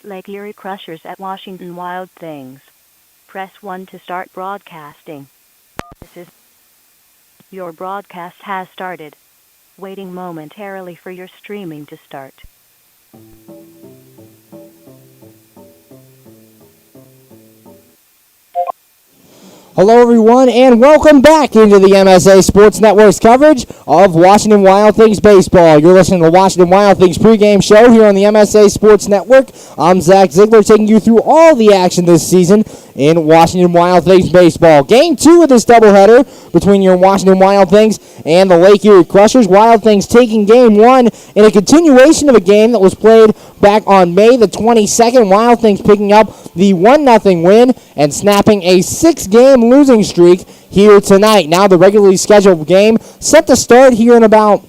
Lake Erie Crushers at Washington Wild Things. Press 1 to start broadcasting. This is your broadcast has started. Waiting momentarily for your streaming to start. Hello, everyone, and welcome back into the MSA Sports Network's coverage of Washington Wild Things baseball. You're listening to the Washington Wild Things pregame show here on the MSA Sports Network. I'm Zach Ziegler, taking you through all the action this season in Washington Wild Things baseball. Game 2 of this doubleheader between your Washington Wild Things and the Lake Erie Crushers. Wild Things taking Game 1 in a continuation of a game that was played back on May the 22nd. Wild Things picking up the 1-0 win and snapping a 6-game losing streak here tonight. Now the regularly scheduled game set to start here in about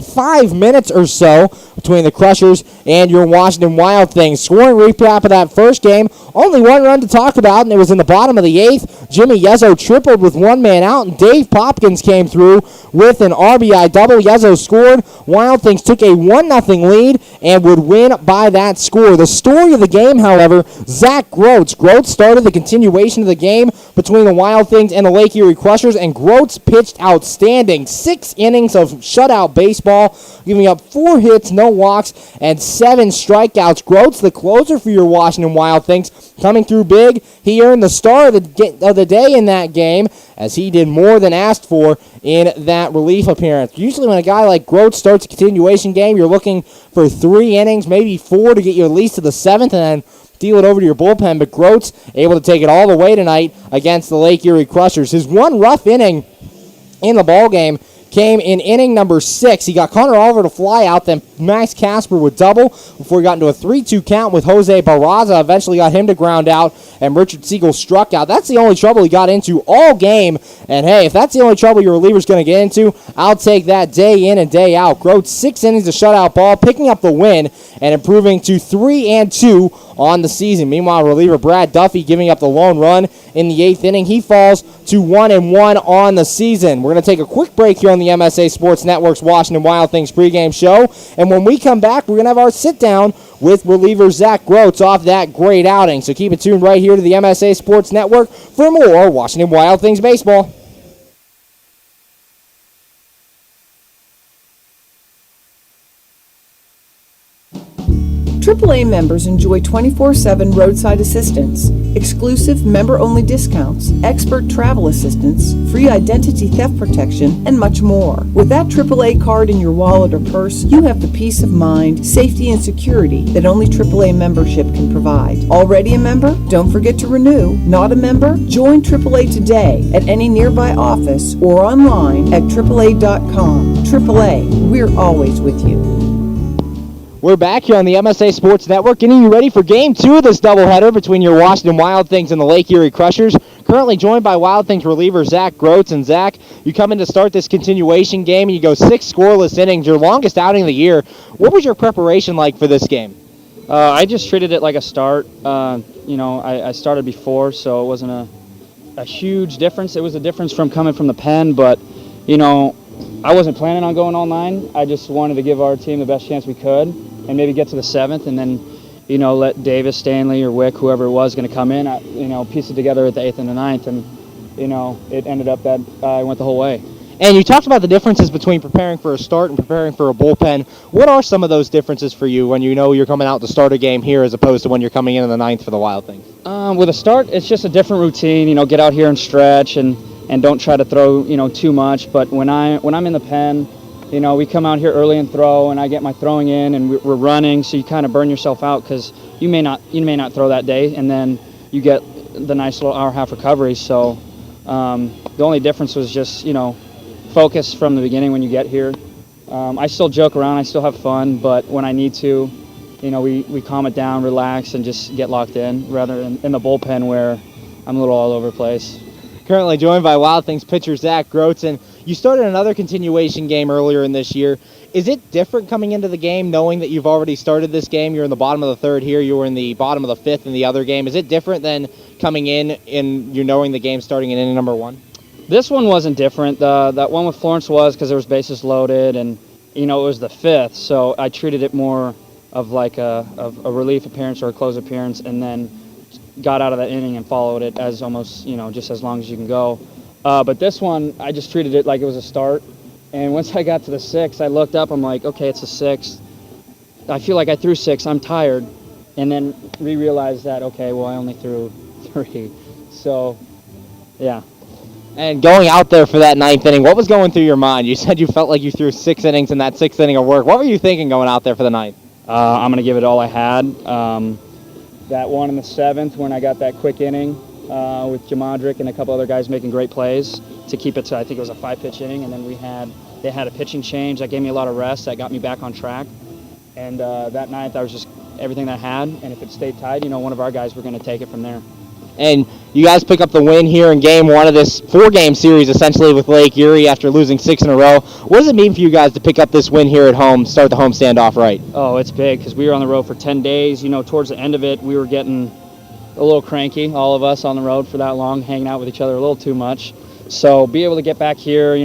5 minutes or so between the Crushers and your Washington Wild Things. Scoring recap of that first game, only one run to talk about, and it was in the bottom of the 8th. Jimmy Yezzo tripled with one man out, and Dave Popkins came through with an RBI double. Yezzo scored. Wild Things took a 1-0 lead and would win by that score. The story of the game, however, Zach Groats. Groats started the continuation of the game between the Wild Things and the Lake Erie Crushers, and Groats pitched outstanding. 6 innings of shutout baseball, giving up 4 hits, no walks, and 7 strikeouts. Groats, the closer for your Washington Wild Things, coming through big. He earned the star of the day in that game, as he did more than asked for in that relief appearance. Usually when a guy like Groats starts a continuation game, you're looking for 3 innings, maybe 4 to get you at least to the 7th, and then deal it over to your bullpen. But Groats able to take it all the way tonight against the Lake Erie Crushers. His one rough inning in the ballgame came in inning number 6. He got Connor Oliver to fly out, then Max Casper would double before he got into a 3-2 count with Jose Barraza. Eventually got him to ground out, and Richard Siegel struck out. That's the only trouble he got into all game. And hey, if that's the only trouble your reliever's going to get into, I'll take that day in and day out. Groats 6 innings of shutout ball, picking up the win and improving to 3-2 on the season. Meanwhile, reliever Brad Duffy giving up the lone run in the 8th inning. He falls to 1-1 on the season. We're going to take a quick break here on the MSA Sports Network's Washington Wild Things pregame show. And when we come back, we're going to have our sit-down with reliever Zach Groats off that great outing. So keep it tuned right here to the MSA Sports Network for more Washington Wild Things baseball. AAA members enjoy 24/7 roadside assistance, exclusive member-only discounts, expert travel assistance, free identity theft protection, and much more. With that AAA card in your wallet or purse, you have the peace of mind, safety, and security that only AAA membership can provide. Already a member? Don't forget to renew. Not a member? Join AAA today at any nearby office or online at AAA.com. AAA, we're always with you. We're back here on the MSA Sports Network, getting you ready for Game 2 of this doubleheader between your Washington Wild Things and the Lake Erie Crushers. Currently joined by Wild Things reliever Zach Groats. And Zach, you come in to start this continuation game, and you go 6 scoreless innings, your longest outing of the year. What was your preparation like for this game? I just treated it like a start. I started before, so it wasn't a huge difference. It was a difference from coming from the pen, but, I wasn't planning on going all 9. I just wanted to give our team the best chance we could and maybe get to the 7th, and then, let Davis, Stanley, or Wick, whoever it was going to come in, piece it together at the 8th and the 9th, and, it ended up that I went the whole way. And you talked about the differences between preparing for a start and preparing for a bullpen. What are some of those differences for you when you know you're coming out to start a game here as opposed to when you're coming in the 9th for the Wild Things? With a start, it's just a different routine, get out here and stretch and don't try to throw, too much. But when I'm in the pen, we come out here early and throw, and I get my throwing in, and we're running, so you kind of burn yourself out because you may not throw that day, and then you get the nice little hour-and-a-half recovery. So the only difference was just, focus from the beginning when you get here. I still joke around, I still have fun, but when I need to, we calm it down, relax, and just get locked in, rather than in the bullpen where I'm a little all over the place. Currently joined by Wild Things pitcher Zach Groats, and you started another continuation game earlier in this year. Is it different coming into the game knowing that you've already started this game? You're in the bottom of the 3rd here, you were in the bottom of the 5th in the other game. Is it different than coming in and you knowing the game starting in inning number 1? This one wasn't different. That one with Florence was because there was bases loaded, and it was the 5th, so I treated it more like of a relief appearance or a close appearance, and then got out of that inning and followed it as almost, just as long as you can go. But this one, I just treated it like it was a start. And once I got to the 6th, I looked up, I'm like, okay, it's a 6th. I feel like I threw 6, I'm tired. And then realized that, okay, well, I only threw 3. So, yeah. And going out there for that 9th inning, what was going through your mind? You said you felt like you threw 6 innings in that 6th inning of work. What were you thinking going out there for the 9th? I'm going to give it all I had. That one in the 7th when I got that quick inning with Jamadric and a couple other guys making great plays to keep it to, I think it was a 5-pitch inning, and then they had a pitching change that gave me a lot of rest, that got me back on track. And that 9th, I was just everything that I had, and if it stayed tied, one of our guys were going to take it from there. And you guys pick up the win here in Game 1 of this 4-game series, essentially, with Lake Erie after losing 6 in a row. What does it mean for you guys to pick up this win here at home, start the homestand off right? Oh, it's big, because we were on the road for 10 days. Towards the end of it, we were getting a little cranky, all of us on the road for that long, hanging out with each other a little too much. So be able to get back here,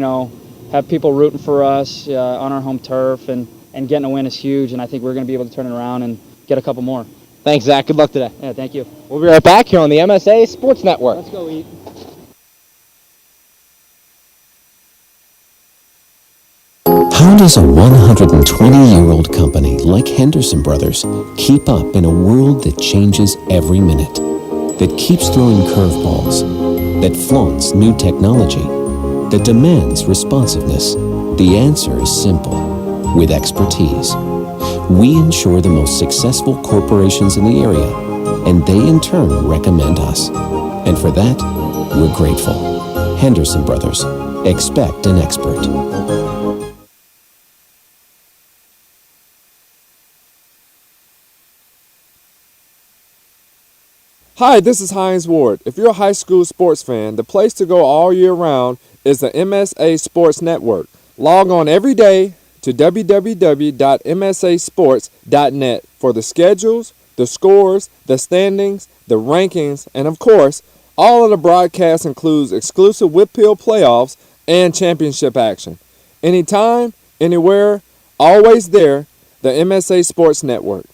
have people rooting for us on our home turf, and getting a win is huge, and I think we're going to be able to turn it around and get a couple more. Thanks, Zach. Good luck today. Yeah, thank you. We'll be right back here on the MSA Sports Network. Let's go eat. How does a 120-year-old company like Henderson Brothers keep up in a world that changes every minute, that keeps throwing curveballs, that flaunts new technology, that demands responsiveness? The answer is simple. With expertise. We insure the most successful corporations in the area, and they in turn recommend us. And for that, we're grateful. Henderson Brothers. Expect an expert. Hi, this is Hines Ward. If you're a high school sports fan, the place to go all year round is the MSA Sports Network. Log on every day to www.msasports.net for the schedules, the scores, the standings, the rankings, and of course, all of the broadcasts includes exclusive Whitfill playoffs and championship action. Anytime, anywhere, always there, the MSA Sports Network.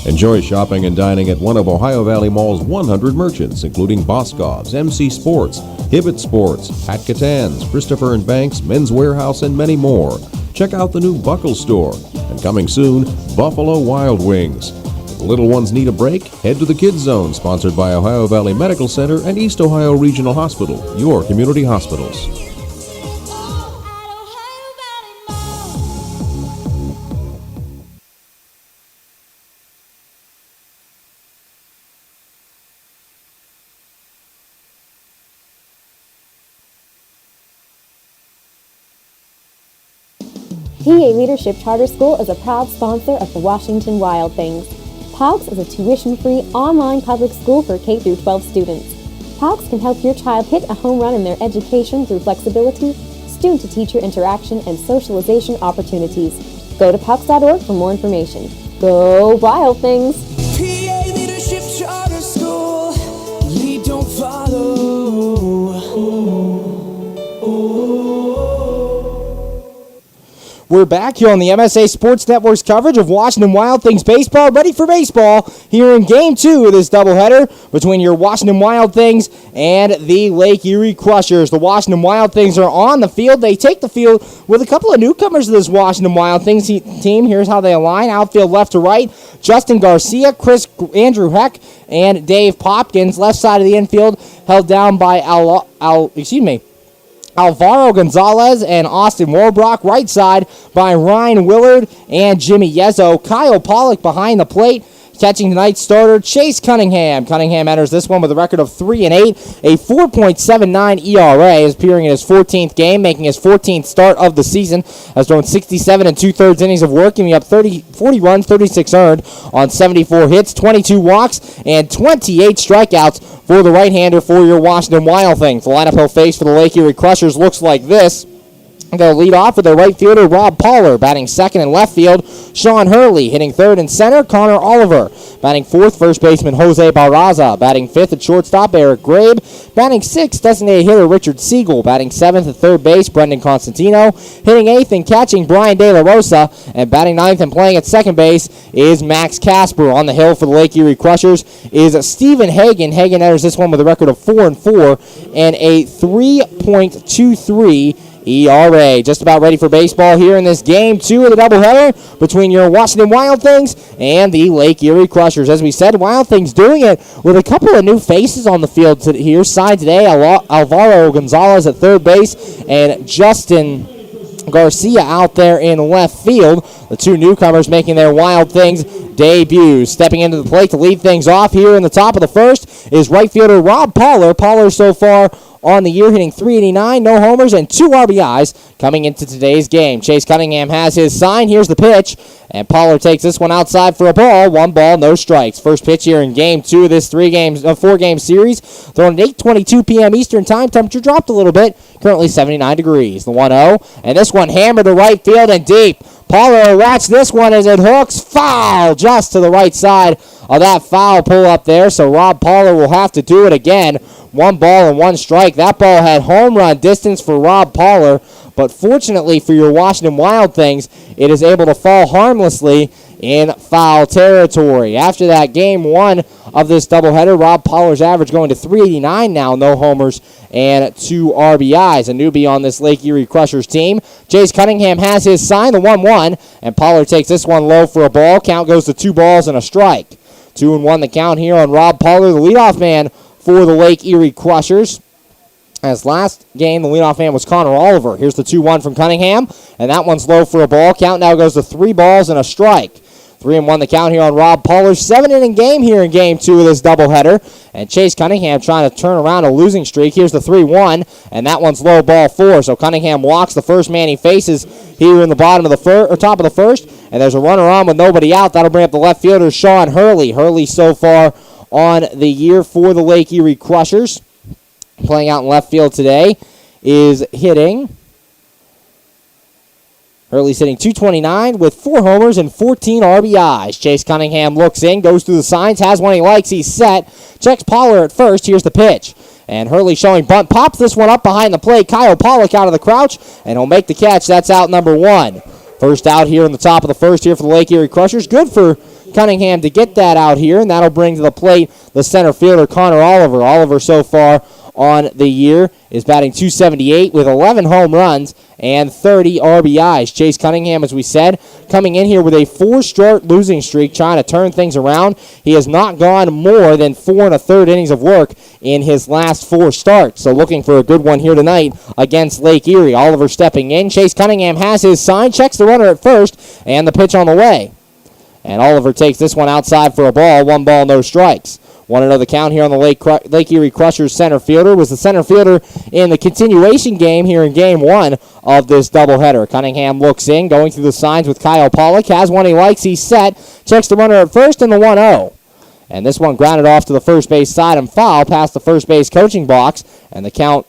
Enjoy shopping and dining at one of Ohio Valley Mall's 100 merchants, including Boscov's, MC Sports, Hibbett Sports, Pat Catan's, Christopher & Banks, Men's Warehouse, and many more. Check out the new Buckle Store. And coming soon, Buffalo Wild Wings. If the little ones need a break, head to the Kids Zone, sponsored by Ohio Valley Medical Center and East Ohio Regional Hospital, your community hospitals. PA Leadership Charter School is a proud sponsor of the Washington Wild Things. PALCS is a tuition-free online public school for K-12 students. PALCS can help your child hit a home run in their education through flexibility, student-to-teacher interaction, and socialization opportunities. Go to PALCS.org for more information. Go Wild Things! PA Leadership Charter School, lead, don't follow. We're back here on the MSA Sports Network's coverage of Washington Wild Things baseball, ready for baseball here in Game 2 of this doubleheader between your Washington Wild Things and the Lake Erie Crushers. The Washington Wild Things are on the field. They take the field with a couple of newcomers to this Washington Wild Things team. Here's how they align. Outfield left to right, Justin Garcia, Andrew Heck, and Dave Popkins. Left side of the infield held down by Alvaro Gonzalez and Austin Warbrock. Right side by Ryan Willard and Jimmy Yezzo. Kyle Pollock behind the plate. Catching tonight's starter, Chase Cunningham. Cunningham enters this one with a record of 3-8, a 4.79 ERA, is appearing in his 14th game, making his 14th start of the season. Has thrown 67 and 2/3 innings of work, giving up 40 runs, 36 earned on 74 hits, 22 walks, and 28 strikeouts for the right-hander for your Washington Wild Things. The lineup he'll face for the Lake Erie Crushers looks like this. They'll lead off with their right fielder, Rob Poller, batting second in left field, Sean Hurley, hitting third and center, Connor Oliver, batting fourth, first baseman Jose Barraza, batting fifth at shortstop, Eric Grabe, batting sixth, designated hitter Richard Siegel, batting seventh at third base, Brendan Constantino, hitting eighth and catching Brian De La Rosa, and batting ninth and playing at second base is Max Casper. On the hill for the Lake Erie Crushers is Stephen Hagan. Hagan enters this one with a record of 4-4 and a 3.23 ERA. Just about ready for baseball here in this game 2 of the doubleheader between your Washington Wild Things and the Lake Erie Crushers. As we said, Wild Things doing it with a couple of new faces on the field here. Signed today, Alvaro Gonzalez at third base and Justin Garcia out there in left field. The two newcomers making their Wild Things debuts. Stepping into the plate to lead things off here in the top of the first is right fielder Rob Poller. Poller so far on the year hitting .389, no homers, and 2 RBIs coming into today's game. Chase Cunningham has his sign. Here's the pitch, and Poller takes this one outside for a ball. 1 ball, no strikes. First pitch here in game 2 of this 4-game series. Thrown at 8:22 p.m. Eastern Time. Temperature dropped a little bit. Currently 79 degrees. The 1-0, and this one hammered to right field and deep. Poller watch this one as it hooks foul just to the right side of that foul pull up there. So Rob Poller will have to do it again. 1 ball and 1 strike. That ball had home run distance for Rob Poller, but fortunately for your Washington Wild Things, it is able to fall harmlessly in foul territory. After that, game 1 of this doubleheader, Rob Poller's average going to .389 now, no homers and 2 RBIs. A newbie on this Lake Erie Crushers team. Chase Cunningham has his sign, the 1-1, and Poller takes this one low for a ball. Count goes to 2 balls and a strike. 2-1 the count here on Rob Poller, the leadoff man for the Lake Erie Crushers. As last game, the leadoff man was Connor Oliver. Here's the 2-1 from Cunningham, and that one's low for a ball. Count now goes to 3 balls and a strike. 3-1 the count here on Rob Poller's 7-inning game here in game 2 of this doubleheader. And Chase Cunningham trying to turn around a losing streak. Here's the 3-1, and that one's low, ball 4. So Cunningham walks the first man he faces here in the bottom of the top of the first, and there's a runner on with nobody out. That'll bring up the left fielder, Sean Hurley. Hurley so far on the year for the Lake Erie Crushers, playing out in left field today, is hitting. Hurley's hitting .229 with 4 homers and 14 RBIs. Chase Cunningham looks in, goes through the signs, has one he likes, he's set. Checks Poller at first, here's the pitch. And Hurley showing bunt, pops this one up behind the plate. Kyle Pollock out of the crouch, and he'll make the catch. That's out number 1. First out here in the top of the first here for the Lake Erie Crushers. Good for Cunningham to get that out here, and that'll bring to the plate the center fielder, Connor Oliver. Oliver so far on the year is batting .278 with 11 home runs and 30 RBIs. Chase Cunningham, as we said, coming in here with a 4-start losing streak, trying to turn things around. He has not gone more than 4 1/3 innings of work in his last 4 starts. So looking for a good one here tonight against Lake Erie. Oliver stepping in. Chase Cunningham has his sign, checks the runner at first, and the pitch on the way. And Oliver takes this one outside for a ball. 1 ball, no strikes. 1-0 the count here on the Lake Erie Crushers center fielder. Was the center fielder in the continuation game here in game 1 of this doubleheader. Cunningham looks in, going through the signs with Kyle Pollock. Has one he likes, he's set. Checks the runner at first and the 1-0. And this one grounded off to the first base side and foul past the first base coaching box. And the count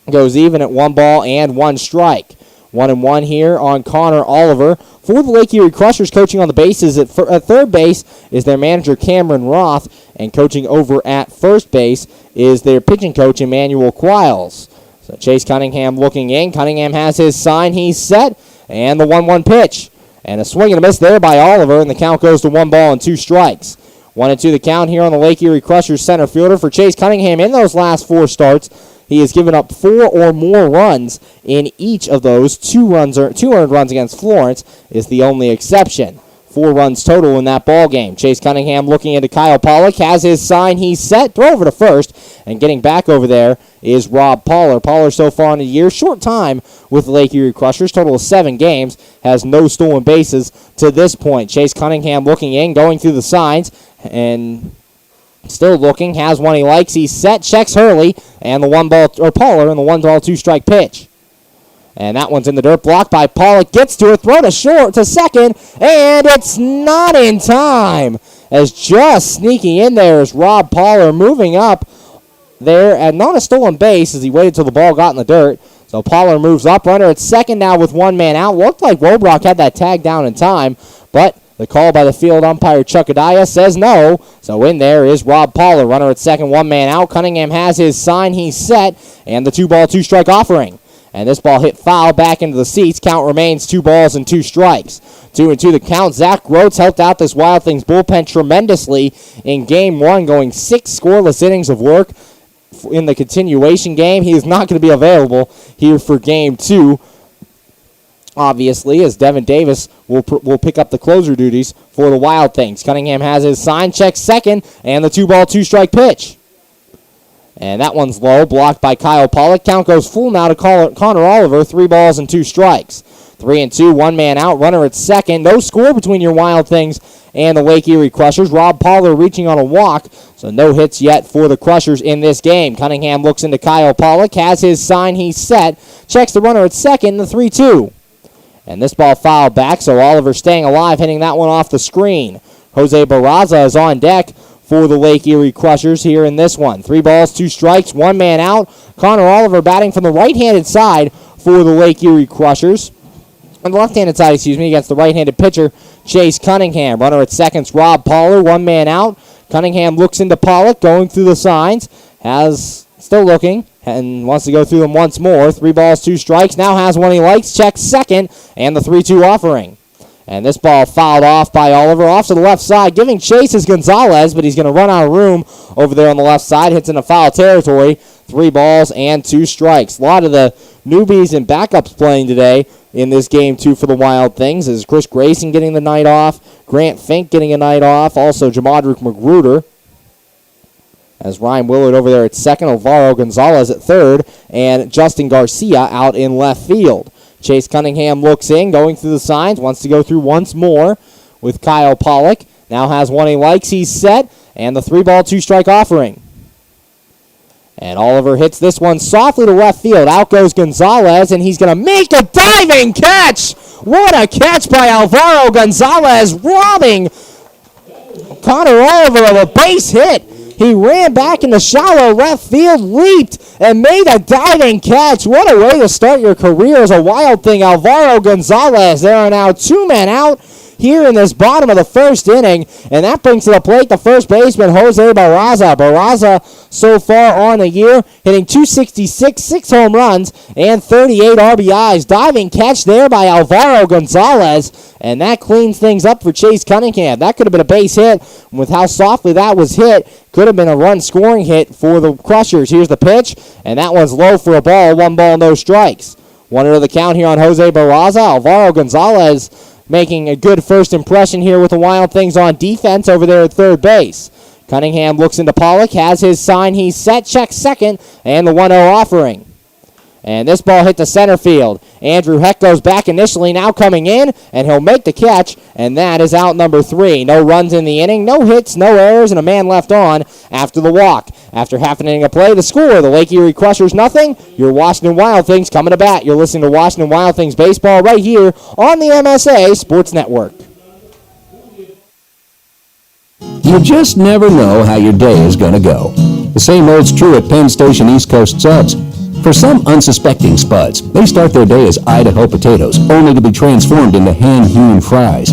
goes even at 1 ball and 1 strike. 1-1 here on Connor Oliver. For the Lake Erie Crushers, coaching on the bases at third base is their manager Cameron Roth, and coaching over at first base is their pitching coach Emmanuel Quiles. So Chase Cunningham looking in. Cunningham has his sign. He's set, and the 1-1 pitch. And a swing and a miss there by Oliver, and the count goes to 1 ball and 2 strikes. 1-2 the count here on the Lake Erie Crushers center fielder. For Chase Cunningham in those last 4 starts, he has given up 4 or more runs in each of those. 2 earned runs against Florence is the only exception. 4 runs total in that ball game. Chase Cunningham looking into Kyle Pollock, has his sign, he's set, throw over to first, and getting back over there is Rob Poller. Poller so far in the year, short time with the Lake Erie Crushers, total of 7 games, has no stolen bases to this point. Chase Cunningham looking in, going through the signs, and still looking, has one he likes, he's set, checks Hurley, and the Poller, and the 1 ball, 2 strike pitch. And that one's in the dirt, blocked by Pollock, gets to it, throw to short, to second, and it's not in time. As just sneaking in there is Rob Poller, moving up there, and not a stolen base as he waited till the ball got in the dirt. So Pollard moves up, runner at second now with one man out. Looked like Wobrock had that tag down in time, but the call by the field umpire Chuck Adaya says no. So in there is Rob Pollard, runner at second, one man out. Cunningham has his sign, he's set, and the 2-ball, 2-strike offering. And this ball hit foul back into the seats. Count remains 2 balls and 2 strikes. 2-2 the count. Zach Groats helped out this Wild Things bullpen tremendously in Game 1, going 6 scoreless innings of work in the continuation game. He is not going to be available here for Game 2, obviously, as Devin Davis will pick up the closer duties for the Wild Things. Cunningham has his sign, checks second, and the 2-ball, 2-strike pitch. And that one's low, blocked by Kyle Pollock. Count goes full now to Connor Oliver, 3 balls and 2 strikes. 3-2, one man out, runner at second. No score between your Wild Things and the Lake Erie Crushers. Rob Pollard reaching on a walk, so no hits yet for the Crushers in this game. Cunningham looks into Kyle Pollock, has his sign, he's set. Checks the runner at second, the 3-2. And this ball fouled back, so Oliver staying alive, hitting that one off the screen. Jose Barraza is on deck for the Lake Erie Crushers here in this one. 3 balls, 2 strikes, one man out. Connor Oliver batting from the right-handed side for the Lake Erie Crushers. On the left-handed side, against the right-handed pitcher, Chase Cunningham. Runner at seconds, Rob Pollard, one man out. Cunningham looks into Pollock, going through the signs. Still looking, and wants to go through them once more. 3 balls, 2 strikes. Now has one he likes, checks second, and the 3-2 offering. And this ball fouled off by Oliver, off to the left side, giving chase is Gonzalez, but he's going to run out of room over there on the left side, hits into foul territory. 3 balls and 2 strikes. A lot of the newbies and backups playing today in this Game 2 for the Wild Things is Chris Grayson getting the night off, Grant Fink getting a night off, also Jamadrick Magruder, as Ryan Willard over there at second, Alvaro Gonzalez at third, and Justin Garcia out in left field. Chase Cunningham looks in, going through the signs, wants to go through once more with Kyle Pollock. Now has one he likes, he's set, and the 3-ball, 2-strike offering. And Oliver hits this one softly to left field. Out goes Gonzalez, and he's going to make a diving catch! What a catch by Alvaro Gonzalez, robbing Connor Oliver of a base hit. He ran back into shallow left field, leaped, and made a diving catch. What a way to start your career as a Wild Thing, Alvaro Gonzalez. There are now 2 men out here in this bottom of the first inning, and that brings to the plate the first baseman, Jose Barraza. Barraza, so far on the year, hitting .266, 6 home runs, and 38 RBIs. Diving catch there by Alvaro Gonzalez, and that cleans things up for Chase Cunningham. That could have been a base hit. With how softly that was hit, could have been a run-scoring hit for the Crushers. Here's the pitch, and that one's low for a ball. 1 ball, no strikes. 1-0 the count here on Jose Barraza. Alvaro Gonzalez making a good first impression here with the Wild Things on defense over there at third base. Cunningham looks into Pollock, has his sign, he's set, checks second, and the 1-0 offering. And this ball hit to center field. Andrew Heck goes back initially, now coming in, and he'll make the catch, and that is out number 3. No runs in the inning, no hits, no errors, and a man left on after the walk. After half an inning of play, the score, the Lake Erie Crushers nothing, your Washington Wild Things coming to bat. You're listening to Washington Wild Things baseball right here on the MSA Sports Network. You just never know how your day is going to go. The same holds true at Penn Station East Coast Subs. For some unsuspecting spuds, they start their day as Idaho potatoes, only to be transformed into hand-hewn fries.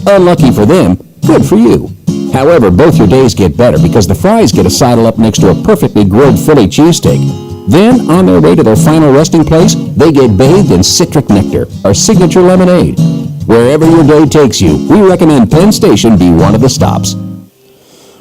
Unlucky for them, good for you. However, both your days get better because the fries get to sidle up next to a perfectly grilled Philly cheesesteak. Then, on their way to their final resting place, they get bathed in citric nectar, our signature lemonade. Wherever your day takes you, we recommend Penn Station be one of the stops.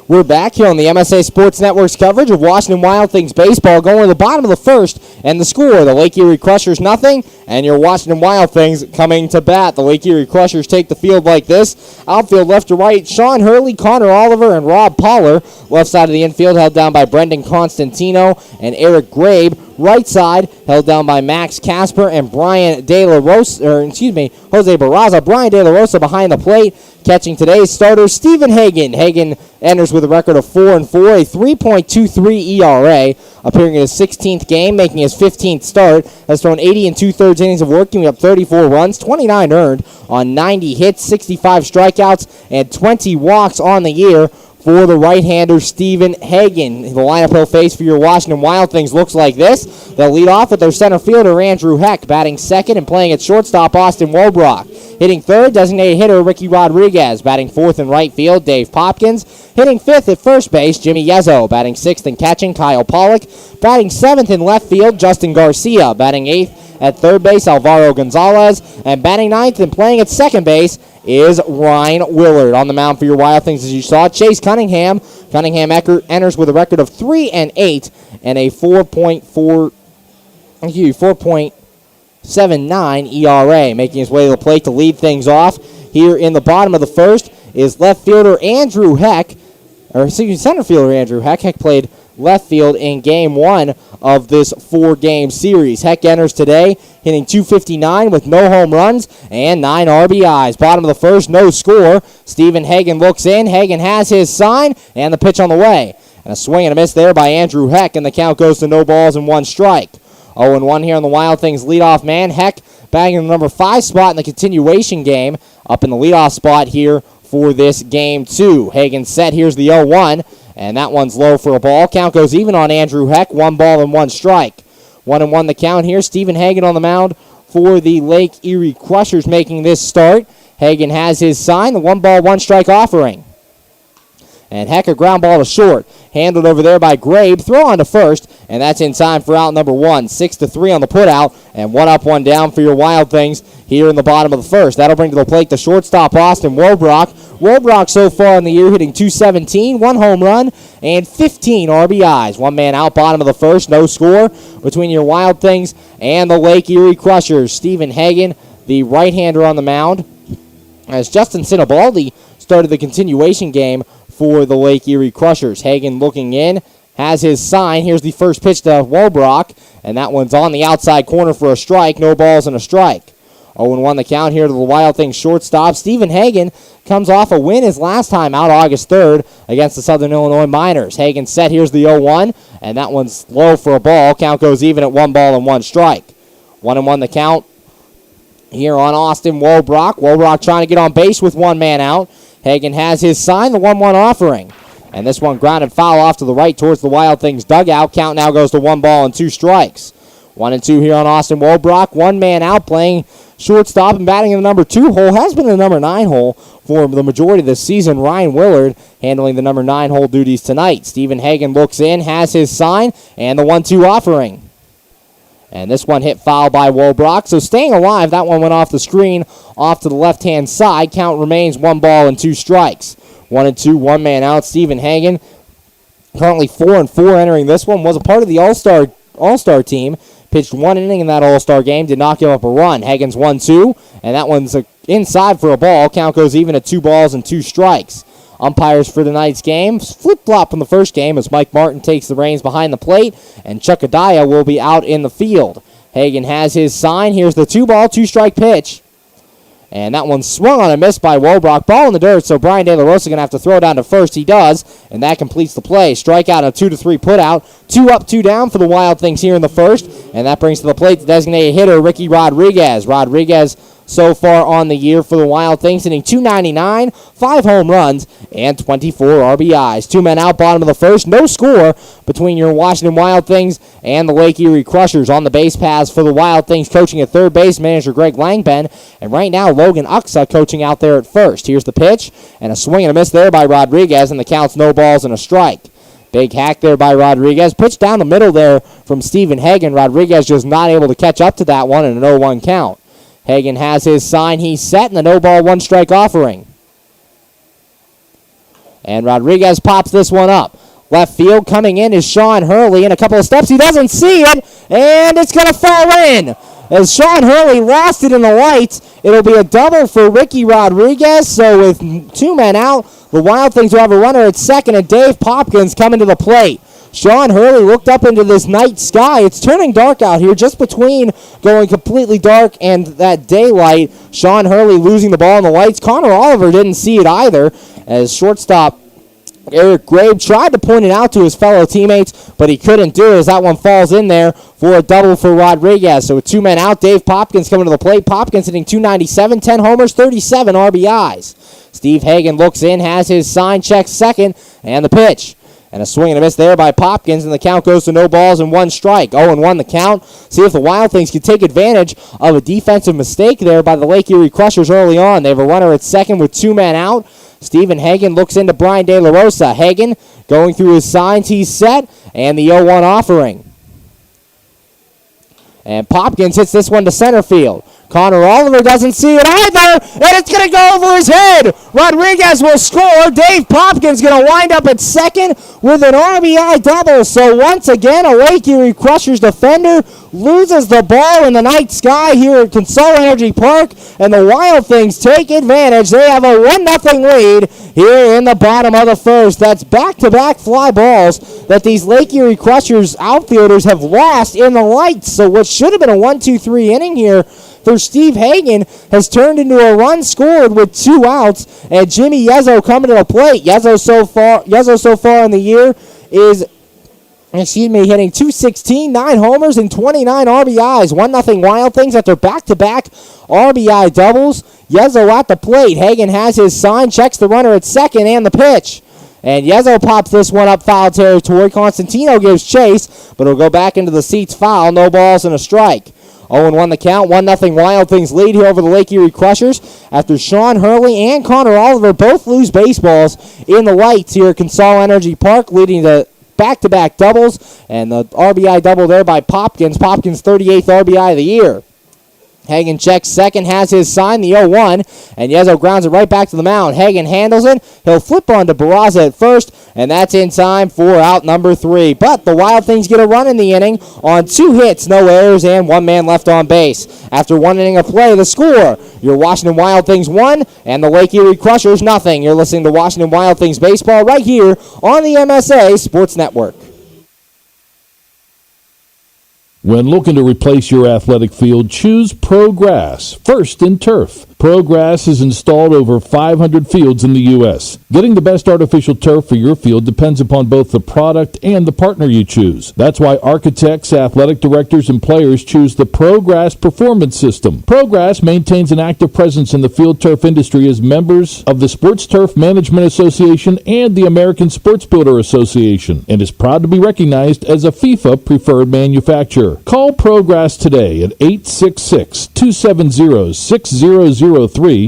We're back here on the MSA Sports Network's coverage of Washington Wild Things baseball, going to the bottom of the first, and the score, the Lake Erie Crushers nothing, and your Washington Wild Things coming to bat. The Lake Erie Crushers take the field like this. Outfield left to right, Sean Hurley, Connor Oliver, and Rob Pollard. Left side of the infield held down by Brendan Constantino and Eric Grabe. Right side held down by Max Casper and Brian De La Rosa, Jose Barraza. Brian De La Rosa behind the plate. Catching today's starter, Stephen Hagan. Hagan enters with a record of 4-4, a 3.23 ERA, appearing in his 16th game, making his 15th start. Has thrown 80 and 2/3 innings of work, giving up 34 runs, 29 earned on 90 hits, 65 strikeouts, and 20 walks on the year for the right-hander, Stephen Hagan. The lineup he'll face for your Washington Wild Things looks like this. They'll lead off with their center fielder, Andrew Heck, batting second and playing at shortstop, Austin Wobrock. Hitting third, designated hitter Ricky Rodriguez. Batting fourth in right field, Dave Popkins. Hitting fifth at first base, Jimmy Yezzo. Batting sixth and catching, Kyle Pollock. Batting seventh in left field, Justin Garcia. Batting eighth at third base, Alvaro Gonzalez. And batting ninth and playing at second base is Ryan Willard. On the mound for your Wild Things, as you saw, Chase Cunningham. Cunningham enters with a record of 3-8 and a 4.79 ERA. Making his way to the plate to lead things off here in the bottom of the first is left fielder Andrew Heck, center fielder Andrew Heck. Heck played left field in game one of this 4-game series. Heck enters today hitting .259 with no home runs and 9 RBIs. Bottom of the first, no score. Stephen Hagan looks in. Hagan has his sign and the pitch on the way. And a swing and a miss there by Andrew Heck, and the count goes to no balls and 1 strike. 0-1 here on the Wild Things leadoff man. Heck bagging the number 5 spot in the continuation game, up in the leadoff spot here for this game 2. Hagan set. Here's the 0-1. And that one's low for a ball. Count goes even on Andrew Heck. 1 ball and 1 strike. 1-1 the count here. Stephen Hagan on the mound for the Lake Erie Crushers making this start. Hagan has his sign. The 1 ball, 1 strike offering. And Heck, a ground ball to short. Handled over there by Grabe. Throw on to first. And that's in time for out number 1. 6-3 on the putout. And 1 up, 1 down for your Wild Things here in the bottom of the first. That'll bring to the plate the shortstop, Austin Wobrock. Wobrock so far in the year hitting .217, 1 home run, and 15 RBIs. 1 man out, bottom of the first, no score between your Wild Things and the Lake Erie Crushers. Stephen Hagan, the right-hander on the mound, as Justin Sinibaldi started the continuation game for the Lake Erie Crushers. Hagan looking in, has his sign. Here's the first pitch to Wobrock, and that one's on the outside corner for a strike. No balls and a strike. 0-1 the count here to the Wild Things shortstop. Stephen Hagan comes off a win his last time out August 3rd against the Southern Illinois Miners. Hagan set. Here's the 0-1, and that one's low for a ball. Count goes even at 1 ball and 1 strike. 1-1 the count here on Austin Wobrock. Wobrock trying to get on base with 1 man out. Hagan has his sign, the 1-1 offering. And this one grounded foul off to the right towards the Wild Things dugout. Count now goes to 1 ball and 2 strikes. 1-2 here on Austin Wobrock. 1 man out playing shortstop and batting in the number 2 hole. Has been in the number 9 hole for the majority of the season. Ryan Willard handling the number 9 hole duties tonight. Stephen Hagan looks in, has his sign, and the 1-2 offering. And this one hit foul by Wobrock. So staying alive, that one went off the screen off to the left-hand side. Count remains 1 ball and 2 strikes. 1-2, 1 man out. Stephen Hagan, currently 4-4 entering this one, was a part of the All-Star team. Pitched 1 inning in that All-Star game, did not give up a run. Hagan's 1-2, and that one's inside for a ball. Count goes even at 2 balls and 2 strikes. Umpires for tonight's game, flip-flop from the first game as Mike Martin takes the reins behind the plate, and Chuck Adaya will be out in the field. Hagan has his sign. Here's the 2 ball, 2 strike pitch. And that one swung on a miss by Wobrock. Ball in the dirt, so Brian De La Rosa going to have to throw down to first. He does, and that completes the play. Strikeout and a 2-3 putout. 2 up, 2 down for the Wild Things here in the first. And that brings to the plate the designated hitter, Ricky Rodriguez. Rodriguez so far on the year for the Wild Things, hitting .299, 5 home runs, and 24 RBIs. 2 men out, bottom of the first. No score between your Washington Wild Things and the Lake Erie Crushers. On the base paths for the Wild Things, coaching at third base, manager Greg Langben. And right now, Logan Uxa coaching out there at first. Here's the pitch, and a swing and a miss there by Rodriguez, and the count's no balls and a strike. Big hack there by Rodriguez. Pitch down the middle there from Stephen Hagan. Rodriguez just not able to catch up to that one, and an 0-1 count. Hagan has his sign. He's set in the no-ball, 1 strike offering. And Rodriguez pops this one up. Left field coming in is Sean Hurley. In a couple of steps, he doesn't see it, and it's going to fall in. As Sean Hurley lost it in the lights, it'll be a double for Ricky Rodriguez. So with 2 men out, the Wild Things will have a runner at second, and Dave Popkins coming to the plate. Sean Hurley looked up into this night sky. It's turning dark out here, just between going completely dark and that daylight. Sean Hurley losing the ball in the lights. Connor Oliver didn't see it either, as shortstop Eric Grabe tried to point it out to his fellow teammates, but he couldn't do it as that one falls in there for a double for Rodriguez. So with 2 men out, Dave Popkins coming to the plate. Popkins hitting .297, 10 homers, 37 RBIs. Steve Hagan looks in, has his sign, checks second, and the pitch. And a swing and a miss there by Popkins, and the count goes to no balls and 1 strike. 0-1 the count. See if the Wild Things can take advantage of a defensive mistake there by the Lake Erie Crushers early on. They have a runner at second with 2 men out. Stephen Hagan looks into Brian De La Rosa. Hagan going through his signs. He's set, and the 0-1 offering. And Popkins hits this one to center field. Connor Oliver doesn't see it either, and it's going to go over his head. Rodriguez will score. Dave Popkins going to wind up at second with an RBI double. So once again, a Lake Erie Crushers defender loses the ball in the night sky here at Consol Energy Park, and the Wild Things take advantage. They have a 1-0 lead here in the bottom of the first. That's back-to-back fly balls that these Lake Erie Crushers outfielders have lost in the lights. So what should have been a 1-2-3 inning here for Steve Hagan has turned into a run scored with 2 outs, and Jimmy Yezzo coming to the plate. Yezzo so far in the year is hitting .216, 9 homers, and 29 RBIs. 1-0 Wild Things after back-to-back RBI doubles. Yezzo at the plate. Hagan has his sign, checks the runner at second, and the pitch. And Yezzo pops this one up foul territory. Constantino gives chase, but it'll go back into the seats foul. No balls and a strike. 0-1 the count. 1-0 Wild Things lead here over the Lake Erie Crushers after Sean Hurley and Connor Oliver both lose baseballs in the lights here at Consol Energy Park, leading to back-to-back doubles, and the RBI double there by Popkins. Popkins' 38th RBI of the year. Hagan checks second, has his sign, the 0-1, and Yezzo grounds it right back to the mound. Hagan handles it. He'll flip on to Barraza at first, and that's in time for out number 3. But the Wild Things get a run in the inning on 2 hits, no errors, and 1 man left on base. After 1 inning of play, the score, your Washington Wild Things 1 and the Lake Erie Crushers nothing. You're listening to Washington Wild Things baseball right here on the MSA Sports Network. When looking to replace your athletic field, choose ProGrass, first in turf. ProGrass has installed over 500 fields in the U.S. Getting the best artificial turf for your field depends upon both the product and the partner you choose. That's why architects, athletic directors, and players choose the ProGrass Performance System. ProGrass maintains an active presence in the field turf industry as members of the Sports Turf Management Association and the American Sports Builder Association, and is proud to be recognized as a FIFA preferred manufacturer. Call ProGrass today at 866-270-6003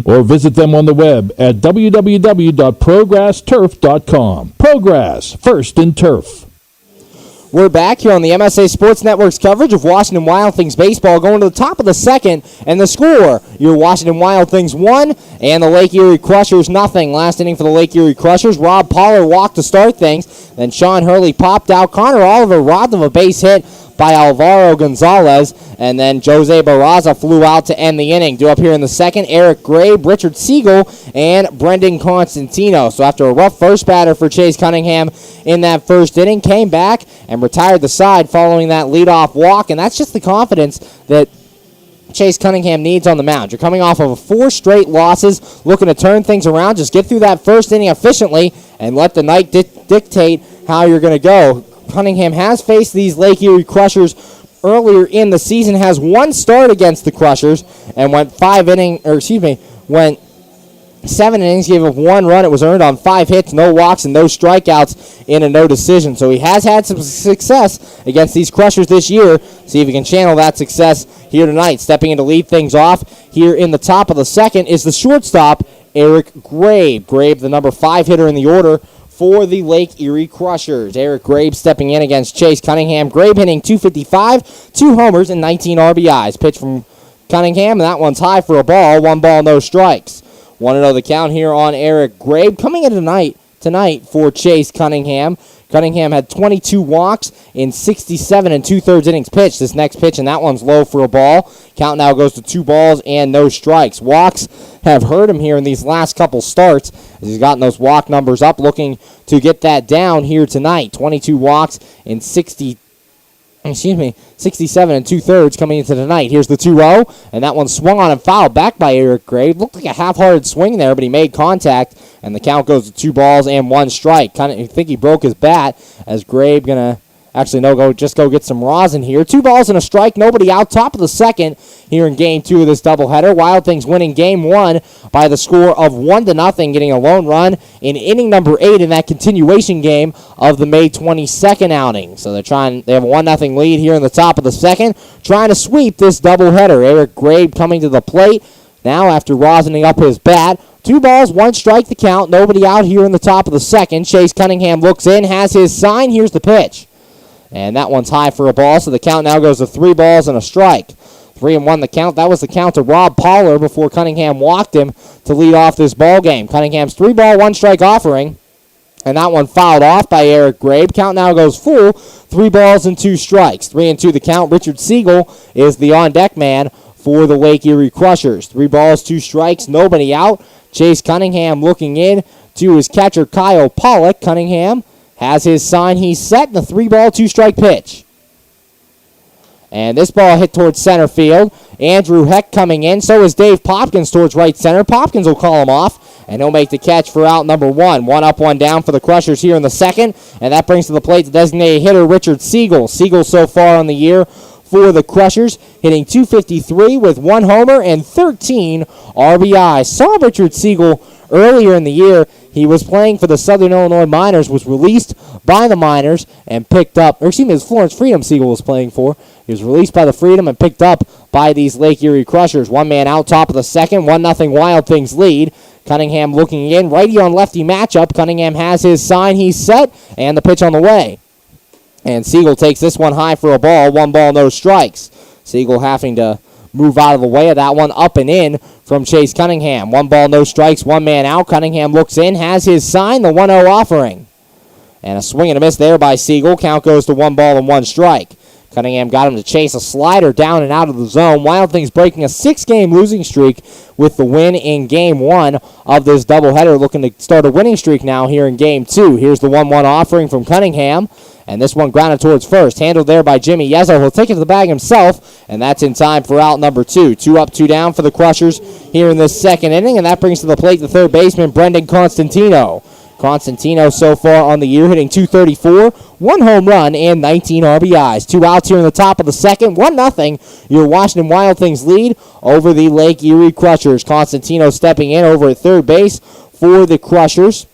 or visit them on the web at www.progressturf.com. ProGrass, first in turf. We're back here on the MSA Sports Network's coverage of Washington Wild Things baseball, going to the top of the second, and the score, your Washington Wild Things 1 and the Lake Erie Crushers nothing. Last inning for the Lake Erie Crushers, Rob Pollard walked to start things, then Sean Hurley popped out. Connor Oliver robbed of a base hit by Alvaro Gonzalez, and then Jose Barraza flew out to end the inning. Due up here in the second, Eric Grabe, Richard Siegel, and Brendan Constantino. So after a rough first batter for Chase Cunningham in that first inning, came back and retired the side following that leadoff walk, and that's just the confidence that Chase Cunningham needs on the mound. You're coming off of 4 straight losses, looking to turn things around. Just get through that first inning efficiently and let the night dictate how you're going to go. Cunningham has faced these Lake Erie Crushers earlier in the season, has 1 start against the Crushers, and went 7 innings, gave up 1 run. It was earned on 5 hits, no walks, and no strikeouts in a no decision. So he has had some success against these Crushers this year. See if he can channel that success here tonight. Stepping in to lead things off here in the top of the second is the shortstop, Eric Grabe. Grabe, the number 5 hitter in the order for the Lake Erie Crushers. Eric Grabe stepping in against Chase Cunningham. Grabe hitting .255, 2 homers, and 19 RBIs. Pitch from Cunningham, and that one's high for a ball. 1 ball, no strikes. 1-0 the count here on Eric Grabe. Coming in tonight for Chase Cunningham. Cunningham had 22 walks in 67 and 2/3 innings pitched. This next pitch, and that one's low for a ball. Count now goes to 2 balls and no strikes. Walks have hurt him here in these last couple starts as he's gotten those walk numbers up, looking to get that down here tonight. 22 walks in 67 67 and 2/3 coming into the night. Here's the 2-0, and that one swung on and fouled back by Eric Gray. Looked like a half-hearted swing there, but he made contact, and the count goes to 2 balls and 1 strike. I think he broke his bat, as Gray gonna go get some rosin here. 2 balls and a strike, nobody out. Top of the second here in Game 2 of this doubleheader. Wild Things winning Game 1 by the score of 1-0, getting a lone run in inning number 8 in that continuation game of the May 22nd outing. So they have a 1-0 lead here in the top of the second, trying to sweep this doubleheader. Eric Grabe coming to the plate now after rosining up his bat. 2 balls, 1 strike the count, nobody out here in the top of the second. Chase Cunningham looks in, has his sign. Here's the pitch. And that one's high for a ball, so the count now goes to 3 balls and a strike. 3-1 the count. That was the count to Rob Pollard before Cunningham walked him to lead off this ball game. Cunningham's 3-ball, 1 strike offering, and that one fouled off by Eric Grabe. Count now goes full, 3 balls and 2 strikes. 3-2 the count. Richard Siegel is the on-deck man for the Lake Erie Crushers. 3 balls, 2 strikes, nobody out. Chase Cunningham looking in to his catcher Kyle Pollock. Cunningham has his sign. He's set in the 3-ball, 2-strike pitch. And this ball hit towards center field. Andrew Heck coming in. So is Dave Popkins towards right center. Popkins will call him off, and he'll make the catch for out number 1. 1 up, 1 down for the Crushers here in the second. And that brings to the plate the designated hitter, Richard Siegel. Siegel so far on the year for the Crushers, hitting .253 with 1 homer and 13 RBIs. Saw Richard Siegel earlier in the year. He was playing for the Southern Illinois Miners, was released by the Miners and picked up, it was Florence Freedom Siegel was playing for. He was released by the Freedom and picked up by these Lake Erie Crushers. 1 man out, top of the second, 1-0 Wild Things lead. Cunningham looking in, righty on lefty matchup. Cunningham has his sign, he's set, and the pitch on the way. And Siegel takes this one high for a ball, 1 ball, no strikes. Siegel having to move out of the way of that one, up and in from Chase Cunningham. 1 ball, no strikes, 1 man out. Cunningham looks in, has his sign, the 1-0 offering. And a swing and a miss there by Siegel. Count goes to 1 ball and 1 strike. Cunningham got him to chase a slider down and out of the zone. Wild Things breaking a 6-game losing streak with the win in Game 1 of this doubleheader, looking to start a winning streak now here in Game 2. Here's the 1-1 offering from Cunningham. And this one grounded towards first. Handled there by Jimmy Yezzo. He'll take it to the bag himself, and that's in time for out number 2. 2 up, 2 down for the Crushers here in this second inning, and that brings to the plate the third baseman, Brendan Constantino. Constantino so far on the year hitting .234, 1 home run, and 19 RBIs. 2 outs here in the top of the second. 1-0, your Washington Wild Things lead over the Lake Erie Crushers. Constantino stepping in over at third base for the Crushers.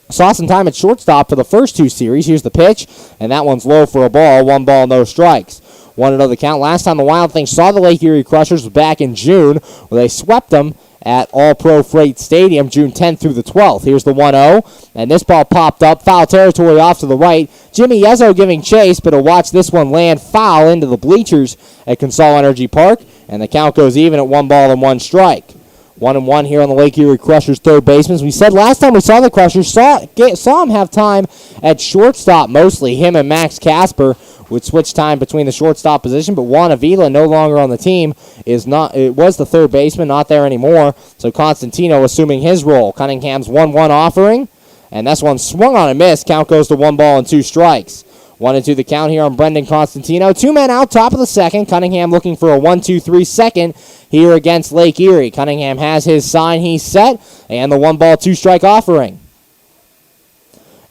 Saw some time at shortstop for the first 2 series. Here's the pitch, and that one's low for a ball. 1 ball, no strikes. 1-0 the count. Last time the Wild Things saw the Lake Erie Crushers was back in June, where they swept them at All-Pro Freight Stadium, June 10th through the 12th. Here's the 1-0, and this ball popped up. Foul territory off to the right. Jimmy Yezzo giving chase, but he'll watch this one land foul into the bleachers at Consol Energy Park, and the count goes even at 1 ball and 1 strike. 1-1 here on the Lake Erie Crushers third baseman. We said last time we saw the Crushers, saw him have time at shortstop mostly. Him and Max Casper would switch time between the shortstop position, but Juan Avila, no longer on the team, it was the third baseman, not there anymore. So Constantino assuming his role. Cunningham's 1-1 offering, and this one swung on a miss. Count goes to 1 ball and 2 strikes. 1-2 the count here on Brendan Constantino. 2 men out, top of the second. Cunningham looking for a 1-2-3 second here against Lake Erie. Cunningham has his sign, he's set, and the 1 ball, 2 strike offering.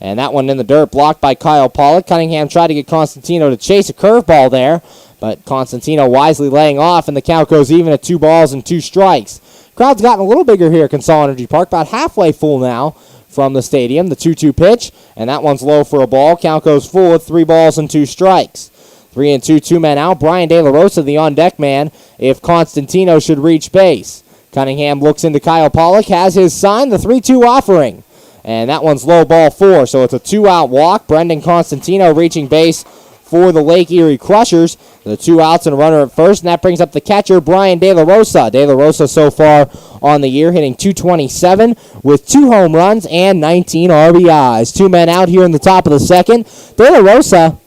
And that one in the dirt, blocked by Kyle Pollock. Cunningham tried to get Constantino to chase a curveball there, but Constantino wisely laying off, and the count goes even at 2 balls and 2 strikes. Crowd's gotten a little bigger here at Consol Energy Park, about halfway full now from the stadium. The 2-2 pitch, and that one's low for a ball. Count goes full at 3 balls and 2 strikes. 3-2, 2 men out. Brian De La Rosa, the on-deck man, if Constantino should reach base. Cunningham looks into Kyle Pollock, has his sign, the 3-2 offering. And that one's low, ball 4, so it's a 2-out walk. Brendan Constantino reaching base for the Lake Erie Crushers. The 2 outs and a runner at first, and that brings up the catcher, Brian De La Rosa. De La Rosa so far on the year hitting .227 with 2 home runs and 19 RBIs. 2 men out here in the top of the second. De La Rosa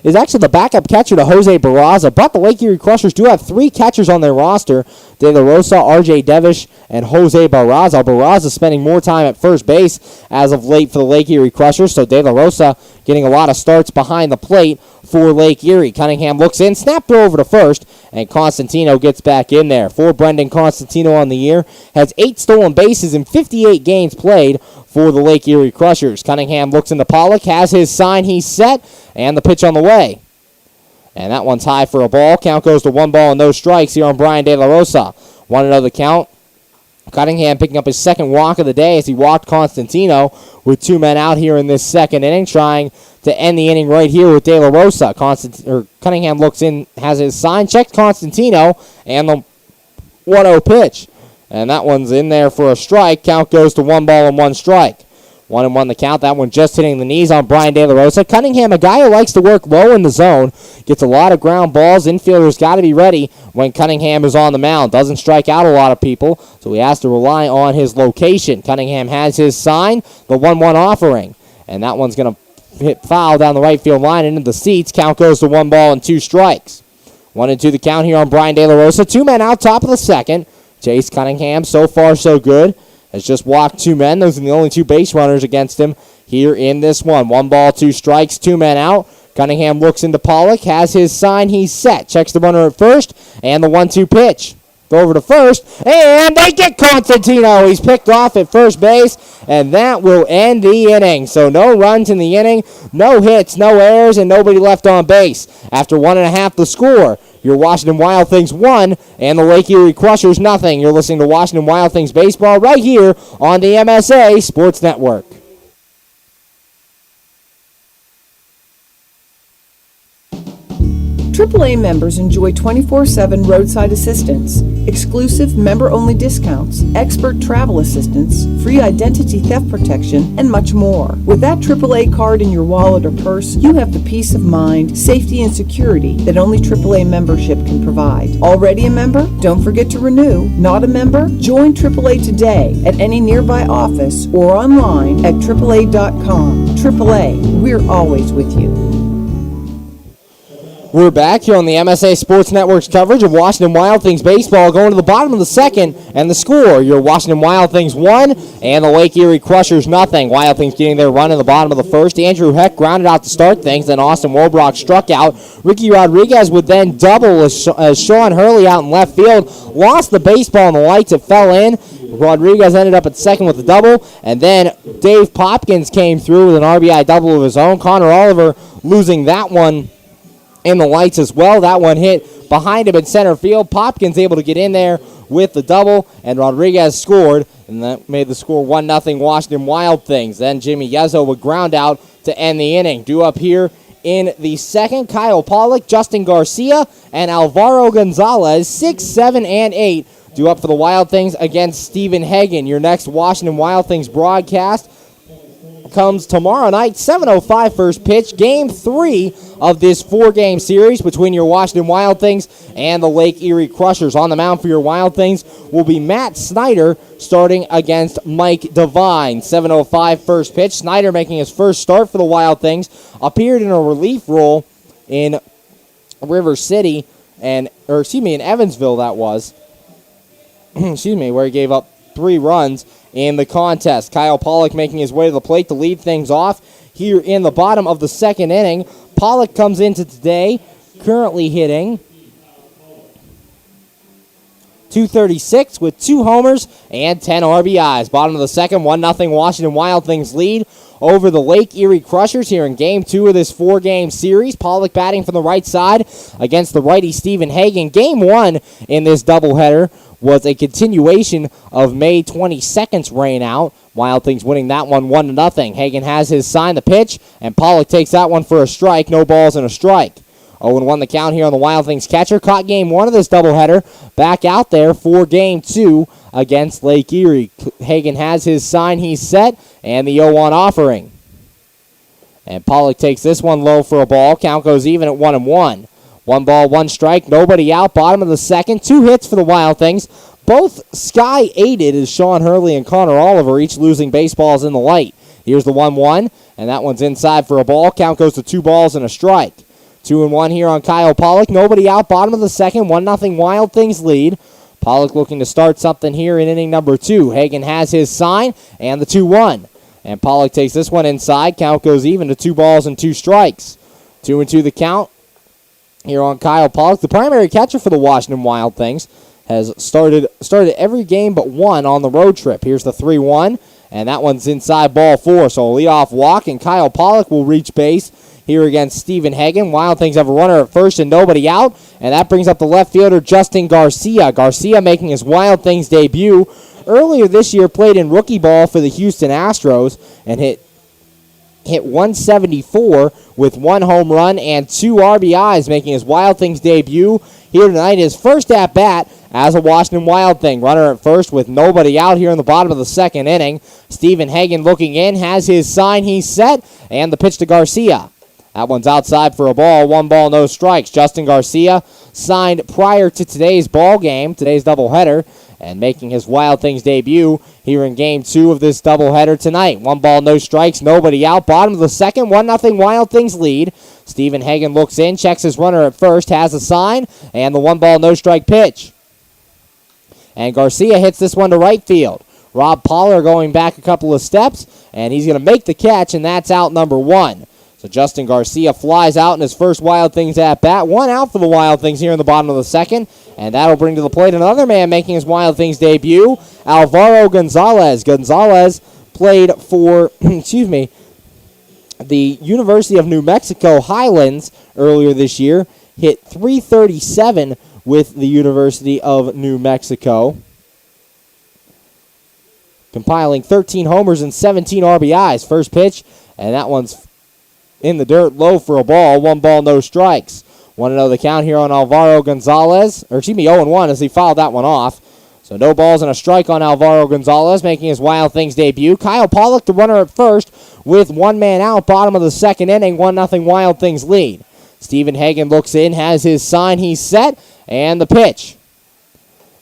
is actually the backup catcher to Jose Barraza, but the Lake Erie Crushers do have 3 catchers on their roster: De La Rosa, R.J. Devish, and Jose Barraza. Barraza spending more time at first base as of late for the Lake Erie Crushers, so De La Rosa getting a lot of starts behind the plate for Lake Erie. Cunningham looks in, snap throw over to first, and Constantino gets back in there. For Brendan Constantino on the year, has 8 stolen bases in 58 games played for the Lake Erie Crushers. Cunningham looks into Pollock, has his sign, he's set, and the pitch on the way. And that one's high for a ball. Count goes to 1 ball and no strikes here on Brian De La Rosa. 1-0 the count. Cunningham picking up his second walk of the day as he walked Constantino with 2 men out here in this second inning, trying to end the inning right here with De La Rosa. Cunningham looks in, has his sign, checks Constantino, and the 1-0 pitch. And that one's in there for a strike. Count goes to 1 ball and 1 strike. 1-1 the count. That one just hitting the knees on Brian De La Rosa. Cunningham, a guy who likes to work low in the zone, gets a lot of ground balls. Infielders got to be ready when Cunningham is on the mound. Doesn't strike out a lot of people, so he has to rely on his location. Cunningham has his sign, the 1-1 offering. And that one's going to hit foul down the right field line and into the seats. Count goes to 1 ball and 2 strikes. 1-2 the count here on Brian De La Rosa. 2 men out, top of the second. Chase Cunningham, so far so good, has just walked 2 men. Those are the only 2 base runners against him here in this one. 1 ball, 2 strikes, 2 men out. Cunningham looks into Pollock, has his sign, he's set. Checks the runner at first, and the 1-2 pitch. Go over to first, and they get Constantino. He's picked off at first base, and that will end the inning. So no runs in the inning, no hits, no errors, and nobody left on base. After 1.5 the score, your Washington Wild Things 1 and the Lake Erie Crushers nothing. You're listening to Washington Wild Things baseball right here on the MSA Sports Network. AAA members enjoy 24/7 roadside assistance, exclusive member-only discounts, expert travel assistance, free identity theft protection, and much more. With that AAA card in your wallet or purse, you have the peace of mind, safety, and security that only AAA membership can provide. Already a member? Don't forget to renew. Not a member? Join AAA today at any nearby office or online at AAA.com. AAA, we're always with you. We're back here on the MSA Sports Network's coverage of Washington Wild Things baseball, going to the bottom of the second, and the score, your Washington Wild Things 1 and the Lake Erie Crushers nothing. Wild Things getting their run in the bottom of the first. Andrew Heck grounded out to start things, then Austin Wolbrock struck out. Ricky Rodriguez would then double as Sean Hurley out in left field lost the baseball in the lights. It fell in. Rodriguez ended up at second with a double, and then Dave Popkins came through with an RBI double of his own. Connor Oliver losing that one in the lights as well. That one hit behind him in center field. Popkins able to get in there with the double, and Rodriguez scored, and that made the score 1-0 Washington Wild Things. Then Jimmy Yezzo would ground out to end the inning. Due up here in the second, Kyle Pollock, Justin Garcia, and Alvaro Gonzalez, 6, 7, and 8, due up for the Wild Things against Stephen Hagan. Your next Washington Wild Things broadcast comes tomorrow night, 7:05 first pitch, Game 3 of this 4-game series between your Washington Wild Things and the Lake Erie Crushers. On the mound for your Wild Things will be Matt Snyder starting against Mike Devine. 7:05 first pitch. Snyder making his first start for the Wild Things. Appeared in a relief role in River City, in Evansville that was. Where he gave up 3 runs in the contest. Kyle Pollock making his way to the plate to lead things off here in the bottom of the second inning. Pollock comes into today currently hitting .236 with 2 homers and 10 RBIs. Bottom of the second, 1-0 Washington Wild Things lead over the Lake Erie Crushers here in Game 2 of this 4-game series. Pollock batting from the right side against the righty Stephen Hagan. Game 1 in this doubleheader was a continuation of May 22nd's rain out. Wild Things winning that one 1-0. Hagan has his sign, the pitch, and Pollock takes that one for a strike. No balls and a strike. 0-1 the count here on the Wild Things catcher. Caught Game 1 of this doubleheader. Back out there for Game 2 against Lake Erie. Hagan has his sign, he's set, and the 0-1 offering. And Pollock takes this one low for a ball. Count goes even at 1-1. 1 ball, 1 strike, nobody out. Bottom of the second, 2 hits for the Wild Things. Both sky-aided as Sean Hurley and Connor Oliver, each losing baseballs in the light. Here's the 1-1, and that one's inside for a ball. Count goes to 2 balls and a strike. 2-1 here on Kyle Pollock. Nobody out. Bottom of the second, 1-0 Wild Things lead. Pollock looking to start something here in inning number 2. Hagan has his sign, and the 2-1. And Pollock takes this one inside. Count goes even to 2 balls and 2 strikes. 2-2 the count here on Kyle Pollock. The primary catcher for the Washington Wild Things has started every game but one on the road trip. Here's the 3-1, and that one's inside ball 4. So a leadoff walk, and Kyle Pollock will reach base here against Stephen Hagan. Wild Things have a runner at first and nobody out, and that brings up the left fielder Justin Garcia. Garcia making his Wild Things debut. Earlier this year, played in rookie ball for the Houston Astros and hit 174 with 1 home run and 2 RBIs, making his Wild Things debut here tonight. His first at-bat as a Washington Wild Thing. Runner at first with nobody out here in the bottom of the second inning. Stephen Hagan looking in, has his sign, he's set, and the pitch to Garcia. That one's outside for a ball. 1 ball, no strikes. Justin Garcia signed prior to today's ball game, today's doubleheader, and making his Wild Things debut here in Game 2 of this doubleheader tonight. 1 ball, no strikes, nobody out. Bottom of the second, 1-0 Wild Things lead. Stephen Hagan looks in, checks his runner at first, has a sign, and the 1 ball, no strike pitch. And Garcia hits this one to right field. Rob Pollard going back a couple of steps, and he's going to make the catch, and that's out number 1. So Justin Garcia flies out in his first Wild Things at-bat. 1 out for the Wild Things here in the bottom of the second. And that'll bring to the plate another man making his Wild Things debut, Alvaro Gonzalez. Gonzalez played for, the University of New Mexico Highlands earlier this year. Hit .337 with the University of New Mexico, compiling 13 homers and 17 RBIs. First pitch, and that one's in the dirt, low for a ball. 1 ball, no strikes. 1-0 the count here on Alvaro Gonzalez. 0-1 as he fouled that one off. So no balls and a strike on Alvaro Gonzalez, making his Wild Things debut. Kyle Pollock, the runner at first, with 1 man out. Bottom of the second inning, 1-0 Wild Things lead. Stephen Hagan looks in, has his sign, he's set, and the pitch.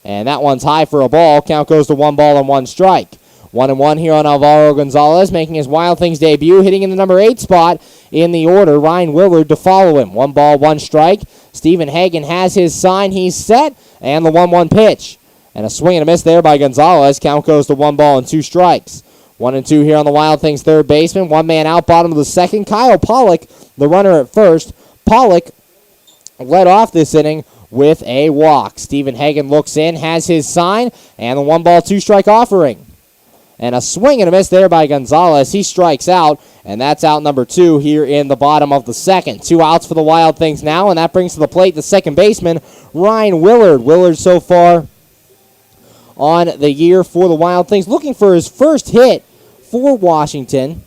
And that one's high for a ball. Count goes to 1 ball and 1 strike. 1-1 here on Alvaro Gonzalez, making his Wild Things debut, hitting in the number 8 spot in the order. Ryan Willard to follow him. 1 ball, 1 strike. Stephen Hagan has his sign, he's set, and the 1-1 pitch. And a swing and a miss there by Gonzalez. Count goes to 1 ball and 2 strikes. 1-2 here on the Wild Things third baseman. 1 man out, bottom of the second. Kyle Pollock, the runner at first. Pollock led off this inning with a walk. Stephen Hagan looks in, has his sign, and the 1 ball, 2 strike offering. And a swing and a miss there by Gonzalez. He strikes out, and that's out number 2 here in the bottom of the second. 2 outs for the Wild Things now, and that brings to the plate the second baseman, Ryan Willard. Willard so far on the year for the Wild Things, looking for his first hit for Washington,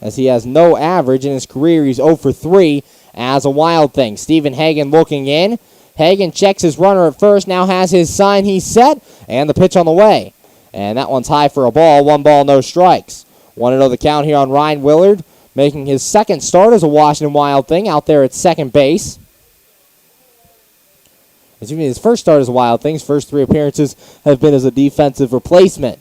as he has no average in his career. He's 0 for 3 as a Wild Thing. Stephen Hagan looking in. Hagan checks his runner at first, now has his sign, he's set, and the pitch on the way. And that one's high for a ball. 1 ball, no strikes. 1-0 the count here on Ryan Willard, making his second start as a Washington Wild Thing out there at second base. His first start as a Wild Thing. His first 3 appearances have been as a defensive replacement.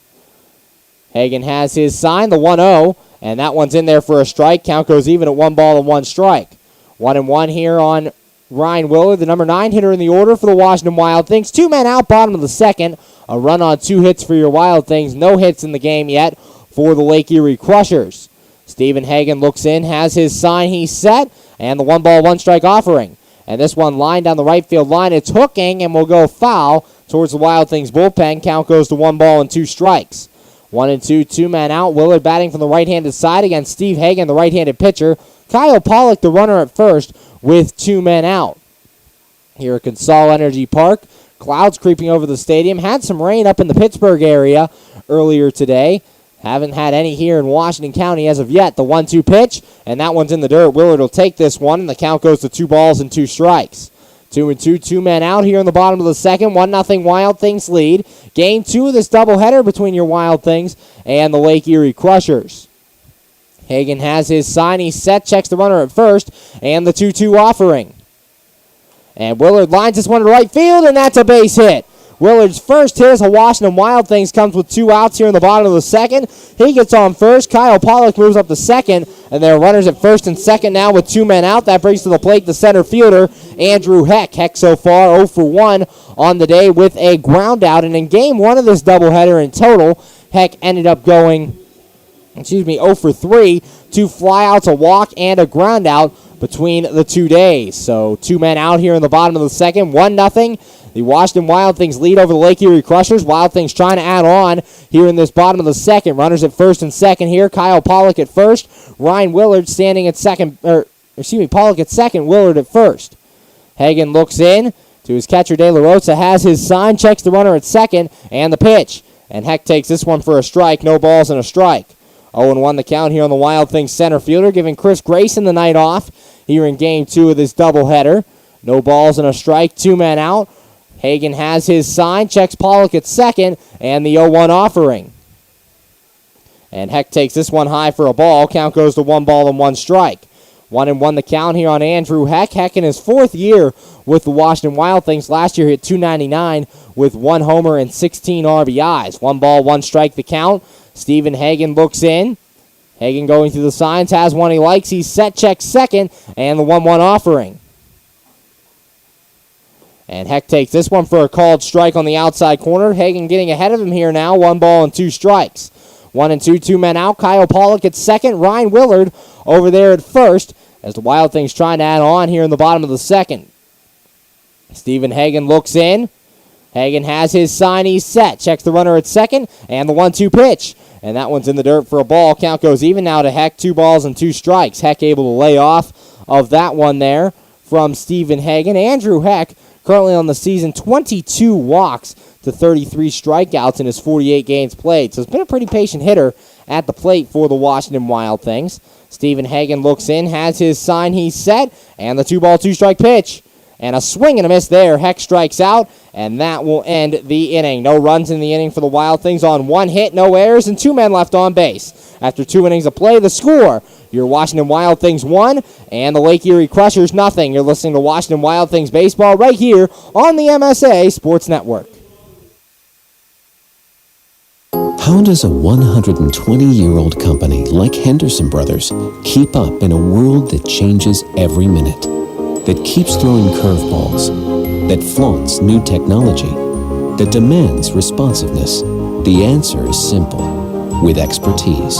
Hagan has his sign, the 1-0, and that one's in there for a strike. Count goes even at 1 ball and 1 strike. 1-1 here on Ryan Willard, the number 9 hitter in the order for the Washington Wild Things. 2 men out, bottom of the second. A run on 2 hits for your Wild Things. No hits in the game yet for the Lake Erie Crushers. Stephen Hagan looks in, has his sign, he's set, and the 1 ball, 1 strike offering. And this one lined down the right field line. It's hooking and will go foul towards the Wild Things bullpen. Count goes to 1 ball and 2 strikes. 1-2, 2 men out. Willard batting from the right-handed side against Steve Hagan, the right-handed pitcher. Kyle Pollock, the runner at first, with 2 men out. Here at Consol Energy Park, clouds creeping over the stadium. Had some rain up in the Pittsburgh area earlier today. Haven't had any here in Washington County as of yet. The 1-2 pitch, and that one's in the dirt. Willard will take this one, and the count goes to 2 balls and 2 strikes. 2-2, 2 men out here in the bottom of the second. 1-0 Wild Things lead. Game 2 of this doubleheader between your Wild Things and the Lake Erie Crushers. Hagan has his sign. He's set, checks the runner at first, and the 2-2 offering. And Willard lines this one to right field, and that's a base hit. Willard's first hit as a Washington Wild Things comes with 2 outs here in the bottom of the second. He gets on first. Kyle Pollock moves up to second, and there are runners at first and second now with 2 men out. That brings to the plate the center fielder, Andrew Heck. Heck so far 0 for 1 on the day with a ground out. And in game 1 of this doubleheader in total, Heck ended up going 0 for 3, 2 flyouts, a walk, and a ground out between the 2 days. So 2 men out here in the bottom of the second, 1-0. The Washington Wild Things lead over the Lake Erie Crushers. Wild Things trying to add on here in this bottom of the second. Runners at first and second here. Kyle Pollock at first. Ryan Willard standing at second, Pollock at second, Willard at first. Hagan looks in to his catcher, De La Rosa, has his sign, checks the runner at second, and the pitch. And Heck takes this one for a strike, no balls and a strike. 0-1 the count here on the Wild Things center fielder, giving Chris Grayson the night off here in Game 2 of this doubleheader. No balls and a strike, 2 men out. Hagan has his sign, checks Pollock at second, and the 0-1 offering. And Heck takes this one high for a ball. Count goes to 1 ball and 1 strike. 1-1 the count here on Andrew Heck. Heck in his 4th year with the Washington Wild Things. Last year hit .299 with 1 homer and 16 RBIs. 1 ball, 1 strike the count. Stephen Hagan looks in. Hagan going through the signs, has one he likes. He's set, checks second, and the 1-1 offering. And Heck takes this one for a called strike on the outside corner. Hagan getting ahead of him here now. 1 ball and 2 strikes. 1-2, 2 men out. Kyle Pollock at second. Ryan Willard over there at first as the Wild Things trying to add on here in the bottom of the second. Stephen Hagan looks in. Hagan has his sign. He's set. Checks the runner at second. And the 1-2 pitch. And that one's in the dirt for a ball. Count goes even now to Heck. 2 balls and 2 strikes. Heck able to lay off of that one there from Stephen Hagan. Andrew Heck currently on the season, 22 walks to 33 strikeouts in his 48 games played. So it's been a pretty patient hitter at the plate for the Washington Wild Things. Stephen Hagan looks in, has his sign, he's set, and the 2 ball, 2 strike pitch. And a swing and a miss there. Heck strikes out, and that will end the inning. No runs in the inning for the Wild Things on 1 hit, no errors, and 2 men left on base. After 2 innings of play, the score, your Washington Wild Things 1 and the Lake Erie Crushers nothing. You're listening to Washington Wild Things baseball right here on the MSA Sports Network. How does a 120-year-old company like Henderson Brothers keep up in a world that changes every minute? That keeps throwing curveballs, that flaunts new technology, that demands responsiveness? The answer is simple. With expertise.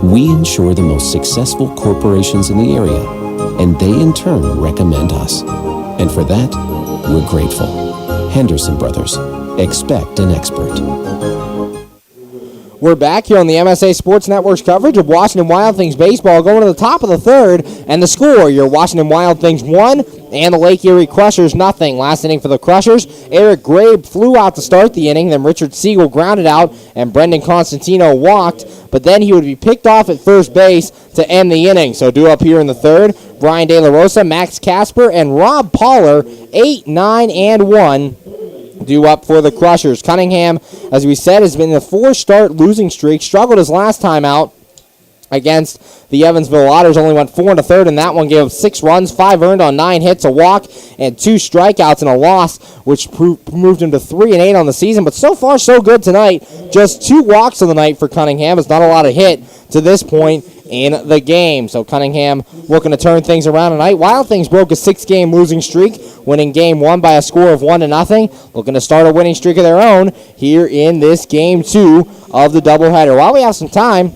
We insure the most successful corporations in the area, and they in turn recommend us. And for that, we're grateful. Henderson Brothers. Expect an expert. We're back here on the MSA Sports Network's coverage of Washington Wild Things baseball, going to the top of the third, and the score, your Washington Wild Things 1 and the Lake Erie Crushers nothing. Last inning for the Crushers, Eric Grabe flew out to start the inning, then Richard Siegel grounded out, and Brendan Constantino walked, but then he would be picked off at first base to end the inning. So due up here in the third, Brian De La Rosa, Max Casper, and Rob Poller, 8, 9, and 1. Due up for the Crushers. Cunningham, as we said, has been in a 4-start losing streak. Struggled his last time out against the Evansville Otters. Only went 4 1/3 in that one. Gave up 6 runs, 5 earned on 9 hits, a walk, and 2 strikeouts and a loss, which moved him to 3-8 on the season. But so far, so good tonight. Just 2 walks on the night for Cunningham. It's not a lot of hit to this point in the game. So Cunningham looking to turn things around tonight. Wild Things broke a 6-game losing streak, winning Game 1 by a score of 1-0. Looking to start a winning streak of their own here in this Game 2 of the doubleheader. While we have some time,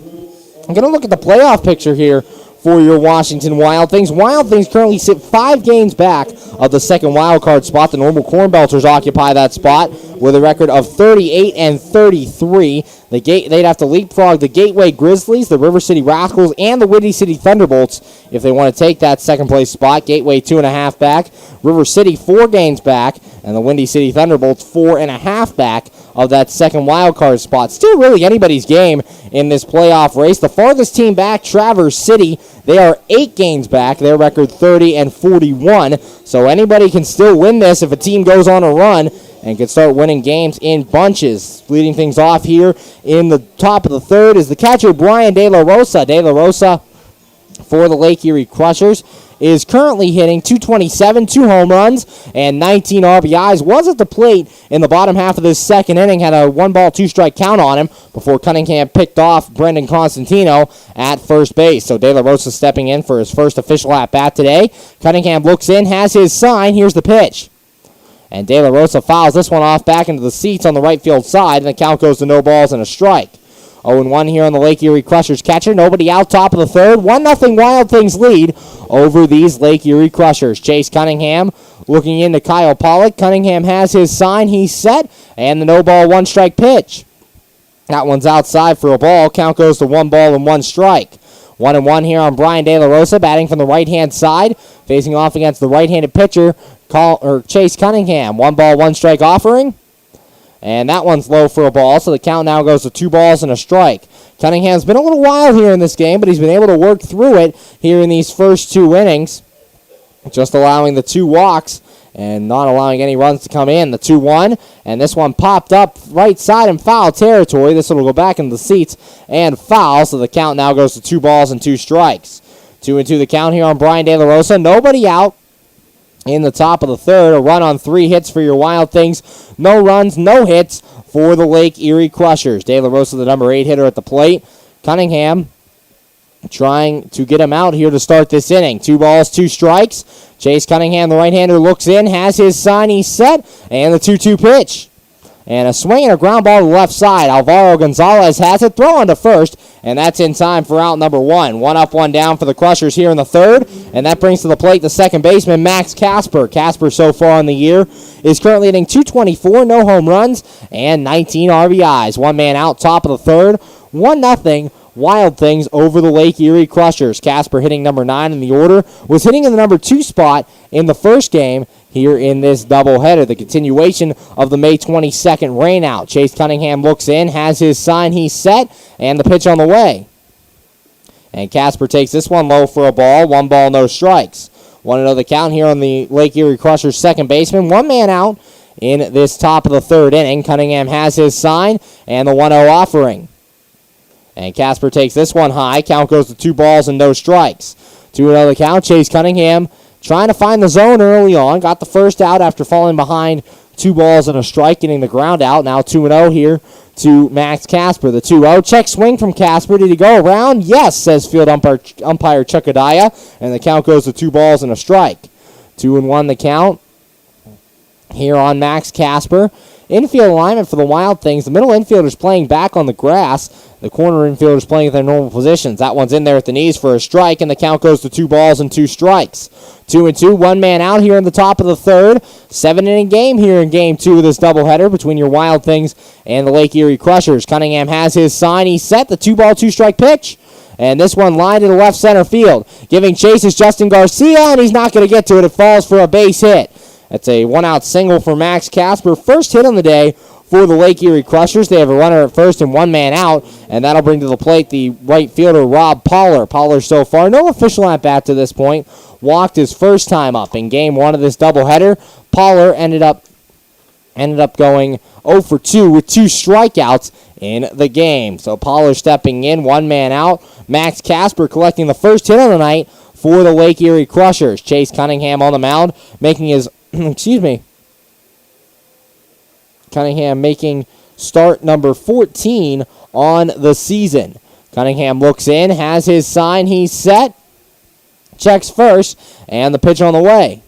I'm going to look at the playoff picture here for your Washington Wild Things. Wild Things currently sit 5 games back of the second wild card spot. The Normal Corn Belters occupy that spot with a record of 38 and 33. They'd have to leapfrog the Gateway Grizzlies, the River City Rascals, and the Windy City Thunderbolts if they want to take that second place spot. Gateway 2.5 back, River City 4 games back, and the Windy City Thunderbolts 4.5 back of that second wild card spot. Still really anybody's game in this playoff race. The farthest team back, Traverse City, they are 8 games back. Their record 30 and 41. So anybody can still win this if a team goes on a run and can start winning games in bunches. Leading things off here in the top of the third is the catcher, Brian De La Rosa. De La Rosa for the Lake Erie Crushers is currently hitting .227, 2 home runs, and 19 RBIs. Was at the plate in the bottom half of this second inning, had a 1-ball, 2-strike count on him before Cunningham picked off Brendan Constantino at first base. So De La Rosa stepping in for his first official at-bat today. Cunningham looks in, has his sign. Here's the pitch. And De La Rosa fouls this one off back into the seats on the right field side, and the count goes to no balls and a strike. 0-1 here on the Lake Erie Crushers catcher. Nobody out, top of the third. 1-0 Wild Things lead over these Lake Erie Crushers. Chase Cunningham looking into Kyle Pollock. Cunningham has his sign. He's set. And the no ball, 1-strike pitch. That one's outside for a ball. Count goes to 1 ball and 1 strike. 1-1 here on Brian De La Rosa, batting from the right-hand side, facing off against the right-handed pitcher, Chase Cunningham. 1 ball, 1 strike offering. And that one's low for a ball, so the count now goes to 2 balls and a strike. Cunningham's been a little wild here in this game, but he's been able to work through it here in these first 2 innings, just allowing the 2 walks and not allowing any runs to come in. The 2-1, and this one popped up right side in foul territory. This one will go back into the seats and foul, so the count now goes to 2 balls and 2 strikes. 2-2 the count here on Brian De La Rosa. Nobody out in the top of the third. A run on 3 hits for your Wild Things. No runs, no hits for the Lake Erie Crushers. De La Rosa, the number 8 hitter at the plate. Cunningham trying to get him out here to start this inning. 2 balls, 2 strikes. Chase Cunningham, the right-hander, looks in, has his sign, he's set, and the 2-2 pitch. And a swing and a ground ball to the left side. Alvaro Gonzalez has it, throw on to first, and that's in time for out number 1. 1 up, 1 down for the Crushers here in the third, and that brings to the plate the second baseman, Max Casper. Casper, so far in the year, is currently hitting .224, no home runs, and 19 RBIs. 1 man out, top of the third, 1-0. Wild Things over the Lake Erie Crushers. Casper, hitting number 9 in the order, was hitting in the number 2 spot in the first game here in this doubleheader. The continuation of the May 22nd rainout. Chase Cunningham looks in, has his sign, he's set, and the pitch on the way. And Casper takes this one low for a ball. 1 ball, no strikes. 1-0 the count here on the Lake Erie Crushers second baseman. 1 man out in this top of the third inning. Cunningham has his sign, and the 1-0 offering. And Casper takes this one high. Count goes to 2 balls and no strikes. 2-0 the count. Chase Cunningham trying to find the zone early on. Got the first out after falling behind 2 balls and a strike, getting the ground out. Now 2-0 here to Max Casper. The 2-0. Check swing from Casper. Did he go around? Yes, says field umpire Chuck Adaya. And the count goes to 2 balls and a strike. 2-1 the count here on Max Casper. Infield alignment for the Wild Things. The middle infielders playing back on the grass. The corner infielders playing at their normal positions. That one's in there at the knees for a strike, and the count goes to 2 balls and 2 strikes. 2-2, 1 man out here in the top of the third. 7-inning game here in game 2 of this doubleheader between your Wild Things and the Lake Erie Crushers. Cunningham has his sign. He's set. The 2 ball, 2 strike pitch. And this one lined to the left center field. Giving chase is Justin Garcia, and he's not going to get to it. It falls for a base hit. That's a 1-out single for Max Casper. First hit on the day for the Lake Erie Crushers. They have a runner at first and 1 man out, and that'll bring to the plate the right fielder, Rob Poller. Poller so far, no official at-bat to this point, walked his first time up in game 1 of this doubleheader. Poller ended up going 0 for 2 with 2 strikeouts in the game. So Poller stepping in, 1 man out. Max Casper collecting the first hit of the night for the Lake Erie Crushers. Chase Cunningham on the mound, making his Cunningham making start number 14 on the season. Cunningham looks in, has his sign, he's set, checks first, and the pitch on the way.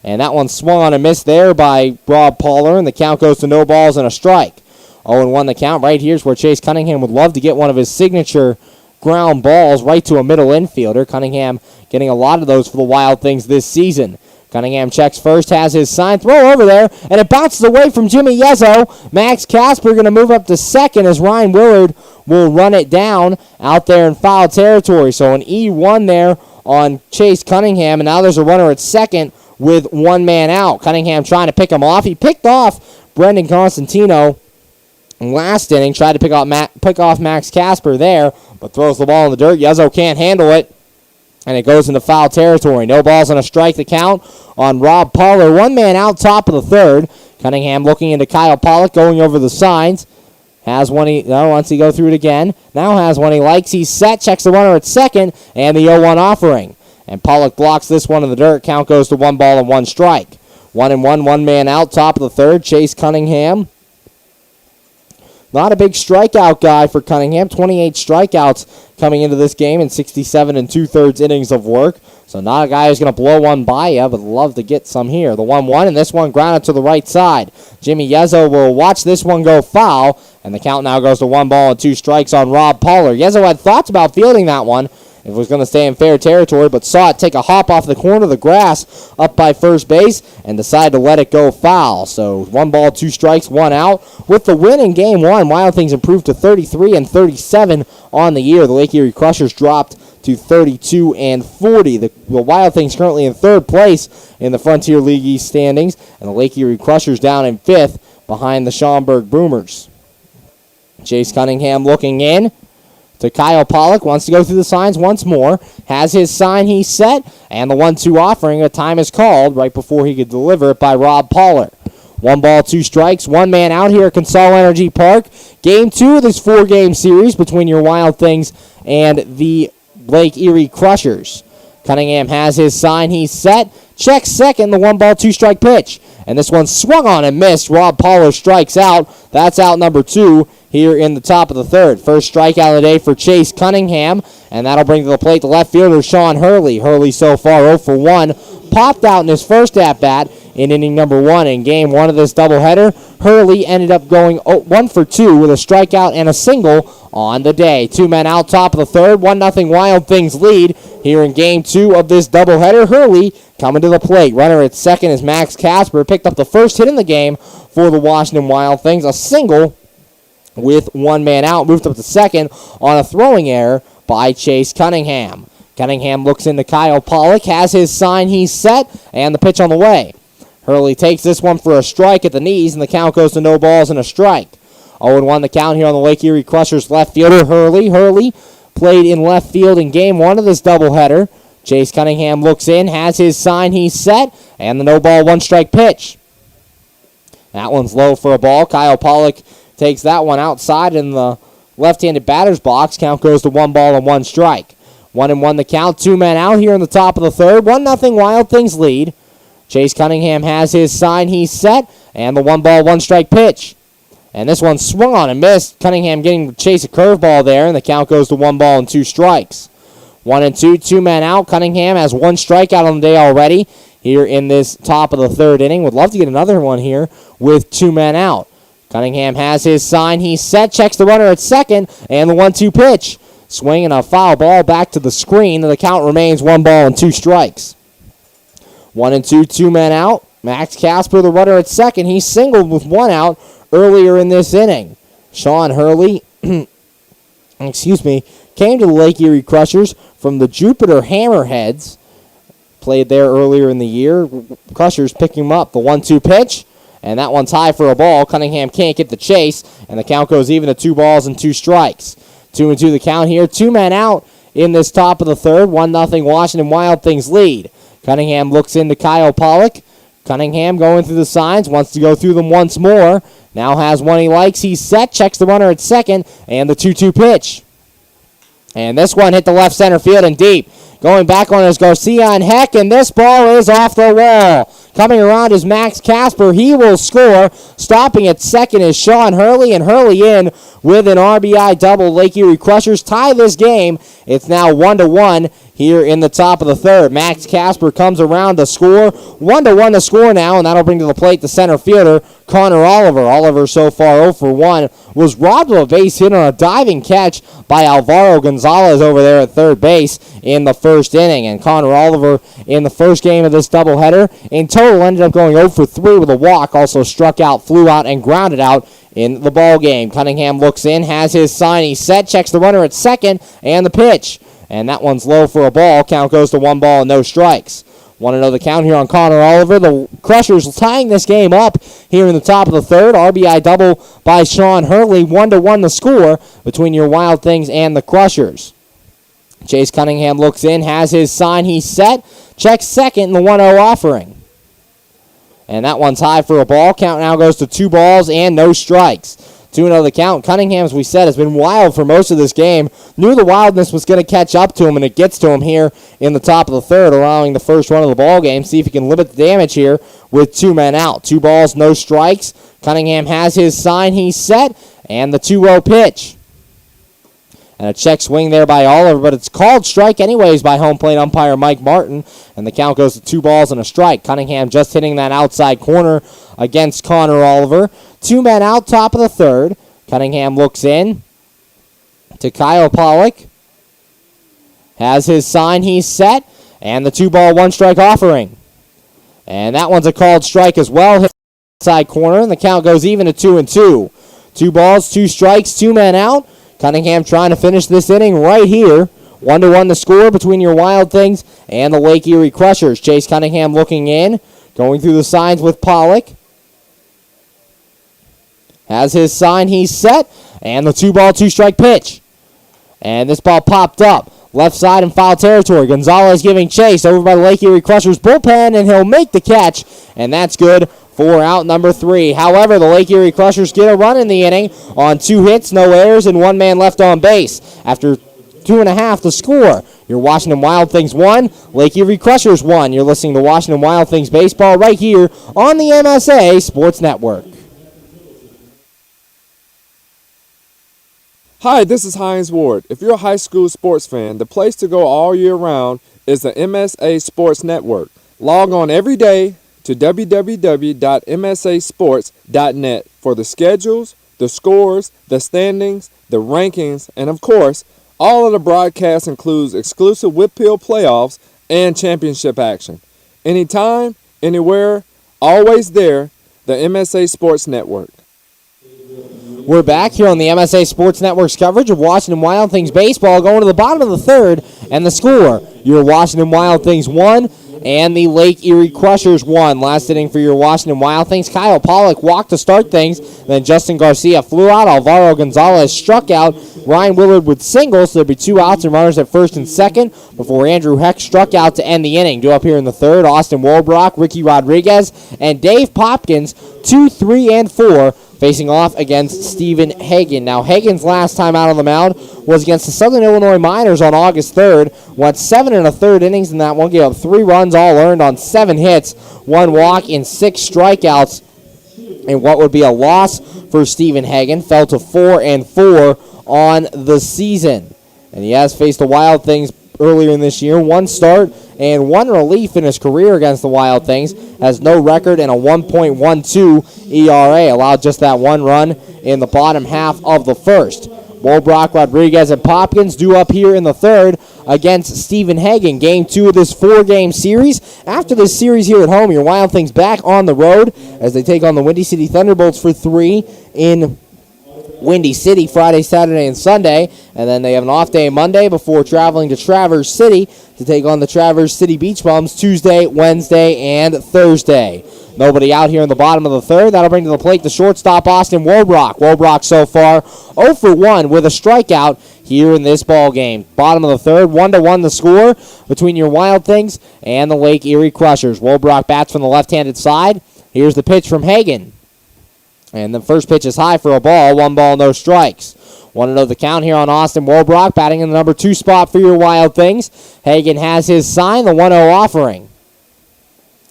And that one swung on a miss there by Rob Poller, and the count goes to no balls and a strike. 0-1 the count. Right here's where Chase Cunningham would love to get one of his signature ground balls right to a middle infielder. Cunningham getting a lot of those for the Wild Things this season. Cunningham checks first, has his sign, throw over there, and it bounces away from Jimmy Yezzo. Max Casper going to move up to second as Ryan Willard will run it down out there in foul territory. So an E1 there on Chase Cunningham, and now there's a runner at second with 1 man out. Cunningham trying to pick him off. He picked off Brendan Constantino last inning, tried to pick off Max Casper there, but throws the ball in the dirt. Yezzo can't handle it, and it goes into foul territory. No balls and a strike to count on Rob Poller. 1 man out, top of the third. Cunningham looking into Kyle Pollock, going over the signs. Has one wants to go through it again. Now has one he likes. He's set, checks the runner at second, and the 0-1 offering. And Pollock blocks this one in the dirt. Count goes to 1 ball and 1 strike. 1-1, 1 man out, top of the third. Chase Cunningham not a big strikeout guy for Cunningham. 28 strikeouts coming into this game in 67 2/3 innings of work. So not a guy who's going to blow one by you, but love to get some here. The 1-1, and this one grounded to the right side. Jimmy Yezzo will watch this one go foul, and the count now goes to 1-2 strikes on Rob Pollard. Yezzo had thoughts about fielding that one. It was going to stay in fair territory, but saw it take a hop off the corner of the grass up by first base and decided to let it go foul. So 1-2 strikes, 1 out. With the win in Game 1, Wild Things improved to 33 and 37 on the year. The Lake Erie Crushers dropped to 32 and 40. The Wild Things currently in third place in the Frontier League East standings, and the Lake Erie Crushers down in fifth behind the Schaumburg Boomers. Chase Cunningham looking in to Kyle Pollock, wants to go through the signs once more, has his sign he's set, and the 1-2 offering, a time is called right before he could deliver it by Rob Pollard. 1-2 strikes, one man out here at Consol Energy Park. Game 2 of this 4-game series between your Wild Things and the Lake Erie Crushers. Cunningham has his sign he's set, checks second, the 1-2 strike pitch. And this one swung on and missed. Rob Pollard strikes out. That's out number 2 here in the top of the third. First strikeout of the day for Chase Cunningham, and that'll bring to the plate the left fielder, Sean Hurley. Hurley so far 0 for 1. Popped out in his first at-bat in inning number 1 in Game 1 of this doubleheader. Hurley ended up going 1 for 2 with a strikeout and a single on the day. 2 men out, top of the third. 1-0 Wild Things lead here in Game 2 of this doubleheader. Hurley coming to the plate. Runner at second is Max Casper. Picked up the first hit in the game for the Washington Wild Things. A single with 1 man out. Moved up to second on a throwing error by Chase Cunningham. Cunningham looks into Kyle Pollock. Has his sign he's set, and the pitch on the way. Hurley takes this one for a strike at the knees, and the count goes to no balls and a strike. 0-1 the count here on the Lake Erie Crushers left fielder, Hurley. Hurley played in left field in Game 1 of this doubleheader. Chase Cunningham looks in, has his sign he's set, and the no-ball, 1-strike pitch. That one's low for a ball. Kyle Pollock takes that one outside in the left-handed batter's box. Count goes to 1 ball and 1 strike. 1-1 the count. 2 men out here in the top of the third. 1-0 Wild Things lead. Chase Cunningham has his sign he's set, and the 1-ball, 1-strike pitch. And this one swung on and missed. Cunningham getting to chase a curveball there, and the count goes to 1 ball and 2 strikes. 1-2, 2 men out. Cunningham has 1 strikeout on the day already here in this top of the third inning. Would love to get another one here with 2 men out. Cunningham has his sign he's set, checks the runner at second, and the 1-2 pitch. Swinging a foul ball back to the screen, and the count remains 1 ball and 2 strikes. 1-2, 2 men out. Max Casper, the runner at second. He singled with 1 out earlier in this inning. Sean Hurley, came to the Lake Erie Crushers from the Jupiter Hammerheads. Played there earlier in the year. Crushers pick him up. The 1-2 pitch, and that one's high for a ball. Cunningham can't get the chase, and the count goes even to 2 balls and 2 strikes. 2-2 the count here. 2 men out in this top of the third. 1-0 Washington Wild Things lead. Cunningham looks into Kyle Pollock. Cunningham going through the signs, wants to go through them once more. Now has one he likes. He's set, checks the runner at second, and the 2-2 pitch. And this one hit the left center field and deep. Going back on is Garcia and Heck, and this ball is off the wall. Coming around is Max Casper. He will score. Stopping at second is Sean Hurley, and Hurley in with an RBI double. Lake Erie Crushers tie this game. It's now 1-1 here in the top of the third. Max Casper comes around to score. 1-1 to score now, and that'll bring to the plate the center fielder, Connor Oliver. Oliver so far 0 for 1. Was robbed of a base hit on a diving catch by Alvaro Gonzalez over there at third base in the first inning. And Connor Oliver in the first game of this doubleheader in total ended up going 0 for 3 with a walk. Also struck out, flew out, and grounded out in the ball game. Cunningham looks in, has his sign, he's set, checks the runner at second, and the pitch. And that one's low for a ball. Count goes to 1 ball and no strikes. 1-0 the count here on Connor Oliver. The Crushers tying this game up here in the top of the third. RBI double by Sean Hurley. 1-1 the score between your Wild Things and the Crushers. Chase Cunningham looks in, has his sign, he's set, checks second in the 1-0 offering. And that one's high for a ball. Count now goes to 2 balls and no strikes. 2-0 the count. Cunningham, as we said, has been wild for most of this game. Knew the wildness was going to catch up to him, and it gets to him here in the top of the third, allowing the first run of the ball game. See if he can limit the damage here with 2 men out. 2 balls, no strikes. Cunningham has his sign, he's set, And the 2-0 pitch. And a check swing there by Oliver, but it's called strike anyways by home plate umpire Mike Martin. And the count goes to 2 balls and a strike. Cunningham just hitting that outside corner against Connor Oliver. 2 men out, top of the third. Cunningham looks in to Kyle Pollock. Has his sign, he's set. And the 2-ball, 1-strike offering. And that one's a called strike as well. Hit outside corner, and the count goes even to 2-2. 2 balls, 2 strikes, 2 men out. Cunningham trying to finish this inning right here. 1-1 the score between your Wild Things and the Lake Erie Crushers. Chase Cunningham looking in, going through the signs with Pollock. Has his sign, he's set. And the 2-ball, 2-strike pitch. And this ball popped up. Left side in foul territory. Gonzalez giving chase over by the Lake Erie Crushers bullpen, and he'll make the catch. And that's good for out number 3. However, the Lake Erie Crushers get a run in the inning on 2 hits, no errors, and 1 man left on base. After 2.5 to score, your Washington Wild Things 1, Lake Erie Crushers 1. You're listening to Washington Wild Things baseball right here on the MSA Sports Network. Hi, this is Hines Ward. If you're a high school sports fan, the place to go all year round is the MSA Sports Network. Log on every day to www.msasports.net for the schedules, the scores, the standings, the rankings, and of course, all of the broadcasts includes exclusive Whitfield playoffs and championship action. Anytime, anywhere, always there, the MSA Sports Network. We're back here on the MSA Sports Network's coverage of Washington Wild Things baseball, going to the bottom of the third, and the score, your Washington Wild Things 1 and the Lake Erie Crushers 1. Last inning for your Washington Wild Things. Kyle Pollock walked to start things. Then Justin Garcia flew out. Alvaro Gonzalez struck out. Ryan Willard with singles. So there'll be 2 outs and runners at first and second before Andrew Heck struck out to end the inning. Due up here in the third, Austin Wolbrock, Ricky Rodriguez, and Dave Popkins, 2, 3, and 4, facing off against Stephen Hagan. Now, Hagan's last time out on the mound was against the Southern Illinois Miners on August 3rd. Went 7 1/3 innings in that one. Gave up 3 runs, all earned on 7 hits, 1 walk, and 6 strikeouts. And what would be a loss for Stephen Hagan, fell to 4-4 on the season. And he has faced the Wild Things earlier in this year. 1 start and 1 relief in his career against the Wild Things. Has no record and a 1.12 ERA. Allowed just that 1 run in the bottom half of the first. Wolbrock, Rodriguez, and Popkins due up here in the third against Stephen Hagan. Game 2 of this 4-game series. After this series here at home, your Wild Things back on the road as they take on the Windy City Thunderbolts for 3 in Windy City Friday, Saturday, and Sunday. And then they have an off day Monday before traveling to Traverse City to take on the Traverse City Beach Bums Tuesday, Wednesday, and Thursday. Nobody out here in the bottom of the third. That'll bring to the plate the shortstop, Austin Wolbrock. Wolbrock so far 0 for 1 with a strikeout here in this ball game. Bottom of the third, 1-1 the score between your Wild Things and the Lake Erie Crushers. Wolbrock bats from the left-handed side. Here's the pitch from Hagan. And the first pitch is high for a ball. 1 ball, no strikes. 1-0 the count here on Austin Wolbrock, batting in the number 2 spot for your Wild Things. Hagan has his sign, the 1-0 offering.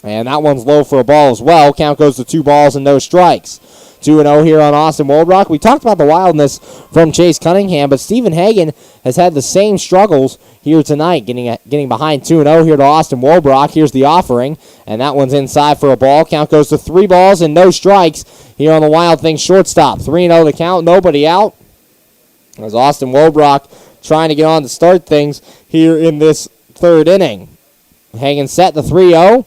And that one's low for a ball as well. Count goes to 2 balls and no strikes. 2-0 here on Austin Wolbrock. We talked about the wildness from Chase Cunningham, but Stephen Hagan has had the same struggles here tonight, getting behind 2-0 here to Austin Wolbrock. Here's the offering, and that one's inside for a ball. Count goes to 3 balls and no strikes here on the Wild Things shortstop. 3-0 the count, nobody out. As Austin Wolbrock trying to get on to start things here in this third inning. Hagan set the 3-0.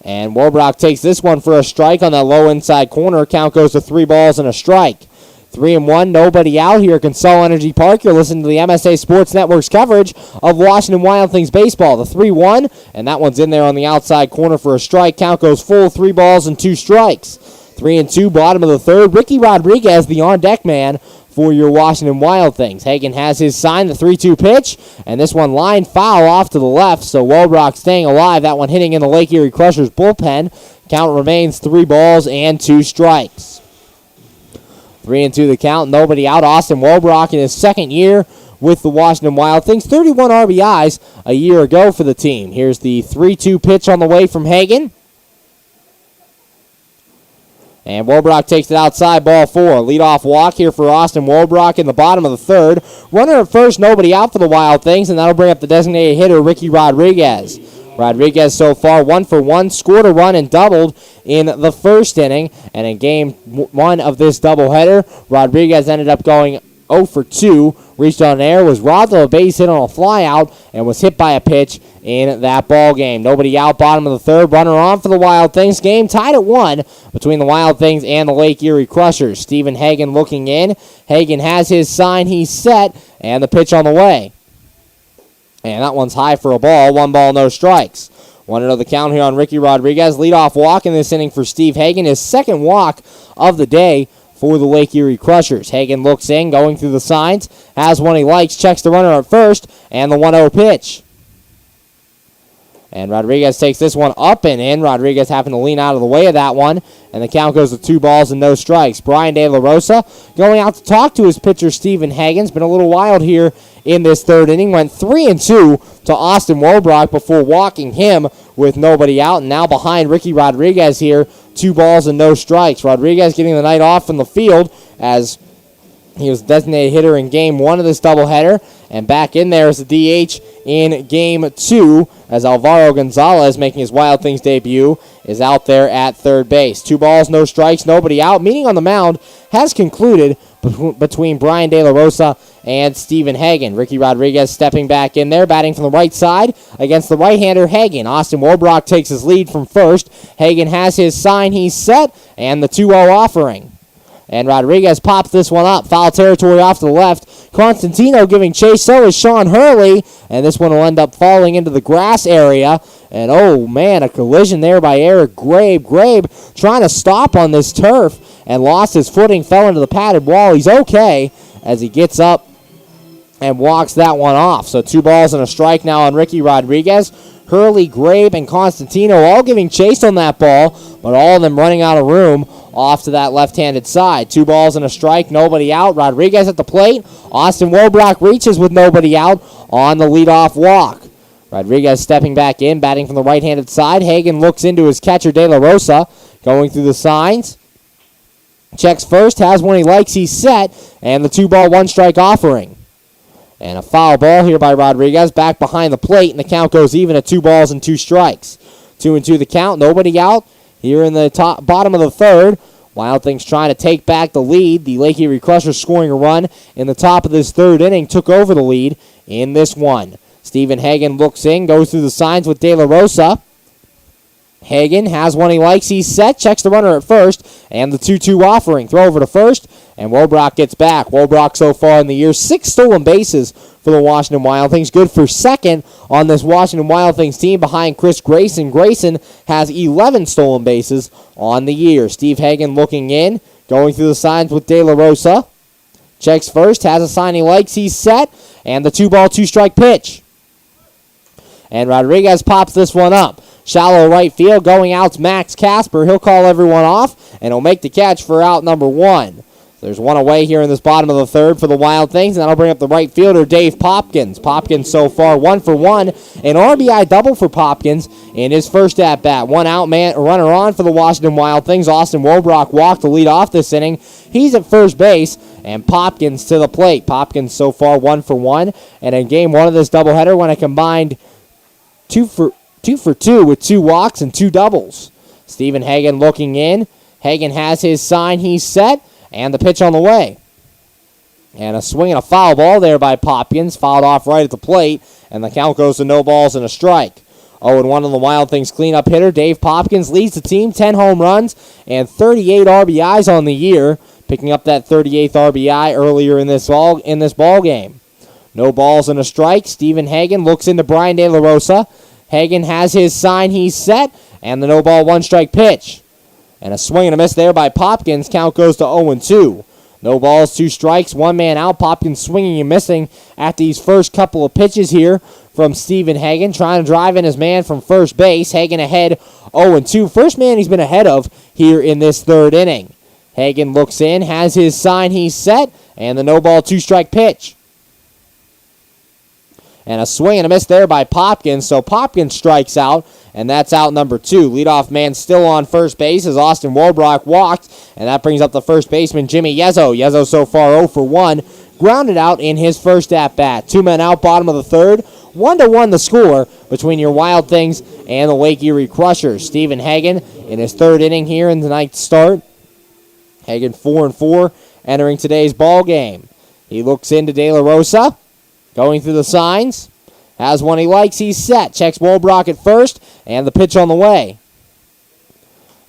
And Wolbrock takes this one for a strike on that low inside corner. Count goes to 3 balls and a strike. 3-1, nobody out here at Consol Energy Park. You're listening to the MSA Sports Network's coverage of Washington Wild Things baseball. The 3-1, and that one's in there on the outside corner for a strike. Count goes full, 3 balls and 2 strikes. 3-2, bottom of the third. Ricky Rodriguez, the on-deck man for your Washington Wild Things. Hagan has his sign, the 3-2 pitch, and this one line foul off to the left, so Wolbrock staying alive. That one hitting in the Lake Erie Crushers bullpen. Count remains 3 balls and 2 strikes. 3-2 the count, nobody out. Austin Wolbrock in his second year with the Washington Wild Things. 31 RBIs a year ago for the team. Here's the 3-2 pitch on the way from Hagan. And Wolbrock takes it outside, ball 4. Leadoff walk here for Austin Wolbrock in the bottom of the third. Runner at first, nobody out for the Wild Things, and that'll bring up the designated hitter, Ricky Rodriguez. Rodriguez so far 1 for 1, scored a run and doubled in the first inning. And in game 1 of this doubleheader, Rodriguez ended up going 0 for 2. Reached on air, was robbed of a base hit on a flyout, and was hit by a pitch in that ball game. Nobody out, bottom of the third. Runner on for the Wild Things. Game tied at 1 between the Wild Things and the Lake Erie Crushers. Stephen Hagan looking in. Hagan has his sign. He's set, and the pitch on the way. And that one's high for a ball. 1 ball, no strikes. 1-0 the count here on Ricky Rodriguez. Leadoff walk in this inning for Steve Hagan. His second walk of the day for the Lake Erie Crushers. Hagan looks in, going through the signs, has one he likes, checks the runner at first, and the 1-0 pitch. And Rodriguez takes this one up and in. Rodriguez having to lean out of the way of that one, and the count goes to 2 balls and no strikes. Brian De La Rosa going out to talk to his pitcher, Stephen Hagan. Been a little wild here in this third inning. Went 3-2 to Austin Wolbrock before walking him with nobody out, and now behind Ricky Rodriguez here, 2 balls and no strikes. Rodriguez getting the night off from the field as he was designated hitter in game 1 of this doubleheader, and back in there as a DH in game 2 as Alvaro Gonzalez, making his Wild Things debut, is out there at third base. 2 balls, no strikes, nobody out. Meeting on the mound has concluded between Brian De La Rosa and Stephen Hagan. Ricky Rodriguez stepping back in there, batting from the right side against the right-hander Hagan. Austin Wolbrock takes his lead from first. Hagan has his sign, he's set, and the 2-0 offering. And Rodriguez pops this one up. Foul territory off to the left. Constantino giving chase. So is Sean Hurley. And this one will end up falling into the grass area. And, oh, man, a collision there by Eric Grabe. Grabe trying to stop on this turf and lost his footing, fell into the padded wall. He's okay as he gets up and walks that one off. So 2 balls and a strike now on Ricky Rodriguez. Hurley, Grabe, and Constantino all giving chase on that ball, but all of them running out of room off to that left-handed side. 2 balls and a strike, nobody out. Rodriguez at the plate. Austin Wolbrock reaches with nobody out on the leadoff walk. Rodriguez stepping back in, batting from the right-handed side. Hagan looks into his catcher, De La Rosa, going through the signs. Checks first, has one he likes, he's set, and the 2-ball, 1-strike offering. And a foul ball here by Rodriguez, back behind the plate, and the count goes even at 2 balls and 2 strikes. 2-2 the count, nobody out. Here in the bottom of the third, Wild Things trying to take back the lead. The Lake Erie Crushers scoring a run in the top of this third inning, took over the lead in this one. Stephen Hagan looks in, goes through the signs with De La Rosa. Hagan has one he likes, he's set, checks the runner at first, and the 2-2 offering. Throw over to first, and Wolbrock gets back. Wolbrock so far in the year, 6 stolen bases for the Washington Wild Things. Good for second on this Washington Wild Things team behind Chris Grayson. Grayson has 11 stolen bases on the year. Steve Hagan looking in, going through the signs with De La Rosa. Checks first, has a sign he likes, he's set, and the 2-ball, 2-strike pitch. And Rodriguez pops this one up. Shallow right field, going out's Max Casper. He'll call everyone off, and he'll make the catch for out number 1. There's one away here in this bottom of the third for the Wild Things, and that'll bring up the right fielder, Dave Popkins. Popkins so far 1 for 1, an RBI double for Popkins in his first at-bat. 1 out, runner on for the Washington Wild Things. Austin Wolbrock walked to lead off this inning. He's at first base, and Popkins to the plate. Popkins so far 1 for 1, and in game 1 of this doubleheader, when I combined 2 for 2 with 2 walks and 2 doubles. Stephen Hagan looking in. Hagan has his sign, he's set, and the pitch on the way. And a swing and a foul ball there by Popkins, fouled off right at the plate, and the count goes to no balls and a strike. 0-1 on the Wild Things cleanup hitter. Dave Popkins leads the team, 10 home runs and 38 RBIs on the year, picking up that 38th RBI earlier in this ball game. No balls and a strike. Stephen Hagan looks into Brian De La Rosa. Hagan has his sign, he's set, and the no-ball, 1-strike pitch. And a swing and a miss there by Popkins. Count goes to 0-2. No balls, 2 strikes, 1 man out. Popkins swinging and missing at these first couple of pitches here from Stephen Hagan, trying to drive in his man from first base. Hagan ahead 0-2. First man he's been ahead of here in this third inning. Hagan looks in, has his sign, he's set, and the no-ball, 2-strike pitch. and a swing and a miss there by Popkins. So Popkins strikes out, and that's out number 2. Leadoff man still on first base as Austin Wolbrock walked, and that brings up the first baseman, Jimmy Yezzo. Yezzo so far 0 for 1, grounded out in his first at-bat. 2 men out, bottom of the third. 1-1 the score between your Wild Things and the Lake Erie Crushers. Stephen Hagen in his third inning here in tonight's start. Hagen 4-4 entering today's ball game. He looks into De La Rosa, going through the signs. Has one he likes, he's set. Checks Wolbrock at first, and the pitch on the way.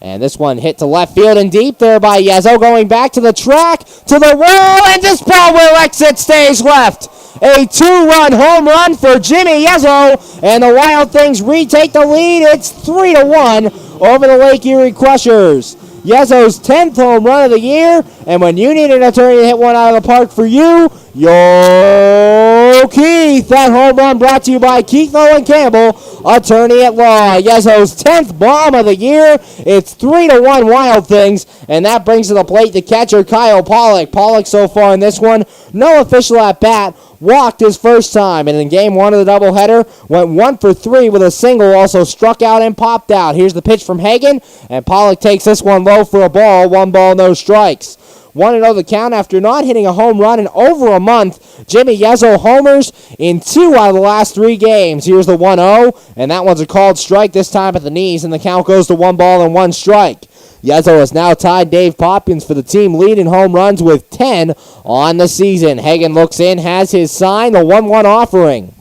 And this one hit to left field and deep there by Yezzo, going back to the track, to the wall, and Dispel will exit, stays left. A 2-run home run for Jimmy Yezzo, and the Wild Things retake the lead. It's 3-1 over the Lake Erie Crushers. Yezzo's 10th home run of the year, and when you need an attorney to hit one out of the park for you, yo Keith. That home run brought to you by Keith Owen Campbell, attorney at law. Yezzo's 10th bomb of the year. It's 3-1 Wild Things, and that brings to the plate the catcher Kyle Pollock. Pollock so far in this one, no official at bat. Walked his first time, and in game 1 of the doubleheader, went 1 for 3 with a single, also struck out and popped out. Here's the pitch from Hagen, and Pollock takes this one low for a ball. 1 ball, no strikes. 1-0 the count after not hitting a home run in over a month. Jimmy Yezzo homers in 2 out of the last 3 games. Here's the 1-0, and that one's a called strike, this time at the knees, and the count goes to 1 ball and 1 strike. Yezzo has now tied Dave Popkins for the team lead in home runs with 10 on the season. Hagen looks in, has his sign, the 1-1 offering.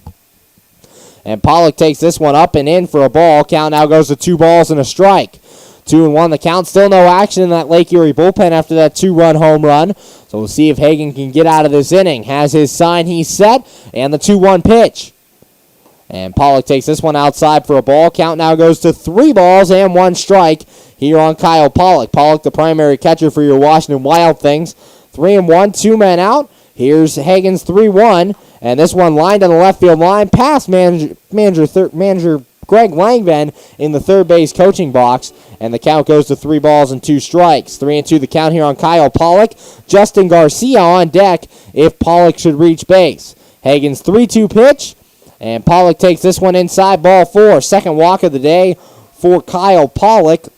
And Pollock takes this one up and in for a ball. Count now goes to 2 balls and a strike. 2-1 the count. Still no action in that Lake Erie bullpen after that 2-run home run. So we'll see if Hagen can get out of this inning. Has his sign, he's set, and the 2-1 pitch. And Pollock takes this one outside for a ball. Count now goes to 3 balls and 1 strike here on Kyle Pollock. Pollock, the primary catcher for your Washington Wild Things. 3-1, 2 men out. Here's Hagen's 3-1, and this one lined on the left field line past manager Greg Langven in the third base coaching box, and the count goes to 3 balls and 2 strikes. 3-2 the count here on Kyle Pollock. Justin Garcia on deck if Pollock should reach base. Hagen's 3-2 pitch, and Pollock takes this one inside, ball 4. Second walk of the day for Kyle Pollock.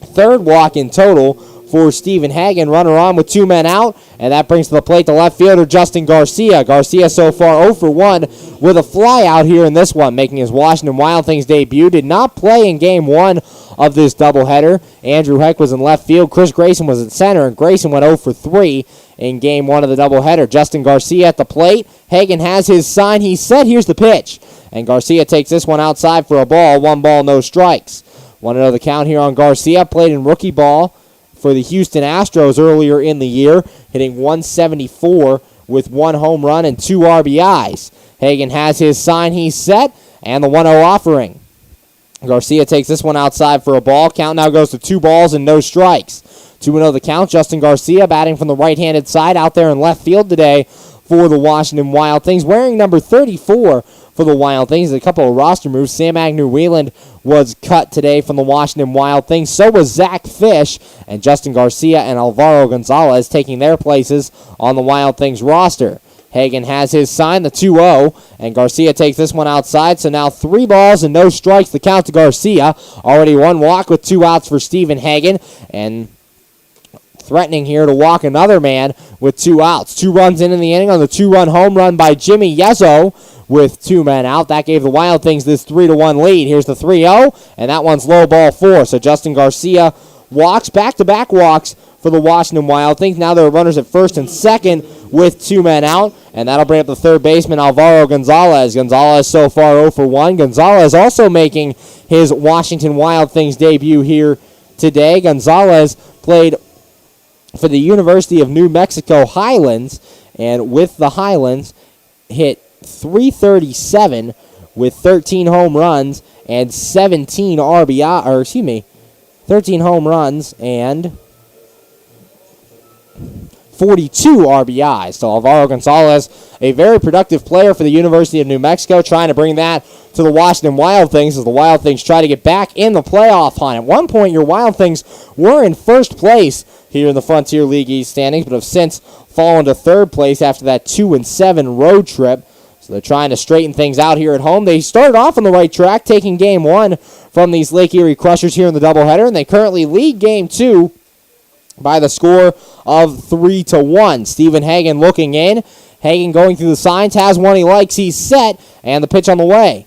3rd walk in total for Stephen Hagen. Runner on with 2 men out, and that brings to the plate the left fielder Justin Garcia. Garcia so far 0 for 1 with a fly out here in this one, making his Washington Wild Things debut. Did not play in game 1 of this doubleheader. Andrew Heck was in left field. Chris Grayson was at center, and Grayson went 0 for 3 in game 1 of the doubleheader. Justin Garcia at the plate. Hagen has his sign. He's set. Here's the pitch, and Garcia takes this one outside for a ball. 1 ball, no strikes. 1-0 the count here on Garcia. Played in rookie ball for the Houston Astros earlier in the year, hitting 174 with 1 home run and 2 RBIs. Hagen has his sign, he's set, and the 1-0 offering. Garcia takes this one outside for a ball. Count now goes to 2 balls and no strikes. 2-0 the count. Justin Garcia batting from the right-handed side out there in left field today for the Washington Wild Things, wearing number 34 for the Wild Things. A couple of roster moves. Sam Agnew-Wheeland was cut today from the Washington Wild Things. So was Zach Fish, and Justin Garcia and Alvaro Gonzalez taking their places on the Wild Things roster. Hagen has his sign, the 2-0, and Garcia takes this one outside. So now 3 balls and no strikes, the count to Garcia. Already 1 walk with 2 outs for Stephen Hagen, and threatening here to walk another man with 2 outs. 2 runs in the inning on the 2-run home run by Jimmy Yezzo with 2 men out. That gave the Wild Things this 3-1 lead. Here's the 3-0, and that one's low, ball 4. So Justin Garcia walks, back-to-back walks for the Washington Wild Things. Now there are runners at first and second with 2 men out, and that'll bring up the third baseman, Alvaro Gonzalez. Gonzalez so far 0 for 1. Gonzalez also making his Washington Wild Things debut here today. Gonzalez played for the University of New Mexico Highlands, and with the Highlands hit .337 with 13 home runs and 17 RBI, 13 home runs and 42 RBIs. So Alvaro Gonzalez, a very productive player for the University of New Mexico, trying to bring that to the Washington Wild Things as the Wild Things try to get back in the playoff hunt. At one point, your Wild Things were in first place here in the Frontier League East standings, but have since fallen to third place after that 2-7 road trip. So they're trying to straighten things out here at home. They started off on the right track, taking game 1 from these Lake Erie Crushers here in the doubleheader, and they currently lead game 2 by the score of 3-1. Stephen Hagan looking in. Hagan going through the signs, has one he likes, he's set, and the pitch on the way.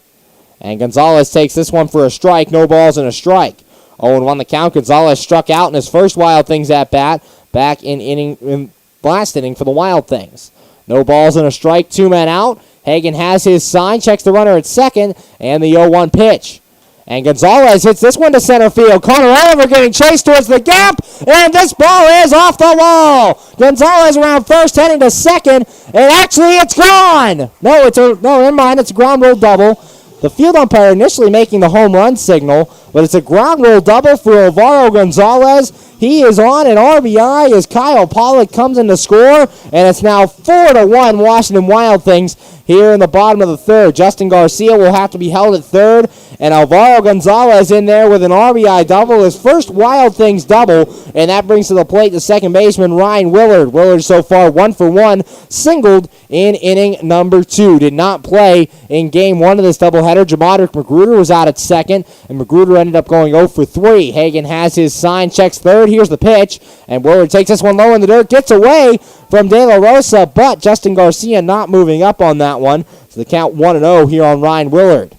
And Gonzalez takes this one for a strike, no balls and a strike. 0-1 the count. Gonzalez struck out in his first Wild Things at bat, back in last inning for the Wild Things. No balls and a strike, 2 men out. Hagan has his sign, checks the runner at second, and the 0-1 pitch. And Gonzalez hits this one to center field. Connor Oliver getting chased towards the gap, and this ball is off the wall. Gonzalez around first, heading to second, and actually it's gone. No, never mind, it's a ground rule double. The field umpire initially making the home run signal, but it's a ground rule double for Alvaro Gonzalez. He is on an RBI as Kyle Pollock comes in to score, and it's now 4-1 Washington Wild Things here in the bottom of the third. Justin Garcia will have to be held at third, and Alvaro Gonzalez in there with an RBI double, his first Wild Things double, and that brings to the plate the second baseman Ryan Willard. Willard so far 1 for 1, singled in inning number 2. Did not play in game 1 of this doubleheader. Jamadrick Magruder was out at second, and Magruder ended up going 0 for 3. Hagan has his sign, checks third. Here's the pitch, and Willard takes this one low in the dirt, gets away from De La Rosa, but Justin Garcia not moving up on that one. So the count 1-0 here on Ryan Willard.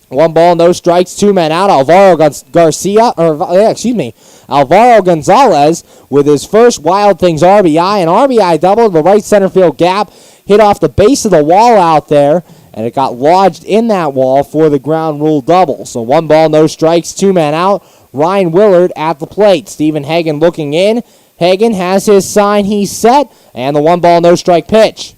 1 ball, no strikes, 2 men out. Alvaro Gonzalez with his first Wild Things RBI, an RBI double in the right center field gap, hit off the base of the wall out there, and it got lodged in that wall for the ground rule double. So 1 ball, no strikes, 2 men out. Ryan Willard at the plate. Stephen Hagan looking in. Hagan has his sign, he's set, and the 1 ball, no strike pitch.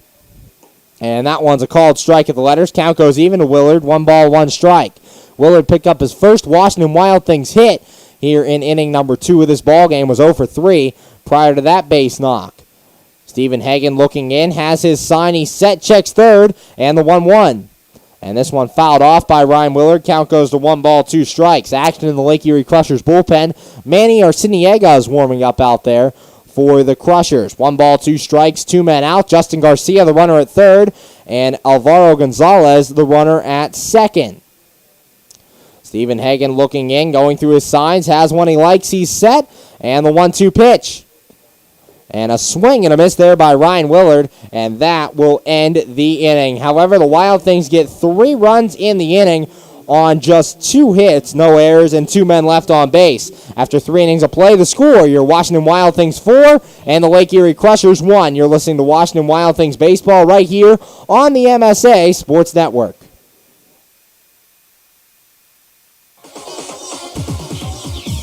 And that one's a called strike at the letters. Count goes even to Willard, 1 ball, 1 strike. Willard picked up his first Washington Wild Things hit here in inning number 2 of this ball game, was 0 for 3 prior to that base knock. Stephen Hagan looking in, has his sign, he's set, checks third, and the 1-1. And this one fouled off by Ryan Willard. Count goes to 1 ball, 2 strikes. Action in the Lake Erie Crushers bullpen. Manny Arciniega is warming up out there for the Crushers. 1 ball, 2 strikes, 2 men out. Justin Garcia, the runner at third, and Alvaro Gonzalez, the runner at second. Stephen Hagan looking in, going through his signs, has one he likes, he's set, and the 1-2 pitch. And a swing and a miss there by Ryan Willard, and that will end the inning. However, the Wild Things get 3 runs in the inning on just 2 hits, no errors, and 2 men left on base. After 3 innings of play, the score, your Washington Wild Things 4 and the Lake Erie Crushers 1. You're listening to Washington Wild Things baseball right here on the MSA Sports Network.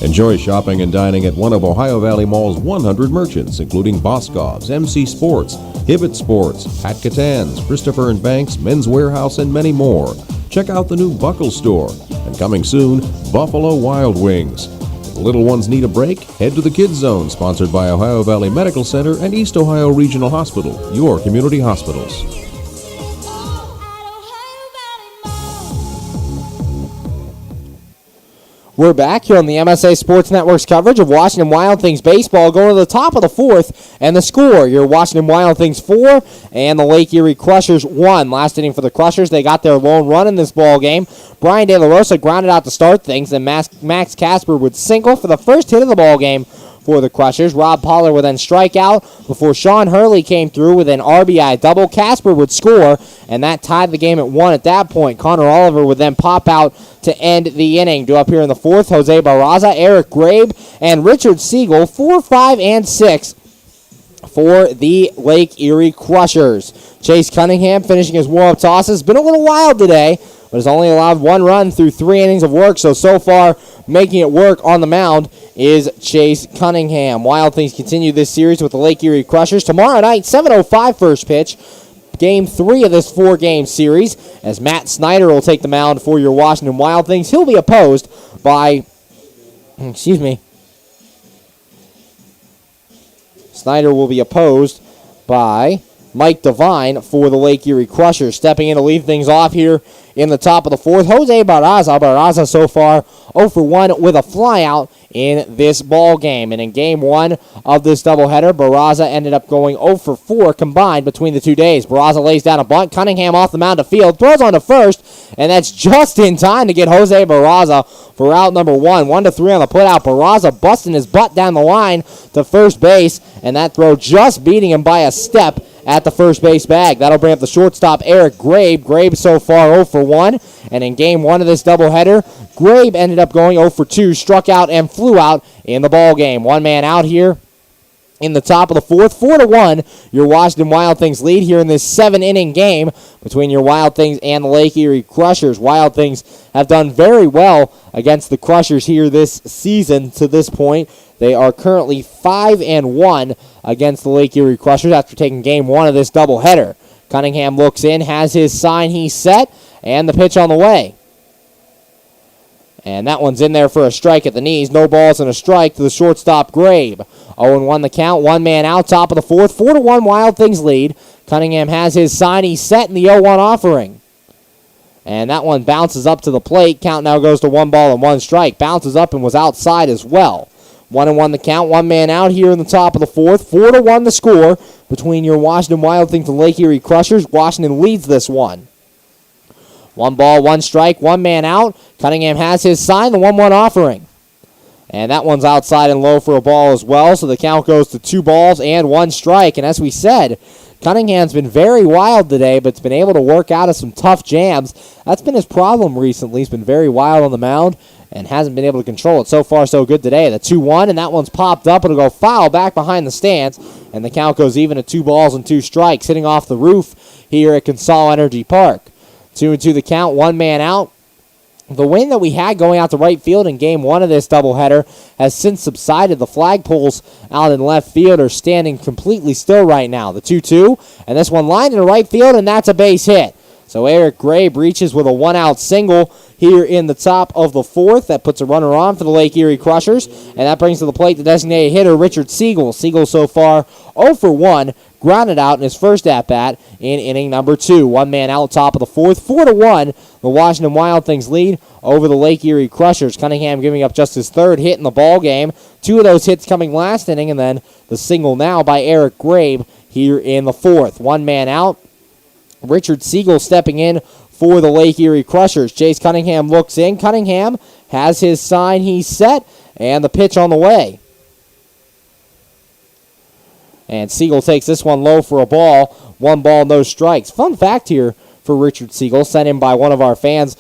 Enjoy shopping and dining at one of Ohio Valley Mall's 100 merchants, including Boscov's, MC Sports, Hibbett Sports, Pat Catan's, Christopher & Banks, Men's Warehouse, and many more. Check out the new Buckle Store. And coming soon, Buffalo Wild Wings. If the little ones need a break, head to the Kids Zone, sponsored by Ohio Valley Medical Center and East Ohio Regional Hospital, your community hospitals. We're back here on the MSA Sports Network's coverage of Washington Wild Things baseball, going to the top of the 4th, and the score, your Washington Wild Things 4 and the Lake Erie Crushers 1. Last inning for the Crushers, they got their lone run in this ball game. Brian De La Rosa grounded out to start things, and Max Casper would single for the first hit of the ball game for the Crushers. Rob Pollard would then strike out before Sean Hurley came through with an RBI double. Casper would score, and that tied the game at 1 at that point. Connor Oliver would then pop out to end the inning. Due up here in the 4th, Jose Barraza, Eric Grabe, and Richard Siegel, 4, 5, and 6 for the Lake Erie Crushers. Chase Cunningham finishing his warm-up tosses. Been a little wild today, but has only allowed 1 run through 3 innings of work, so far making it work on the mound is Chase Cunningham. Wild Things continue this series with the Lake Erie Crushers. Tomorrow night, 7:05 first pitch, Game 3 of this 4-game series, as Matt Snyder will take the mound for your Washington Wild Things. He'll be opposed by, Snyder will be opposed by Mike Devine for the Lake Erie Crushers. Stepping in to lead things off here in the top of the fourth, Jose Barraza. Barraza so far 0 for 1 with a flyout in this ball game. And in game one of this doubleheader, Barraza ended up going 0 for 4 combined between the 2 days. Barraza lays down a bunt. Cunningham off the mound to field, throws on to first, and that's just in time to get Jose Barraza for out number 1. 1-3 on the putout. Barraza busting his butt down the line to first base, and that throw just beating him by a step at the first base bag. That'll bring up the shortstop, Eric Grabe. Grabe so far 0 for 1. And in game one of this doubleheader, Grabe ended up going 0 for 2, struck out and flew out in the ball game. One man out here in the top of the fourth. 4-1, your Washington Wild Things lead here in this 7-inning game between your Wild Things and the Lake Erie Crushers. Wild Things have done very well against the Crushers here this season to this point. They are currently 5-1 against the Lake Erie Crushers after taking game one of this doubleheader. Cunningham looks in, has his sign, he's set, and the pitch on the way. And that one's in there for a strike at the knees. No balls and a strike to the shortstop, Grabe. 0-1 the count, one man out, top of the fourth. 4-1 Wild Things lead. Cunningham has his sign, he's set in the 0-1 offering. And that one bounces up to the plate. Count now goes to 1 ball and 1 strike. Bounces up and was outside as well. 1-1 the count, one man out here in the top of the fourth. 4-1 the score between your Washington Wild Things and Lake Erie Crushers. Washington leads this one. 1 ball, 1 strike, one man out. Cunningham has his sign, the 1-1 offering. And that one's outside and low for a ball as well, so the count goes to 2 balls and 1 strike. And as we said, Cunningham's been very wild today, but it's been able to work out of some tough jams. That's been his problem recently. He's been very wild on the mound and hasn't been able to control it. So far, so good today. The 2-1, and that one's popped up. It'll go foul back behind the stands, and the count goes even at 2 balls and 2 strikes. Hitting off the roof here at Consol Energy Park. 2-2 the count, one man out. The wind that we had going out to right field in game one of this doubleheader has since subsided. The flagpoles out in left field are standing completely still right now. The 2-2, and this one lined into right field, and that's a base hit. So Eric Grabe reaches with a 1-out single here in the top of the fourth. That puts a runner on for the Lake Erie Crushers, and that brings to the plate the designated hitter, Richard Siegel. Siegel so far 0 for 1, grounded out in his first at-bat in inning number 2. One man out top of the fourth. 4-1, the Washington Wild Things lead over the Lake Erie Crushers. Cunningham giving up just his 3rd hit in the ball game. 2 of those hits coming last inning, and then the single now by Eric Grabe here in the 4th. One man out. Richard Siegel stepping in for the Lake Erie Crushers. Chase Cunningham looks in. Cunningham has his sign, he's set, and the pitch on the way. And Siegel takes this one low for a ball. 1 ball, no strikes. Fun fact here for Richard Siegel, sent in by one of our fans.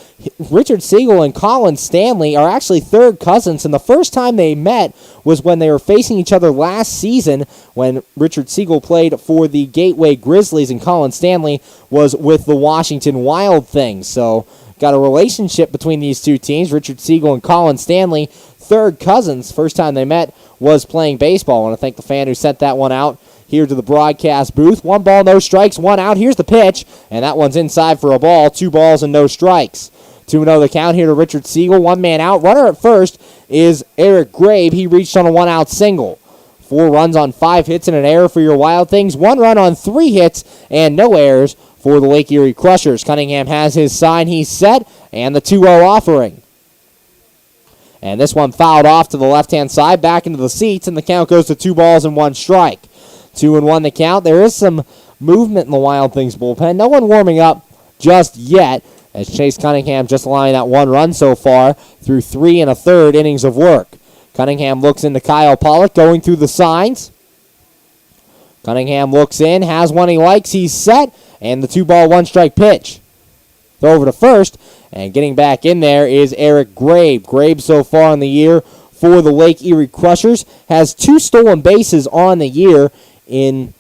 Richard Siegel and Colin Stanley are actually 3rd cousins, and the first time they met was when they were facing each other last season when Richard Siegel played for the Gateway Grizzlies and Colin Stanley was with the Washington Wild Things. So got a relationship between these two teams. Richard Siegel and Colin Stanley, 3rd cousins. First time they met was playing baseball. I want to thank the fan who sent that one out here to the broadcast booth. 1 ball, no strikes, 1 out. Here's the pitch, and that one's inside for a ball. 2 balls and no strikes. 2-0 the count here to Richard Siegel. 1 man out. Runner at first is Eric Grabe. He reached on a 1-out single. 4 runs on 5 hits and an error for your Wild Things. 1 run on 3 hits and no errors for the Lake Erie Crushers. Cunningham has his sign. He's set, and the 2-0 offering. And this one fouled off to the left-hand side, back into the seats, and the count goes to 2 balls and 1 strike. 2-1 the count. There is some movement in the Wild Things bullpen. No one warming up just yet, as Chase Cunningham just allowing that 1 run so far through 3 1/3 innings of work. Cunningham looks into Kyle Pollock, going through the signs. Cunningham looks in, has one he likes, he's set, and the 2 ball, 1 strike pitch. Throw over to first, and getting back in there is Eric Grabe. Grabe so far in the year for the Lake Erie Crushers has 2 stolen bases on the year in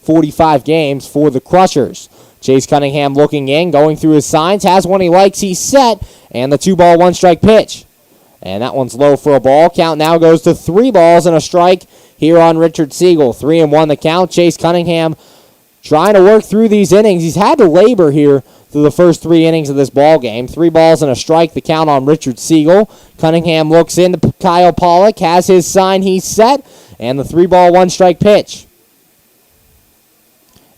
45 games for the Crushers. Chase Cunningham looking in, going through his signs, has one he likes, he's set, and the 2 ball, 1 strike pitch. And that one's low for a ball. Count now goes to 3 balls and a strike here on Richard Siegel. 3-1 the count. Chase Cunningham trying to work through these innings. He's had to labor here through the first 3 innings of this ball game. 3 balls and a strike, the count on Richard Siegel. Cunningham looks into Kyle Pollock, has his sign, he's set, and the 3 ball, 1 strike pitch.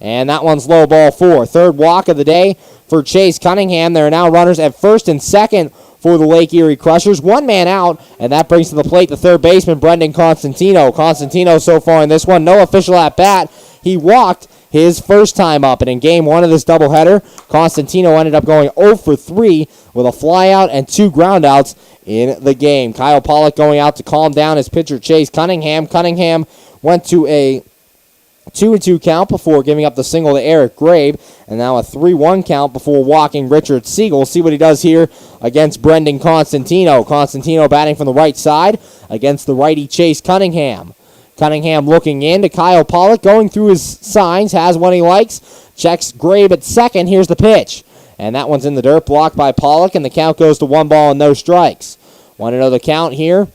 And that one's low, ball 4. Third walk of the day for Chase Cunningham. There are now runners at first and second for the Lake Erie Crushers. One man out, and that brings to the plate the third baseman, Brendan Constantino. Constantino so far in this one, no official at bat. He walked his first time up, and in game 1 of this doubleheader, Constantino ended up going 0 for 3 with a flyout and 2 groundouts in the game. Kyle Pollock going out to calm down his pitcher, Chase Cunningham. Cunningham went to a 2-2 count before giving up the single to Eric Grabe, and now a 3-1 count before walking Richard Siegel. See what he does here against Brendan Constantino. Constantino batting from the right side against the righty Chase Cunningham. Cunningham looking in to Kyle Pollock, going through his signs, has one he likes, checks Grabe at second. Here's the pitch, and that one's in the dirt, blocked by Pollock, and the count goes to 1 ball and no strikes. Want to know the count here?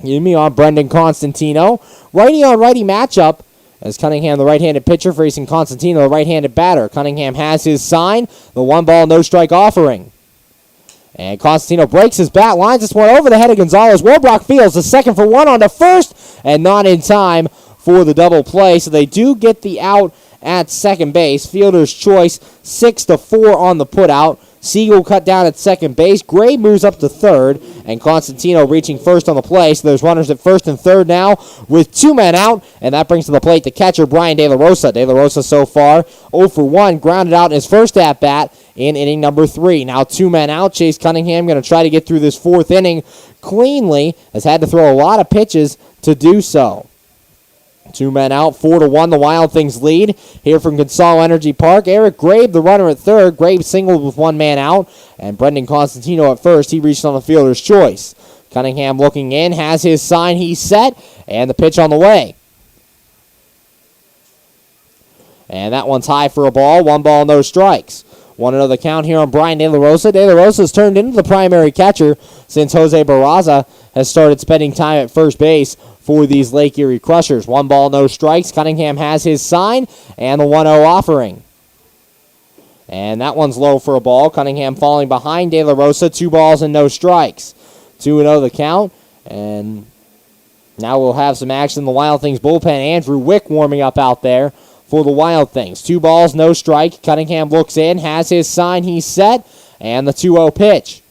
Give me on Brendan Constantino. Righty on righty matchup, as Cunningham, the right-handed pitcher, facing Constantino, the right-handed batter. Cunningham has his sign, the 1 ball, no strike offering. And Constantino breaks his bat, lines this one over the head of Gonzalez. Warbrock fields the second for 1 on to first, and not in time for the double play. So they do get the out at second base. Fielder's choice, 6-4 on the putout. Siegel cut down at second base. Gray moves up to third, and Constantino reaching first on the play. So there's runners at first and third now with 2 men out, and that brings to the plate the catcher, Brian De La Rosa. De La Rosa so far 0 for 1, grounded out in his first at-bat in inning number 3. Now 2 men out. Chase Cunningham going to try to get through this 4th inning cleanly. Has had to throw a lot of pitches to do so. 2 men out, 4-1, the Wild Things lead here from Consol Energy Park. Eric Grabe, the runner at third. Grabe singled with 1 man out, and Brendan Constantino at first. He reached on the fielder's choice. Cunningham looking in, has his sign, he's set, and the pitch on the way. And that one's high for a ball, 1 ball, no strikes. Want another count here on Brian De La Rosa. De La Rosa's turned into the primary catcher since Jose Barraza has started spending time at first base for these Lake Erie Crushers. 1 ball, no strikes. Cunningham has his sign and the 1-0 offering. And that one's low for a ball. Cunningham falling behind De La Rosa. 2 balls and no strikes. 2-0 the count. And now we'll have some action in the Wild Things bullpen. Andrew Wick warming up out there for the Wild Things. 2 balls, no strike. Cunningham looks in, has his sign, he's set, and the 2-0 pitch.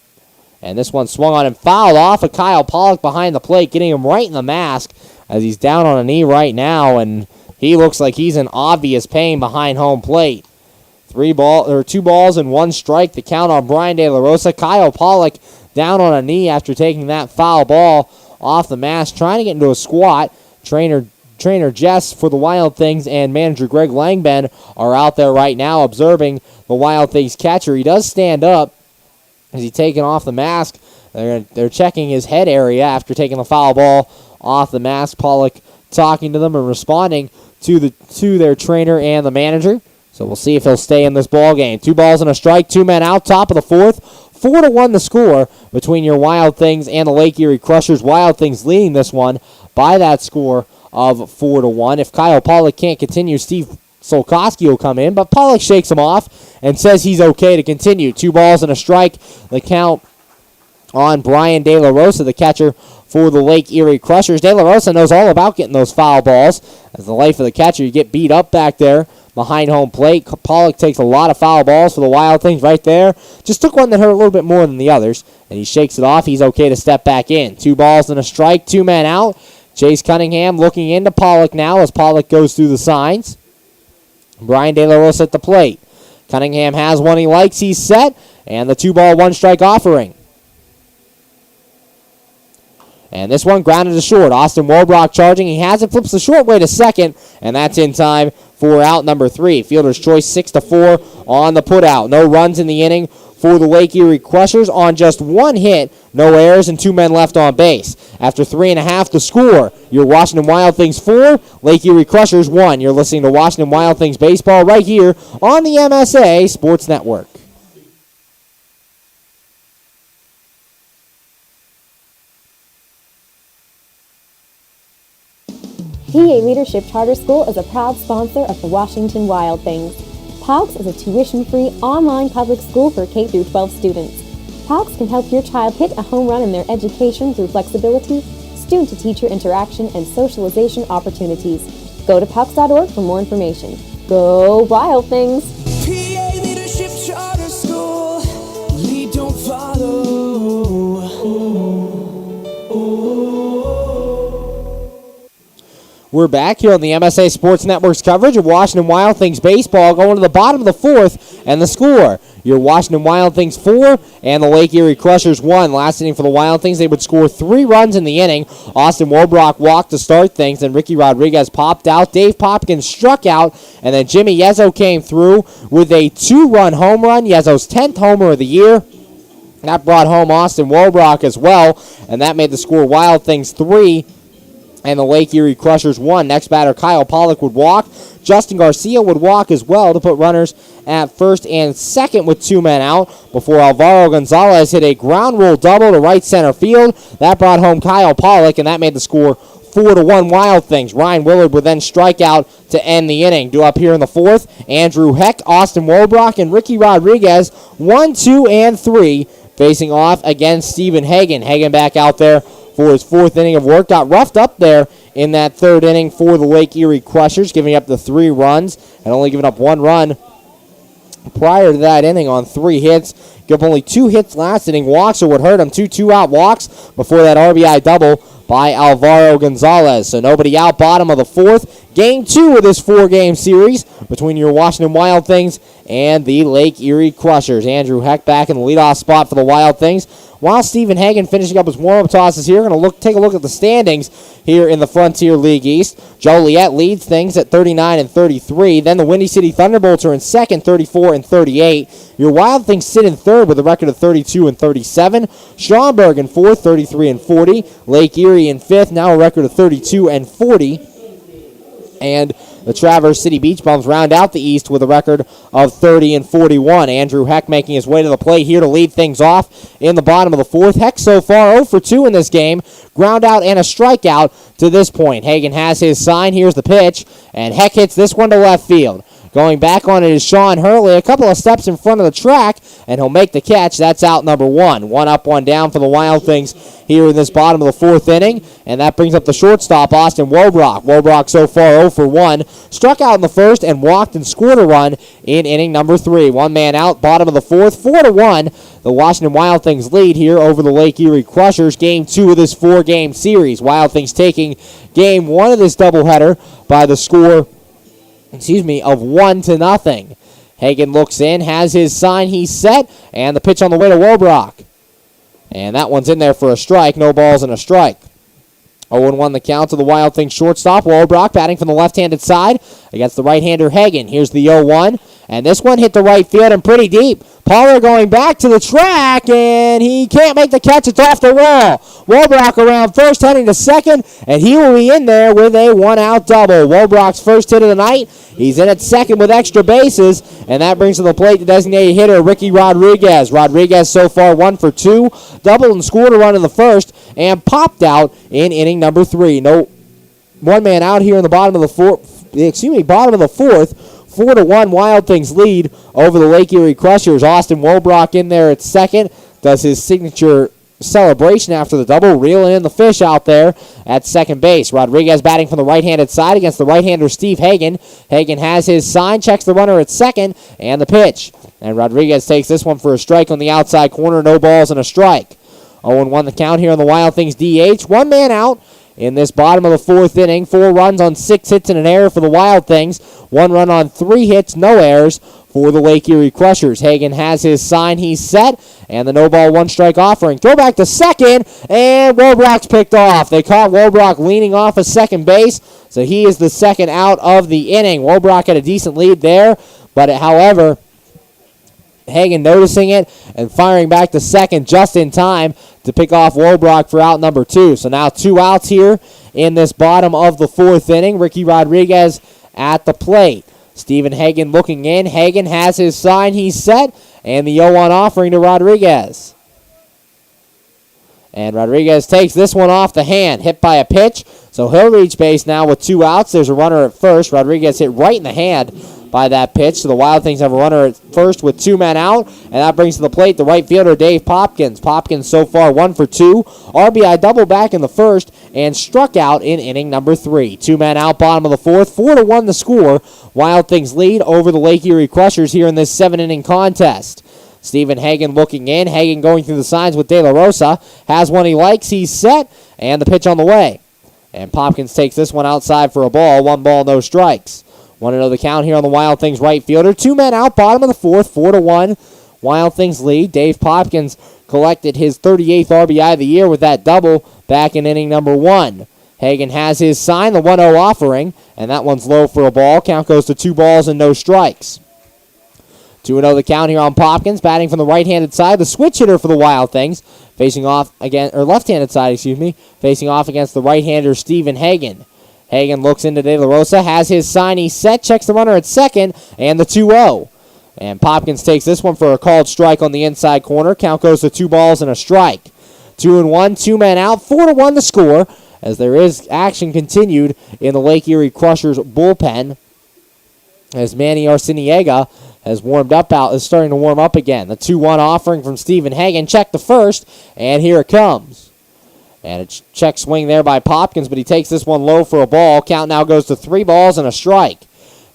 And this one swung on and fouled off of Kyle Pollock behind the plate, getting him right in the mask as he's down on a knee right now, and he looks like he's in obvious pain behind home plate. 2 balls and 1 strike, the count on Brian De La Rosa. Kyle Pollock down on a knee after taking that foul ball off the mask, trying to get into a squat. Trainer Jess for the Wild Things and manager Greg Langben are out there right now observing the Wild Things catcher. He does stand up as he's taking off the mask. They're checking his head area after taking the foul ball off the mask. Pollock talking to them and responding to their trainer and the manager. So we'll see if he'll stay in this ball game. 2 balls and a strike, 2 men out, top of the 4th. 4-1 the score between your Wild Things and the Lake Erie Crushers. Wild Things leading this one by that score of 4-1. If Kyle Pollock can't continue, Steve Solkowski will come in, but Pollock shakes him off and says he's okay to continue. 2 balls and a strike, the count on Brian De La Rosa, the catcher for the Lake Erie Crushers. De La Rosa knows all about getting those foul balls. As the life of the catcher, you get beat up back there behind home plate. Pollock takes a lot of foul balls for the Wild Things right there. Just took one that hurt a little bit more than the others, and he shakes it off. He's okay to step back in. 2 balls and a strike, 2 men out. Chase Cunningham looking into Pollock now as Pollock goes through the signs. Brian De La Rosa at the plate. Cunningham has one he likes. He's set. And the 2 ball, 1 strike offering. And this one grounded to short. Austin Warbrock charging. He has it. Flips the short way to second. And that's in time for out number 3. Fielder's choice 6-4 on the putout. No runs in the inning for the Lake Erie Crushers on just 1 hit. No errors and 2 men left on base. After 3.5 to score, your Washington Wild Things 4, Lake Erie Crushers 1. You're listening to Washington Wild Things baseball right here on the MSA Sports Network. PA Leadership Charter School is a proud sponsor of the Washington Wild Things. PALCS is a tuition-free online public school for K-12 students. PALCS can help your child hit a home run in their education through flexibility, student-to-teacher interaction, and socialization opportunities. Go to PALCS.org for more information. Go Wild Things! PA Leadership Charter School. Lead, don't follow. We're back here on the MSA Sports Network's coverage of Washington Wild Things baseball, going to the bottom of the fourth, and the score. Your Washington Wild Things 4 and the Lake Erie Crushers 1. Last inning for the Wild Things, they would score 3 runs in the inning. Austin Wolbrock walked to start things, and Ricky Rodriguez popped out. Dave Popkins struck out, and then Jimmy Yezzo came through with a 2-run home run, Yezzo's 10th homer of the year. That brought home Austin Wolbrock as well, and that made the score Wild Things 3 and the Lake Erie Crushers 1. Next batter, Kyle Pollock would walk. Justin Garcia would walk as well to put runners at first and second with 2 men out before Alvaro Gonzalez hit a ground rule double to right center field. That brought home Kyle Pollock, and that made the score 4-1 Wild Things. Ryan Willard would then strike out to end the inning. Due up here in the fourth, Andrew Heck, Austin Wolbrock, and Ricky Rodriguez, 1, 2, and 3, facing off against Stephen Hagan. Hagan back out there for his 4th inning of work. Got roughed up there in that 3rd inning for the Lake Erie Crushers, giving up the 3 runs and only giving up 1 run prior to that inning on 3 hits. Give up only 2 hits last inning. Walks are what hurt him. 2 2-out walks before that RBI double by Alvaro Gonzalez. So nobody out, bottom of the 4th. Game 2 of this 4-game series between your Washington Wild Things and the Lake Erie Crushers. Andrew Heck back in the leadoff spot for the Wild Things, while Stephen Hagan finishing up his warm-up tosses here. Going to take a look at the standings here in the Frontier League East. Joliet leads things at 39 and 33. Then the Windy City Thunderbolts are in second, 34 and 38. Your Wild Things sit in third with a record of 32 and 37. Schaumburg in fourth, 33 and 40. Lake Erie in fifth, now a record of 32 and 40. And the Traverse City Beach Bums round out the East with a record of 30 and 41. Andrew Heck making his way to the plate here to lead things off in the bottom of the 4th. Heck so far 0 for 2 in this game. Ground out and a strikeout to this point. Hagan has his sign. Here's the pitch. And Heck hits this one to left field. Going back on it is Sean Hurley, a couple of steps in front of the track, and he'll make the catch. That's out number 1. 1 up, 1 down for the Wild Things here in this bottom of the 4th inning, and that brings up the shortstop, Austin Wolbrock. Wolbrock so far 0 for 1. Struck out in the first and walked and scored a run in inning number 3. 1 man out, bottom of the 4th, 4-1. The Washington Wild Things lead here over the Lake Erie Crushers. Game 2 of this 4-game series. Wild Things taking game 1 of this doubleheader by the score of 1-0. Hagan looks in, has his sign, he's set, and the pitch on the way to Wolbrock. And that one's in there for a strike, no balls and a strike. 0-1 the count to the Wild Things shortstop. Wolbrock batting from the left-handed side against the right-hander Hagan. Here's the 0-1, and this one hit the right field and pretty deep. Pollard going back to the track, and he can't make the catch. It's off the wall. Wolbrock around first, heading to second, and he will be in there with a 1-out double. Wolbrock's first hit of the night. He's in at second with extra bases, and that brings to the plate the designated hitter, Ricky Rodriguez. Rodriguez so far 1 for 2, doubled and scored a run in the first, and popped out in inning number 3. No 1 man out here in the bottom of the 4th. 4-1 Wild Things lead over the Lake Erie Crushers. Austin Wolbrock in there at second, does his signature celebration after the double, reeling in the fish out there at second base. Rodriguez batting from the right-handed side against the right-hander Steve Hagan. Hagan has his sign, checks the runner at second, and the pitch. And Rodriguez takes this one for a strike on the outside corner, no balls and a strike. 0-1 the count here on the Wild Things DH. 1 man out in this bottom of the 4th inning. 4 runs on 6 hits and an error for the Wild Things. 1 run on 3 hits, no errors for the Lake Erie Crushers. Hagan has his sign, he's set, and the no-ball 1-strike offering. Throw back to second, and Wolbrock's picked off. They caught Wolbrock leaning off of second base, so he is the second out of the inning. Wolbrock had a decent lead there, but however, Hagan noticing it and firing back to second just in time to pick off Wolbrock for out number 2. So now 2 outs here in this bottom of the 4th inning. Ricky Rodriguez at the plate. Stephen Hagan looking in. Hagan has his sign. He's set. And the 0-1 offering to Rodriguez. And Rodriguez takes this one off the hand. Hit by a pitch. So he'll reach base now with 2 outs. There's a runner at first. Rodriguez hit right in the hand by that pitch. So the Wild Things have a runner at first with 2 men out, and that brings to the plate the right fielder, Dave Popkins. Popkins so far 1 for 2. RBI double back in the first and struck out in inning number 3. 2 men out, bottom of the fourth. 4-1 the score. Wild Things lead over the Lake Erie Crushers here in this 7-inning contest. Stephen Hagan looking in. Hagan going through the signs with De La Rosa. Has one he likes. He's set. And the pitch on the way. And Popkins takes this one outside for a ball. 1 ball, no strikes. 1-0 the count here on the Wild Things right fielder. 2 men out, bottom of the fourth. 4-1. Wild Things lead. Dave Popkins collected his 38th RBI of the year with that double back in inning number 1. Hagan has his sign, the 1-0 offering. And that one's low for a ball. Count goes to 2 balls and no strikes. 2-0 the count here on Popkins, batting from the right-handed side. The switch hitter for the Wild Things, facing off again, or left-handed side, facing off against the right-hander Stephen Hagan. Hagan looks into De La Rosa, has his sign, he's set, checks the runner at second, and the 2-0. And Popkins takes this one for a called strike on the inside corner. Count goes to 2 balls and a strike. 2-1, 2 men out, 4-1 the score, as there is action continued in the Lake Erie Crushers bullpen, as Manny Arciniega has is starting to warm up again. The 2-1 offering from Stephen Hagan. Check the first, and here it comes. And a check swing there by Popkins, but he takes this one low for a ball. Count now goes to 3 balls and a strike.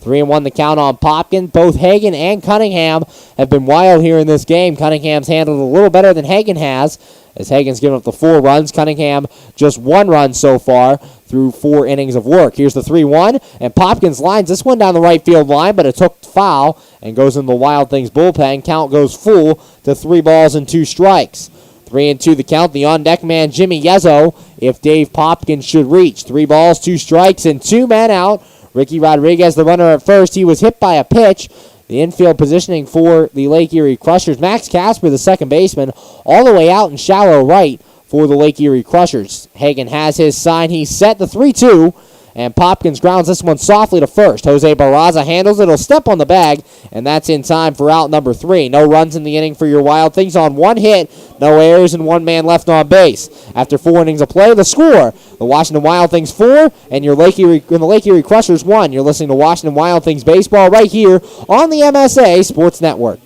3-1 the count on Popkins. Both Hagan and Cunningham have been wild here in this game. Cunningham's handled a little better than Hagan has, as Hagan's given up the 4 runs. Cunningham just 1 run so far through 4 innings of work. Here's the 3-1, and Popkins lines this one down the right field line, but it's hooked foul and goes in the Wild Things bullpen. Count goes full to 3 balls and 2 strikes. 3-2 the count. The on-deck man, Jimmy Yezzo, if Dave Popkins should reach. 3 balls, 2 strikes, and 2 men out. Ricky Rodriguez, the runner at first. He was hit by a pitch. The infield positioning for the Lake Erie Crushers. Max Casper, the second baseman, all the way out in shallow right for the Lake Erie Crushers. Hagan has his sign. He's set, the 3-2. And Popkins grounds this one softly to first. Jose Barraza handles it. He'll step on the bag, and that's in time for out number 3. No runs in the inning for your Wild Things on 1 hit, no errors, and 1 man left on base. After 4 innings of play, the score: the Washington Wild Things 4 and the Lake Erie Crushers 1. You're listening to Washington Wild Things baseball right here on the MSA Sports Network.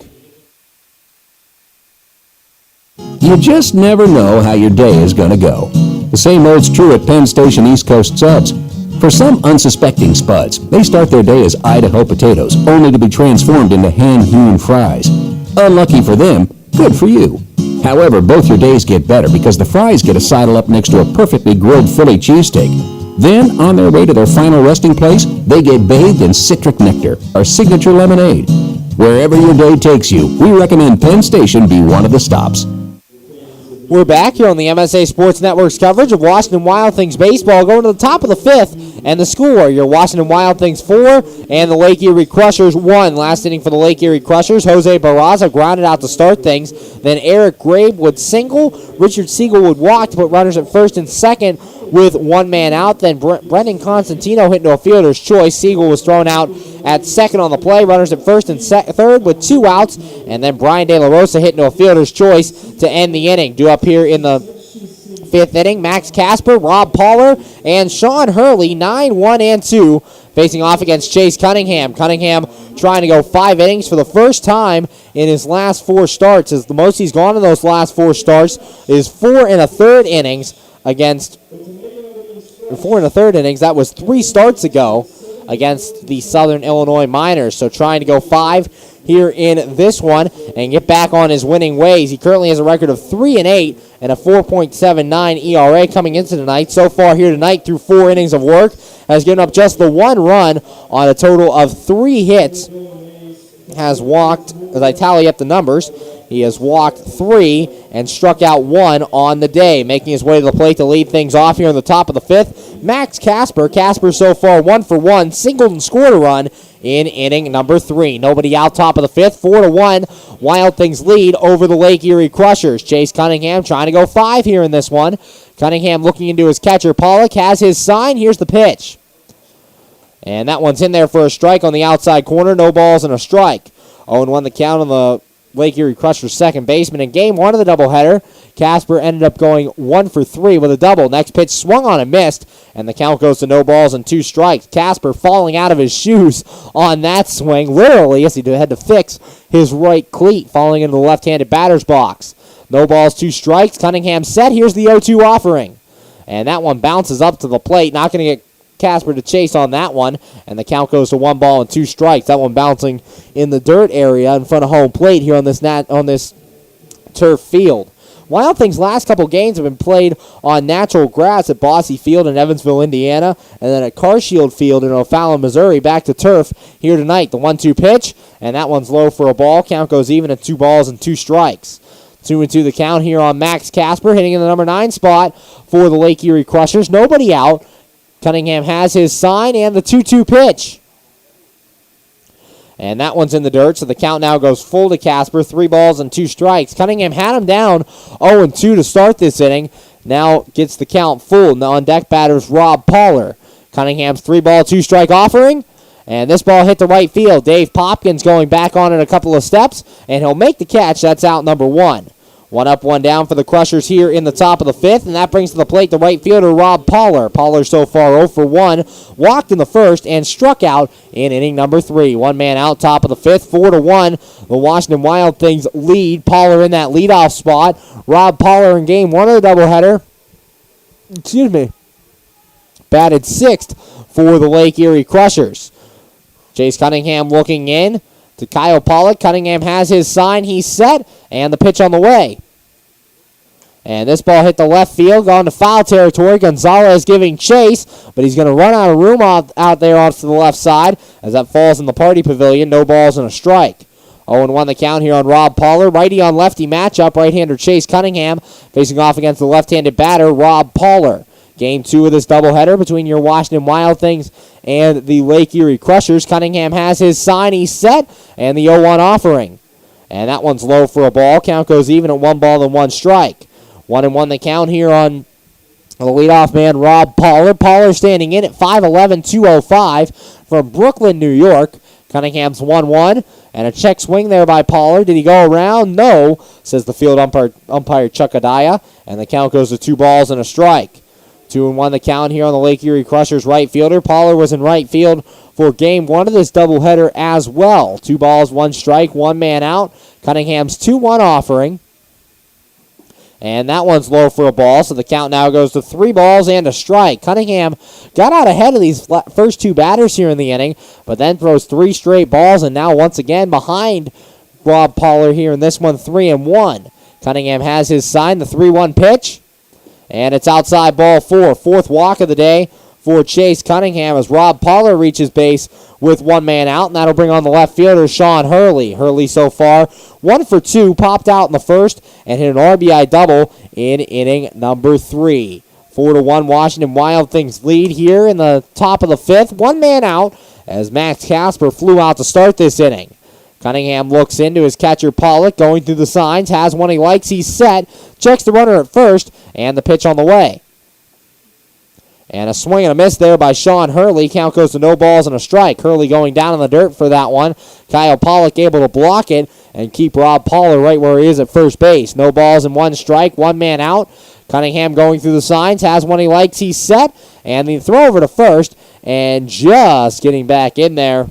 You just never know how your day is going to go. The same holds true at Penn Station East Coast Subs. For some unsuspecting spuds, they start their day as Idaho potatoes, only to be transformed into hand-hewn fries. Unlucky for them, good for you. However, both your days get better because the fries get a sidle up next to a perfectly grilled Philly cheesesteak. Then, on their way to their final resting place, they get bathed in citric nectar, our signature lemonade. Wherever your day takes you, we recommend Penn Station be one of the stops. We're back here on the MSA Sports Network's coverage of Washington Wild Things baseball, going to the top of the 5th, and the score: your Washington Wild Things 4 and the Lake Erie Crushers 1. Last inning for the Lake Erie Crushers, Jose Barraza grounded out to start things. Then Eric Grabe would single, Richard Siegel would walk to put runners at first and second with 1 man out. Then Brendan Constantino hit into a fielder's choice. Siegel was thrown out at second on the play. Runners at first and third with 2 outs. And then Brian De La Rosa hit into a fielder's choice to end the inning. Due up here in the 5th inning, Max Casper, Rob Poller, and Sean Hurley, 9, 1, and 2, facing off against Chase Cunningham. Cunningham trying to go 5 innings for the first time in his last 4 starts, as the most he's gone in those last 4 starts is 4 1/3 innings against 4 1/3 innings. That was 3 starts ago against the Southern Illinois Miners. So trying to go 5 here in this one and get back on his winning ways. He currently has a record of 3-8 and a 4.79 ERA coming into tonight. So far here tonight, through 4 innings of work, has given up just the 1 run on a total of 3 hits. Has walked, as I tally up the numbers, he has walked 3 and struck out 1 on the day, making his way to the plate to lead things off here in the top of the 5th. Max Casper. Casper so far 1 for 1, singled and scored a run in inning number 3. Nobody out, top of the 5th, 4-1. Wild Things lead over the Lake Erie Crushers. Chase Cunningham trying to go 5 here in this one. Cunningham looking into his catcher. Pollock has his sign. Here's the pitch. And that one's in there for a strike on the outside corner. No balls and a strike. 0-1 the count on the Lake Erie Crushers second baseman. In game 1 of the doubleheader, Casper ended up going 1 for 3 with a double. Next pitch swung on and missed, and the count goes to no balls and 2 strikes. Casper falling out of his shoes on that swing, literally, as he had to fix his right cleat, falling into the left-handed batter's box. No balls, 2 strikes. Cunningham set. Here's the 0-2 offering. And that one bounces up to the plate. Not going to get Casper to chase on that one. And the count goes to 1 ball and 2 strikes. That one bouncing in the dirt area in front of home plate here on this turf field. Wild Things' last couple games have been played on natural grass at Bosse Field in Evansville, Indiana, and then at Carshield Field in O'Fallon, Missouri. Back to turf here tonight. The 1-2 pitch, and that one's low for a ball. Count goes even at 2 balls and 2 strikes. 2-2 the count here on Max Casper, hitting in the number 9 spot for the Lake Erie Crushers. Nobody out. Cunningham has his sign, and the 2-2 pitch. And that one's in the dirt, so the count now goes full to Casper. 3 balls and 2 strikes. Cunningham had him down 0-2 to start this inning. Now gets the count full. Now on deck batters Rob Poller. Cunningham's 3-ball, 2-strike offering. And this ball hit the right field. Dave Popkins going back on it a couple of steps, and he'll make the catch. That's out number 1. 1 up, 1 down for the Crushers here in the top of the 5th, and that brings to the plate the right fielder, Rob Poller. Poller so far 0 for 1, walked in the first, and struck out in inning number 3. 1 man out, top of the 5th, 4-1. The Washington Wild Things lead. Poller in that leadoff spot. Rob Poller in game 1 of the doubleheader. Batted 6th for the Lake Erie Crushers. Chase Cunningham looking in to Kyle Pollock. Cunningham has his sign. He's set, and the pitch on the way. And this ball hit the left field, gone to foul territory. Gonzalez giving chase, but he's going to run out of room out there off to the left side as that falls in the party pavilion. No balls and a strike. 0-1 the count here on Rob Poller. Righty on lefty matchup. Right-hander Chase Cunningham facing off against the left-handed batter, Rob Poller. Game 2 of this doubleheader between your Washington Wild Things and the Lake Erie Crushers. Cunningham has his sign. He's set, and the 0-1 offering. And that one's low for a ball. Count goes even at 1 ball and 1 strike. 1-1 the count here on the leadoff man, Rob Poller. Poller standing in at 5'11", 205 from Brooklyn, New York. Cunningham's 1-1, and a check swing there by Poller. Did he go around? No, says the field umpire Chuck Adaya, and the count goes to 2 balls and a strike. 2-1 the count here on the Lake Erie Crushers right fielder. Poller was in right field for game 1 of this doubleheader as well. 2 balls, 1 strike, 1 man out. Cunningham's 2-1 offering. And that one's low for a ball, so the count now goes to 3 balls and a strike. Cunningham got out ahead of these first 2 batters here in the inning, but then throws 3 straight balls, and now once again behind Rob Poller here in this one, 3-1. Cunningham has his sign, the 3-1 pitch. And it's outside ball 4. 4th walk of the day for Chase Cunningham as Rob Poller reaches base with 1 man out, and that'll bring on the left fielder, Sean Hurley. Hurley so far 1 for 2, popped out in the first, and hit an RBI double in inning number 3. 4-1 Washington Wild Things lead here in the top of the 5th. 1 man out as Max Casper flew out to start this inning. Cunningham looks into his catcher Pollock, going through the signs, has one he likes, he's set, checks the runner at first, and the pitch on the way. And a swing and a miss there by Sean Hurley. Count goes to no balls and a strike. Hurley going down in the dirt for that one. Kyle Pollock able to block it and keep Rob Poller right where he is at first base. No balls and 1 strike, 1 man out. Cunningham going through the signs, has one he likes, he's set, and the throw over to first, and just getting back in there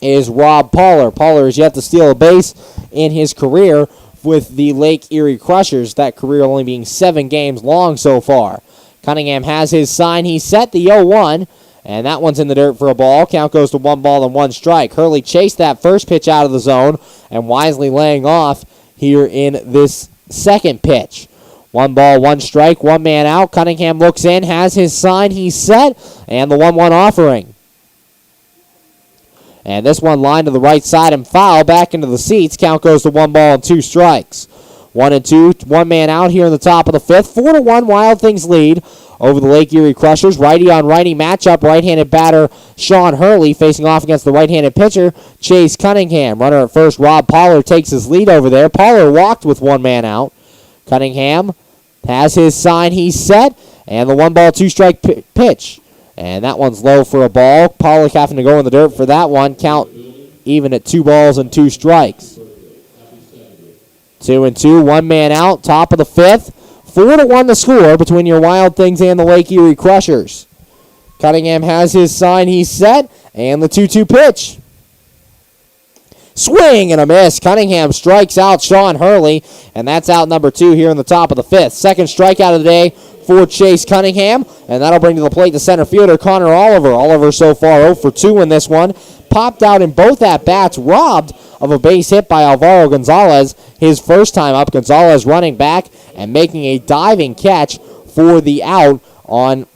is Rob Poller. Poller has yet to steal a base in his career with the Lake Erie Crushers, that career only being 7 games long so far. Cunningham has his sign. He's set, the 0-1, and that one's in the dirt for a ball. Count goes to 1 ball and 1 strike. Hurley chased that first pitch out of the zone and wisely laying off here in this second pitch. 1 ball, 1 strike, 1 man out. Cunningham looks in, has his sign. He's set, and the 1-1 offering. And this one lined to the right side and foul back into the seats. Count goes to 1 ball and 2 strikes. 1-2, 1 man out here in the top of the 5th. 4-1 Wild Things lead over the Lake Erie Crushers. Righty on righty matchup. Right-handed batter Sean Hurley facing off against the right-handed pitcher Chase Cunningham. Runner at first, Rob Poller takes his lead over there. Poller walked with 1 man out. Cunningham has his sign. He's set, and the 1 ball, 2 strike pitch. And that one's low for a ball. Pollock having to go in the dirt for that one. Count even at 2 balls and 2 strikes. 2-2, one man out, top of the fifth. 4-1 the score between your Wild Things and the Lake Erie Crushers. Cunningham has his sign, he's set, and the 2-2 pitch. Swing and a miss. Cunningham strikes out Sean Hurley, and that's out number 2 here in the top of the fifth. Second strikeout of the day for Chase Cunningham, and that'll bring to the plate the center fielder, Connor Oliver. Oliver so far 0 for 2 in this one. Popped out in both at-bats, robbed of a base hit by Alvaro Gonzalez. His first time up, Gonzalez running back and making a diving catch for the out on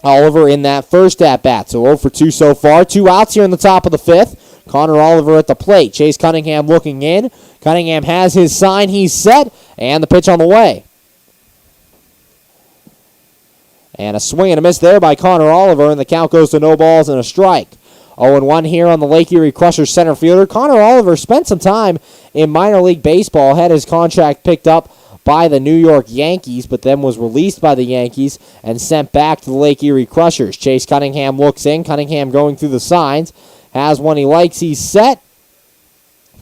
Oliver in that first at-bat. So 0 for 2 so far. 2 outs here in the top of the fifth. Connor Oliver at the plate. Chase Cunningham looking in. Cunningham has his sign. He's set. And the pitch on the way. And a swing and a miss there by Connor Oliver. And the count goes to no balls and a strike. 0-1 here on the Lake Erie Crushers center fielder. Connor Oliver spent some time in minor league baseball. Had his contract picked up by the New York Yankees, but then was released by the Yankees and sent back to the Lake Erie Crushers. Chase Cunningham looks in. Cunningham going through the signs. Has one he likes. He's set.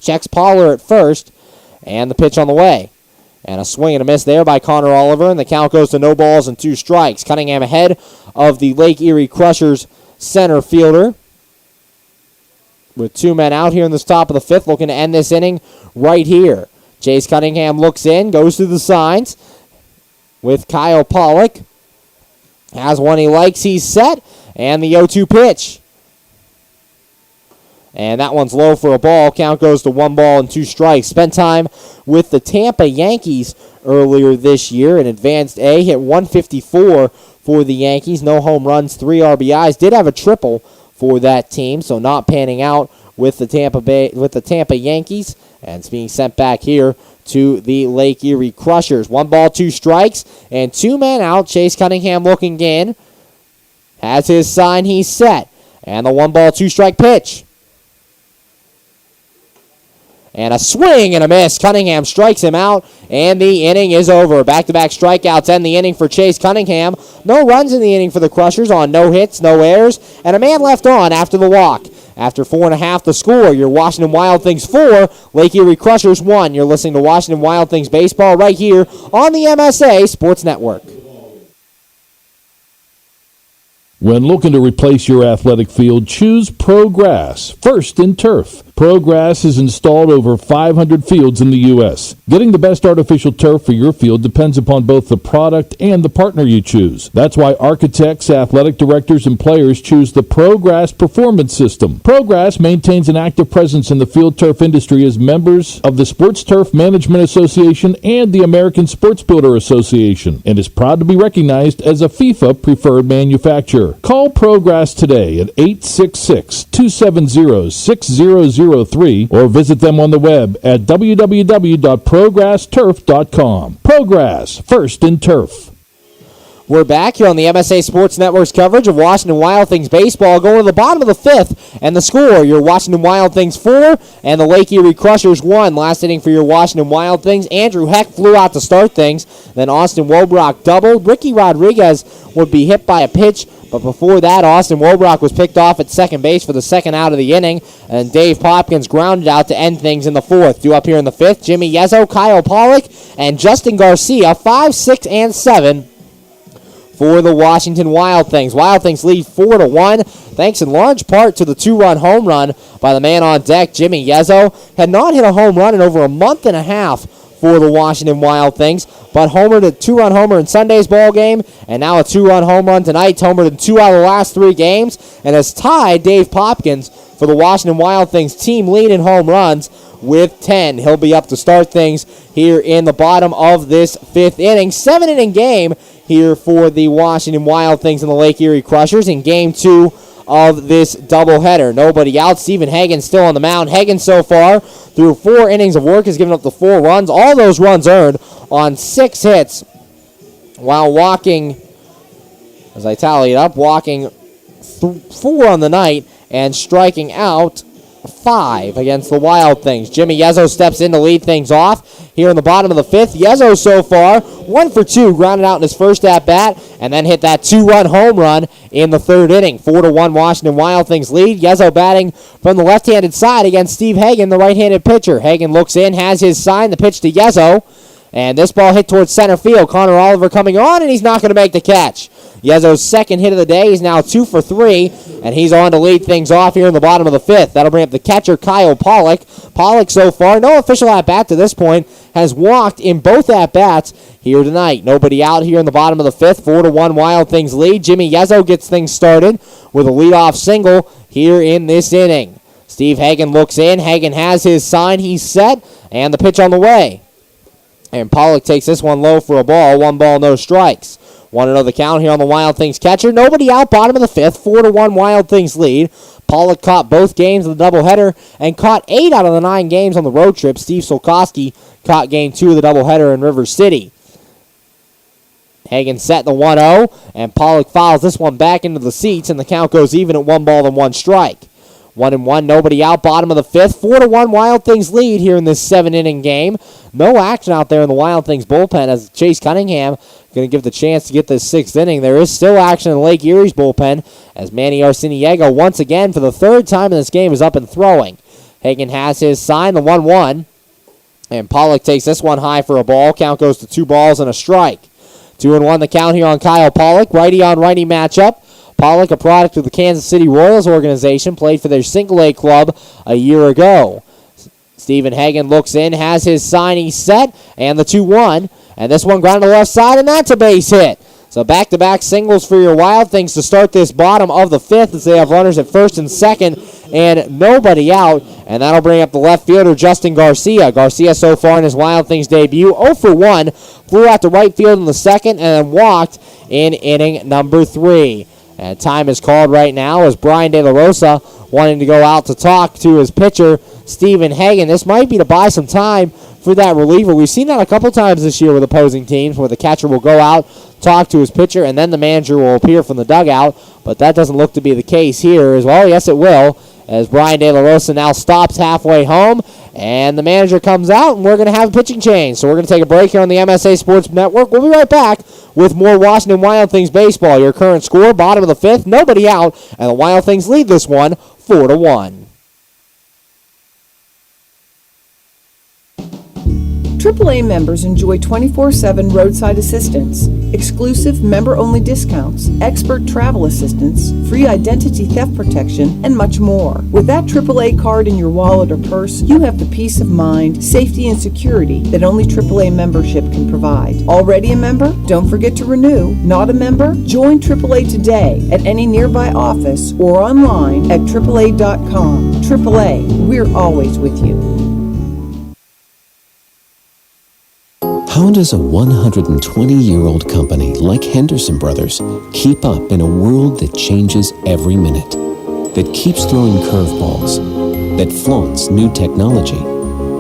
Checks Pollard at first. And the pitch on the way. And a swing and a miss there by Connor Oliver. And the count goes to no balls and 2 strikes. Cunningham ahead of the Lake Erie Crushers center fielder. With 2 men out here in the top of the fifth. Looking to end this inning right here. Chase Cunningham looks in. Goes through the signs. With Kyle Pollock. Has one he likes. He's set. And the 0-2 pitch. And that one's low for a ball. Count goes to 1 ball and 2 strikes. Spent time with the Tampa Yankees earlier this year in Advanced A. Hit 154 for the Yankees. No home runs, 3 RBIs. Did have a triple for that team, so not panning out with the Tampa Yankees. And it's being sent back here to the Lake Erie Crushers. 1 ball, 2 strikes, and 2 men out. Chase Cunningham looking in. Has his sign. He's set. And the 1 ball, 2 strike pitch. And a swing and a miss. Cunningham strikes him out, and the inning is over. Back-to-back strikeouts end the inning for Chase Cunningham. No runs in the inning for the Crushers on no hits, no errors, and a man left on after the walk. After 4.5 the score, your Washington Wild Things 4, Lake Erie Crushers 1. You're listening to Washington Wild Things Baseball right here on the MSA Sports Network. When looking to replace your athletic field, choose ProGrass, first in turf. ProGrass has installed over 500 fields in the U.S. Getting the best artificial turf for your field depends upon both the product and the partner you choose. That's why architects, athletic directors, and players choose the ProGrass Performance System. ProGrass maintains an active presence in the field turf industry as members of the Sports Turf Management Association and the American Sports Builder Association, and is proud to be recognized as a FIFA preferred manufacturer. Call ProGrass today at 866-270-6003 or visit them on the web at www.progressturf.com. ProGrass, first in turf. We're back here on the MSA Sports Network's coverage of Washington Wild Things baseball, going to the bottom of the fifth, and the score, your Washington Wild Things 4 and the Lake Erie Crushers 1. Last inning for your Washington Wild Things. Andrew Heck flew out to start things, then Austin Wobrock doubled. Ricky Rodriguez would be hit by a pitch, but before that, Austin Wobrock was picked off at second base for the second out of the inning, and Dave Popkins grounded out to end things in the fourth. Due up here in the fifth, Jimmy Yezzo, Kyle Pollock, and Justin Garcia, 5, 6, and 7 for the Washington Wild Things. Wild Things lead 4-1, thanks in large part to the 2-run home run by the man on deck, Jimmy Yezzo. Had not hit a home run in over a month and a half for the Washington Wild Things, but homered a 2-run homer in Sunday's ball game, and now a 2-run home run tonight. Homered in 2 out of the last 3 games, and has tied Dave Popkins for the Washington Wild Things team lead in home runs with 10. He'll be up to start things here in the bottom of this 5th inning. 7-inning game here for the Washington Wild Things and the Lake Erie Crushers in Game 2 of this doubleheader. Nobody out. Stephen Hagan still on the mound. Hagan so far, through 4 innings of work, has given up the 4 runs. All those runs earned on 6 hits while walking, as I tally it up, walking 4 on the night and striking out 5 against the Wild Things. Jimmy Yezzo steps in to lead things off here in the bottom of the 5th. Yezzo so far 1 for 2, grounded out in his first at-bat, and then hit that 2-run home run in the 3rd inning. 4-1 Washington Wild Things lead. Yezzo batting from the left-handed side against Steve Hagan, the right-handed pitcher. Hagan looks in, has his sign, the pitch to Yezzo, and this ball hit towards center field. Connor Oliver coming on, and he's not going to make the catch. Yezzo's second hit of the day. He's now 2 for 3, and he's on to lead things off here in the bottom of the 5th. That'll bring up the catcher, Kyle Pollock. Pollock so far, no official at-bat to this point, has walked in both at-bats here tonight. Nobody out here in the bottom of the 5th. 4-1 Wild Things lead. Jimmy Yezzo gets things started with a leadoff single here in this inning. Steve Hagan looks in. Hagan has his sign. He's set, and the pitch on the way. And Pollock takes this one low for a ball. 1 ball, no strikes. 1-0 the count here on the Wild Things catcher. Nobody out, bottom of the 5th. 4-1 Wild Things lead. Pollock caught both games of the doubleheader and caught 8 out of the 9 games on the road trip. Steve Solkowski caught game 2 of the doubleheader in River City. Hagan set the 1-0, and Pollock fouls this one back into the seats, and the count goes even at 1 ball and 1 strike. 1-1, nobody out, bottom of the 5th. 4-1 Wild Things lead here in this 7-inning game. No action out there in the Wild Things bullpen as Chase Cunningham going to give the chance to get this 6th inning. There is still action in Lake Erie's bullpen as Manny Arciniego once again for the 3rd time in this game is up and throwing. Hagan has his sign, the 1-1, and Pollock takes this one high for a ball. Count goes to 2 balls and a strike. 2-1 the count here on Kyle Pollock. Righty on righty matchup. Pollock, a product of the Kansas City Royals organization, played for their single-A club a year ago. Stephen Hagan looks in, has his sign, he's set, and the 2-1. And this one grounded to the left side, and that's a base hit. So back-to-back singles for your Wild Things to start this bottom of the 5th as they have runners at first and second and nobody out. And that'll bring up the left fielder, Justin Garcia. Garcia so far in his Wild Things debut, 0 for 1. Flew out to right field in the second and then walked in inning number 3. And time is called right now as Brian De La Rosa wanting to go out to talk to his pitcher, Stephen Hagan. This might be to buy some time for that reliever. We've seen that a couple times this year with opposing teams where the catcher will go out, talk to his pitcher, and then the manager will appear from the dugout. But that doesn't look to be the case here as well. Yes, it will, as Brian De La Rosa now stops halfway home, and the manager comes out, and we're going to have a pitching change. So we're going to take a break here on the MSA Sports Network. We'll be right back with more Washington Wild Things baseball. Your current score, bottom of the 5th, nobody out, and the Wild Things lead this one 4-1. AAA members enjoy 24/7 roadside assistance, exclusive member-only discounts, expert travel assistance, free identity theft protection, and much more. With that AAA card in your wallet or purse, you have the peace of mind, safety, and security that only AAA membership can provide. Already a member? Don't forget to renew. Not a member? Join AAA today at any nearby office or online at AAA.com. AAA, we're always with you. How does a 120-year-old company like Henderson Brothers keep up in a world that changes every minute, that keeps throwing curveballs, that flaunts new technology,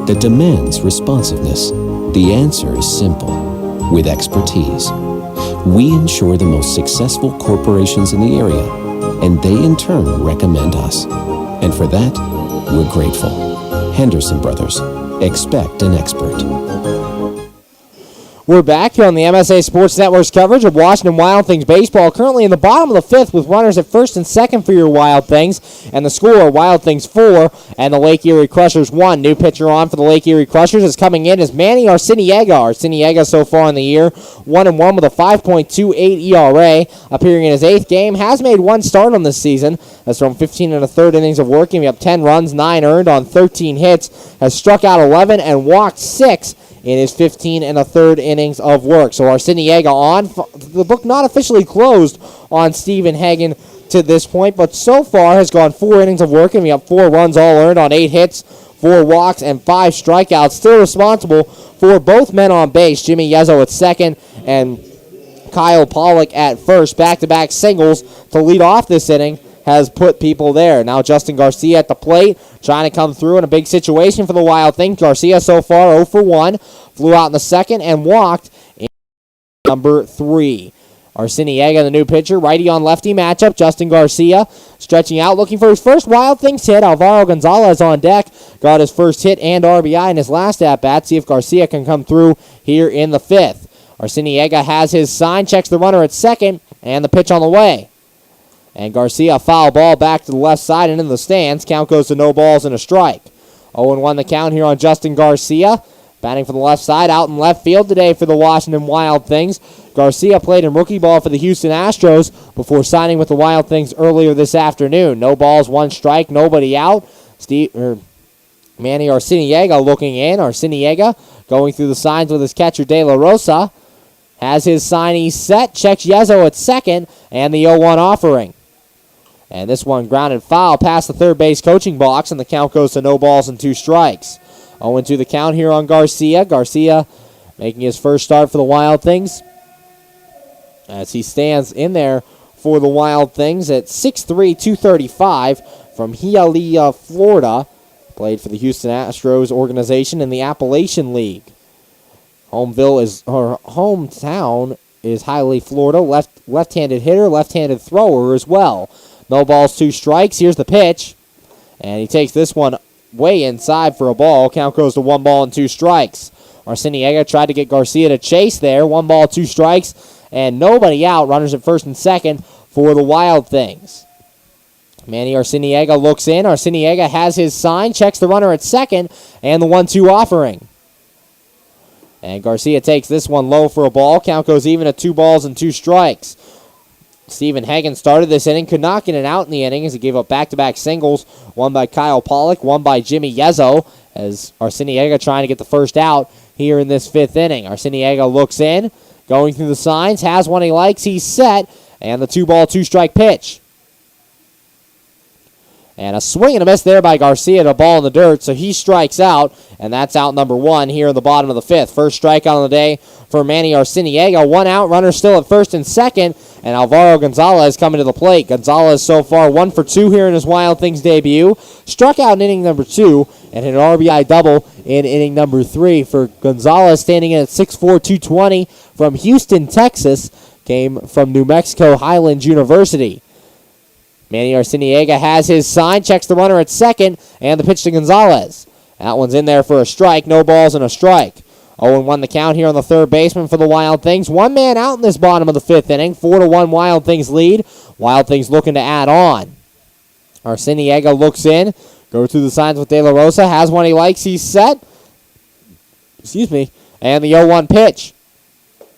that demands responsiveness? The answer is simple. With expertise. We insure the most successful corporations in the area, and they in turn recommend us. And for that, we're grateful. Henderson Brothers. Expect an expert. We're back here on the MSA Sports Network's coverage of Washington Wild Things baseball. Currently in the bottom of the 5th with runners at first and second for your Wild Things. And the score, Wild Things 4 and the Lake Erie Crushers 1. New pitcher on for the Lake Erie Crushers is coming in as Manny Arciniego. Arciniego so far in the year, 1-1 with a 5.28 ERA. Appearing in his 8th game, has made 1 start on this season. That's from 15 1/3 innings of work, giving up 10 runs, 9 earned on 13 hits. Has struck out 11 and walked 6 in his 15 1/3 innings of work. So Arciniego on. The book not officially closed on Stephen Hagan to this point, but so far has gone 4 innings of work, and we have 4 runs all earned on 8 hits, 4 walks, and 5 strikeouts. Still responsible for both men on base, Jimmy Yezzo at second and Kyle Pollock at first. Back-to-back singles to lead off this inning has put people there. Now Justin Garcia at the plate, trying to come through in a big situation for the Wild Things. Garcia so far 0 for 1. Flew out in the second and walked in number 3. Arciniega, the new pitcher, righty on lefty matchup. Justin Garcia stretching out, looking for his first Wild Things hit. Alvaro Gonzalez on deck. Got his first hit and RBI in his last at-bat. See if Garcia can come through here in the fifth. Arciniega has his sign, checks the runner at second, and the pitch on the way. And Garcia, foul ball back to the left side and in the stands. Count goes to no balls and a strike. 0-1 the count here on Justin Garcia. Batting from the left side, out in left field today for the Washington Wild Things. Garcia played in rookie ball for the Houston Astros before signing with the Wild Things earlier this afternoon. No balls, one strike, nobody out. Manny Arciniega looking in. Arciniega going through the signs with his catcher De La Rosa. Has his sign, he's set, checks Yezzo at second, and the 0-1 offering. And this one grounded foul past the third base coaching box, and the count goes to no balls and 2 strikes. 0-2 the count here on Garcia. Garcia making his first start for the Wild Things as he stands in there for the Wild Things at 6'3", 235 from Hialeah, Florida. Played for the Houston Astros organization in the Appalachian League. Hometown is Hialeah, Florida. Left-handed hitter, left-handed thrower as well. No balls, 2 strikes. Here's the pitch. And he takes this one way inside for a ball. Count goes to 1 ball and 2 strikes. Arciniega tried to get Garcia to chase there. 1 ball, 2 strikes, and nobody out. Runners at first and second for the Wild Things. Manny Arciniega looks in. Arciniega has his sign, checks the runner at second, and the 1-2 offering. And Garcia takes this one low for a ball. Count goes even at 2 balls and 2 strikes. Stephen Hagan started this inning, could not get it out in the inning as he gave up back-to-back singles, one by Kyle Pollock, one by Jimmy Yezzo, as Arciniega trying to get the first out here in this 5th inning. Arciniega looks in, going through the signs, has one he likes, he's set, and the 2-ball, 2-strike pitch. And a swing and a miss there by Garcia, to ball in the dirt, so he strikes out, and that's out number 1 here in the bottom of the 5th. First strikeout on the day for Manny Arciniega. 1 out, runner still at first and second, and Alvaro Gonzalez coming to the plate. Gonzalez so far 1 for 2 here in his Wild Things debut. Struck out in inning number 2 and hit an RBI double in inning number 3 for Gonzalez, standing in at 6'4", 220 from Houston, Texas. Came from New Mexico Highlands University. Manny Arciniega has his sign, checks the runner at second, and the pitch to Gonzalez. That one's in there for a strike, no balls and a strike. 0-1 the count here on the third baseman for the Wild Things. 1 man out in this bottom of the 5th inning. 4-1 Wild Things lead. Wild Things looking to add on. Arciniega looks in, goes through the signs with De La Rosa, has one he likes, he's set. And the 0-1 pitch.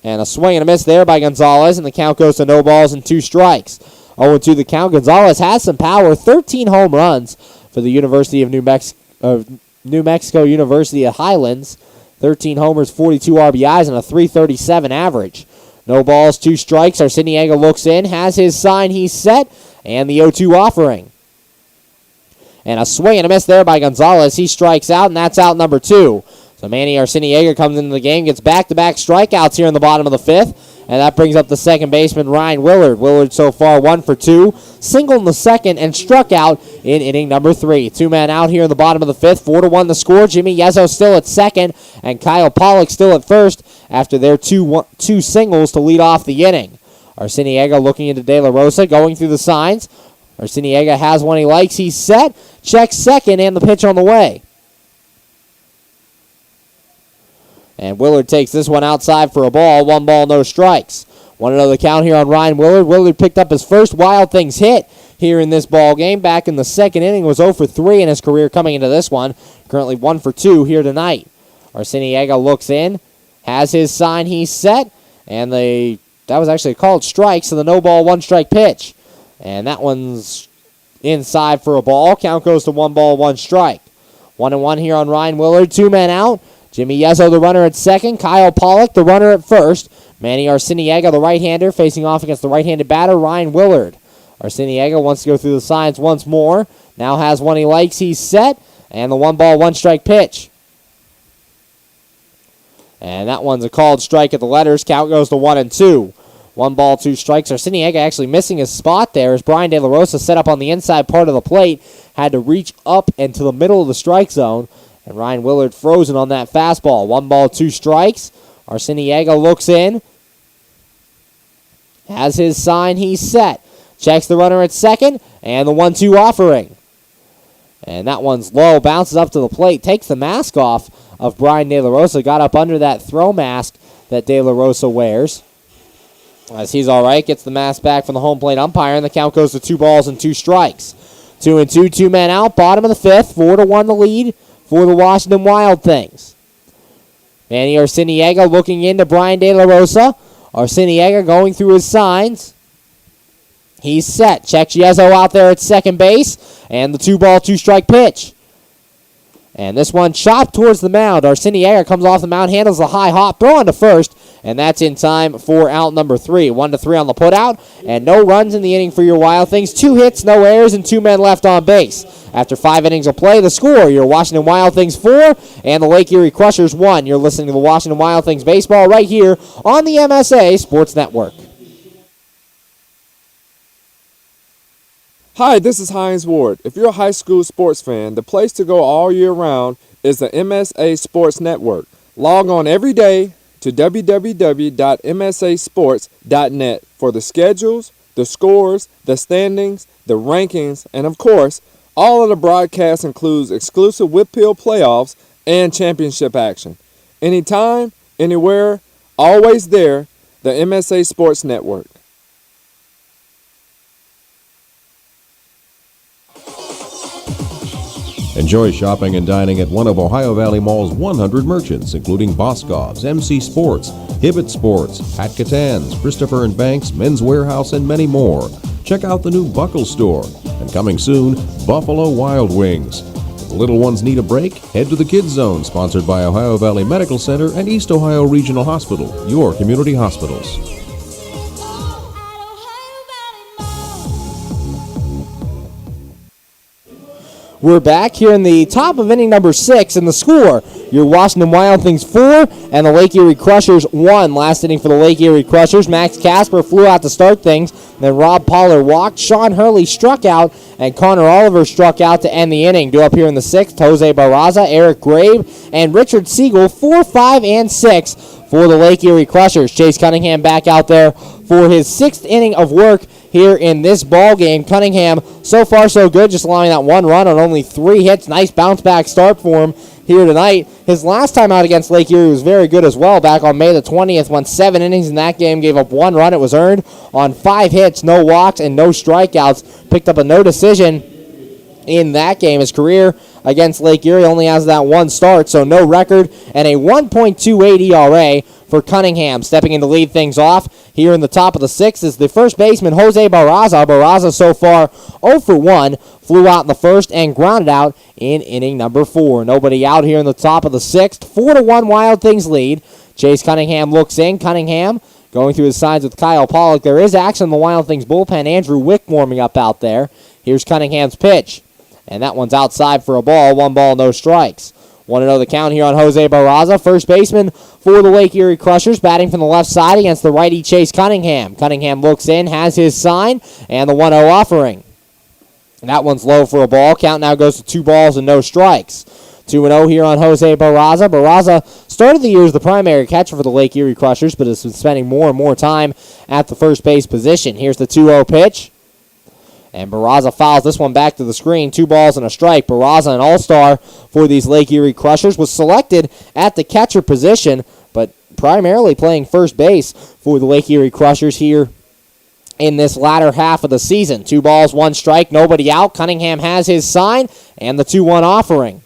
And a swing and a miss there by Gonzalez, and the count goes to no balls and 2 strikes. 0-2 the count. Gonzalez has some power. 13 home runs for the University of New Mexico University at Highlands. 13 homers, 42 RBIs, and a .337 average. No balls, 2 strikes. Arciniega looks in, has his sign, he's set, and the 0-2 offering. And a swing and a miss there by Gonzalez. He strikes out, and that's out number 2. So Manny Arciniega comes into the game, gets back-to-back strikeouts here in the bottom of the 5th. And that brings up the second baseman, Ryan Willard. Willard so far 1 for 2. Singled in the second and struck out in inning number 3. 2 men out here in the bottom of the 5th. 4-1 the score. Jimmy Yezzo still at second. And Kyle Pollock still at first after their two singles to lead off the inning. Arciniega looking into De La Rosa, going through the signs. Arciniega has one he likes. He's set. Checks second, and the pitch on the way. And Willard takes this one outside for a ball. 1 ball, no strikes. 1-0 the count here on Ryan Willard. Willard picked up his first Wild Things hit here in this ball game. Back in the second inning, was 0 for 3 in his career coming into this one. Currently 1 for 2 here tonight. Arciniega looks in, has his sign, he's set, and that was actually a called strike, so the no ball, 1 strike pitch. And that one's inside for a ball. Count goes to 1 ball, 1 strike. 1-1 here on Ryan Willard. 2 men out. Jimmy Yezzo, the runner at second. Kyle Pollock, the runner at first. Manny Arciniega, the right-hander, facing off against the right-handed batter, Ryan Willard. Arciniega wants to go through the signs once more. Now has one he likes. He's set. And the 1 ball, 1 strike pitch. And that one's a called strike at the letters. Count goes to 1-2. 1 ball, 2 strikes. Arciniega actually missing his spot there as Brian De La Rosa set up on the inside part of the plate. Had to reach up into the middle of the strike zone. And Ryan Willard frozen on that fastball. 1 ball, 2 strikes. Arciniega looks in. has his sign, he's set. Checks the runner at second, and the 1-2 offering. And that one's low, bounces up to the plate, takes the mask off of Brian De La Rosa, got up under that throw mask that De La Rosa wears. As he's all right, gets the mask back from the home plate umpire, and the count goes to 2 balls and 2 strikes. 2-2, 2 men out, bottom of the 5th, 4-1 the lead for the Washington Wild Things. Manny Arciniega looking into Brian De La Rosa. Arciniega going through his signs. He's set. Checks Yezzo out there at second base. And the 2-ball, 2-strike pitch. And this one chopped towards the mound. Arciniega comes off the mound, handles the high hop, throw on to first. And that's in time for out number 3. 1-3 on the putout. And no runs in the inning for your Wild Things. 2 hits, no errors, and 2 men left on base. After 5 innings of play, the score, your Washington Wild Things 4 and the Lake Erie Crushers 1. You're listening to the Washington Wild Things baseball right here on the MSA Sports Network. Hi, this is Hines Ward. If you're a high school sports fan, the place to go all year round is the MSA Sports Network. Log on every day to www.msasports.net for the schedules, the scores, the standings, the rankings, and of course, all of the broadcasts includes exclusive Whitfield playoffs and championship action. Anytime, anywhere, always there, the MSA Sports Network. Enjoy shopping and dining at one of Ohio Valley Mall's 100 merchants, including Boscov's, MC Sports, Hibbett Sports, Pat Catan's, Christopher & Banks, Men's Warehouse, and many more. Check out the new Buckle Store. And coming soon, Buffalo Wild Wings. If the little ones need a break, head to the Kids Zone, sponsored by Ohio Valley Medical Center and East Ohio Regional Hospital, your community hospitals. We're back here in the top of inning number 6, and the score, your Washington Wild Things 4 and the Lake Erie Crushers 1. Last inning for the Lake Erie Crushers, Max Casper flew out to start things, then Rob Pollard walked, Sean Hurley struck out, and Connor Oliver struck out to end the inning. Due up here in the 6th, Jose Barraza, Eric Grabe, and Richard Siegel, 4, 5, and 6 for the Lake Erie Crushers. Chase Cunningham back out there for his 6th inning of work here in this ball game. Cunningham, so far so good, just allowing that 1 run on only 3 hits. Nice bounce-back start for him here tonight. His last time out against Lake Erie was very good as well. Back on May the 20th, went 7 innings in that game, gave up 1 run. It was earned on 5 hits, no walks, and no strikeouts. Picked up a no decision in that game. His career against Lake Erie only has that 1 start, so no record, and a 1.28 ERA for Cunningham. Stepping in to lead things off here in the top of the 6th is the first baseman, Jose Barraza. Barraza so far 0 for 1, flew out in the first and grounded out in inning number 4. Nobody out here in the top of the 6th. 4-1 Wild Things lead. Chase Cunningham looks in. Cunningham going through his signs with Kyle Pollock. There is action in the Wild Things bullpen. Andrew Wick warming up out there. Here's Cunningham's pitch. And that one's outside for a ball. 1 ball, no strikes. 1-0 the count here on Jose Barraza, first baseman for the Lake Erie Crushers, batting from the left side against the righty Chase Cunningham. Cunningham looks in, has his sign, and the 1-0 offering. And that one's low for a ball. Count now goes to 2 balls and no strikes. 2-0 here on Jose Barraza. Barraza started the year as the primary catcher for the Lake Erie Crushers, but has been spending more and more time at the first base position. Here's the 2-0 pitch. And Barraza fouls this one back to the screen. 2 balls and a strike. Barraza, an all-star for these Lake Erie Crushers, was selected at the catcher position, but primarily playing first base for the Lake Erie Crushers here in this latter half of the season. 2 balls, 1 strike, nobody out. Cunningham has his sign, and the 2-1 offering.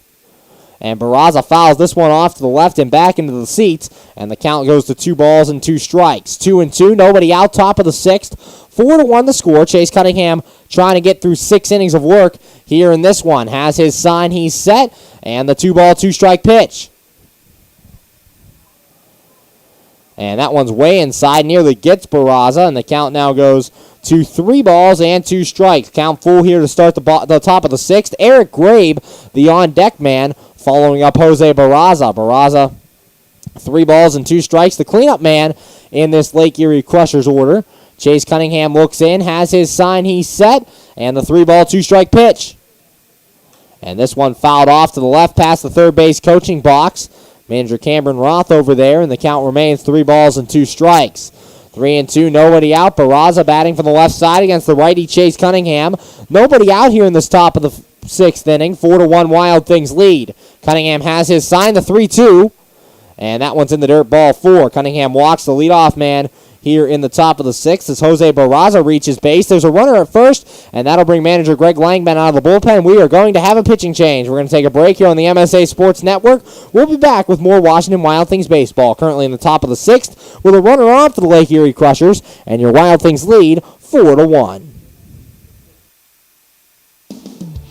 And Barraza fouls this one off to the left and back into the seats, and the count goes to 2 balls and 2 strikes. 2-2, nobody out, top of the 6th. 4-1 the score. Chase Cunningham trying to get through 6 innings of work here in this one. Has his sign, he's set, and the 2 ball, 2 strike pitch. And that one's way inside, nearly gets Barraza, and the count now goes to 3 balls and 2 strikes. Count full here to start the top of the 6th. Eric Grabe, the on-deck man, following up Jose Barraza. Barraza, 3 balls and 2 strikes. The cleanup man in this Lake Erie Crushers order. Chase Cunningham looks in, has his sign, he's set, and the 3 ball, 2 strike pitch. And this one fouled off to the left past the third base coaching box. Manager Cameron Roth over there, and the count remains 3 balls and 2 strikes. 3-2, nobody out. Barraza batting from the left side against the righty Chase Cunningham. Nobody out here in this top of the 6th inning. 4-1 Wild Things lead. Cunningham has his sign, the 3-2. And that one's in the dirt, ball 4. Cunningham walks the leadoff man here in the top of the 6th as Jose Barraza reaches base. There's a runner at first, and that'll bring manager Greg Langman out of the bullpen. We are going to have a pitching change. We're going to take a break here on the MSA Sports Network. We'll be back with more Washington Wild Things baseball, currently in the top of the 6th, with a runner on for the Lake Erie Crushers, and your Wild Things lead 4-1.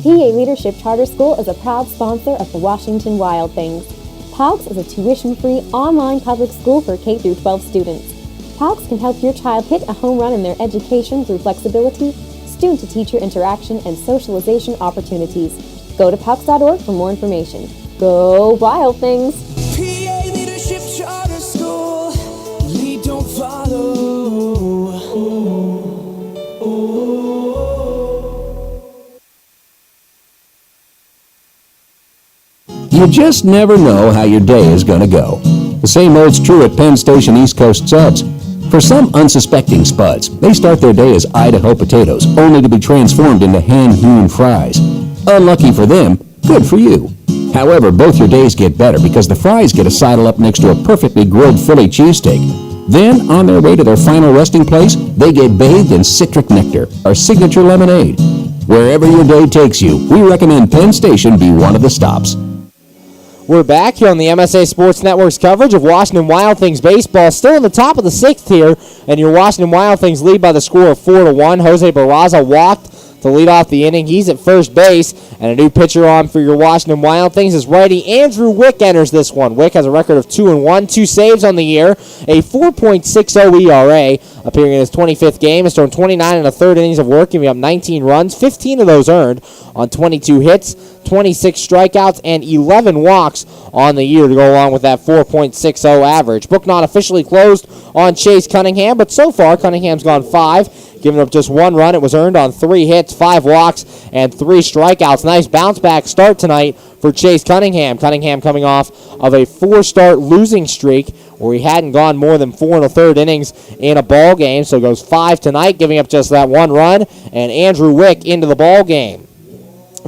PA Leadership Charter School is a proud sponsor of the Washington Wild Things. POGS is a tuition-free online public school for K-12 students. POGS can help your child hit a home run in their education through flexibility, student-to-teacher interaction, and socialization opportunities. Go to POGS.org for more information. Go Wild Things! PA Leadership Charter School. Lead, don't follow. You just never know how your day is going to go. The same holds true at Penn Station East Coast Subs. For some unsuspecting spuds, they start their day as Idaho potatoes, only to be transformed into hand-hewn fries. Unlucky for them, good for you. However, both your days get better because the fries get to sidle up next to a perfectly grilled Philly cheesesteak. Then, on their way to their final resting place, they get bathed in citric nectar, our signature lemonade. Wherever your day takes you, we recommend Penn Station be one of the stops. We're back here on the MSA Sports Network's coverage of Washington Wild Things baseball. Still in the top of the 6th here, and your Washington Wild Things lead by the score of 4-1. Jose Barraza walked to lead off the inning. He's at first base, and a new pitcher on for your Washington Wild Things is righty Andrew Wick enters this one. Wick has a record of 2-1, 2 saves on the year, a 4.60 ERA, appearing in his 25th game. Has thrown 29 1/3 innings of work, giving up 19 runs, 15 of those earned on 22 hits, 26 strikeouts, and 11 walks on the year to go along with that 4.60 average. Book not officially closed on Chase Cunningham, but so far Cunningham's gone 5, giving up just 1 run. It was earned on 3 hits, 5 walks, and 3 strikeouts. Nice bounce-back start tonight for Chase Cunningham. Cunningham coming off of a 4-start losing streak where he hadn't gone more than 4 1/3 innings in a ball game, so goes 5 tonight, giving up just that 1 run, and Andrew Wick into the ball game.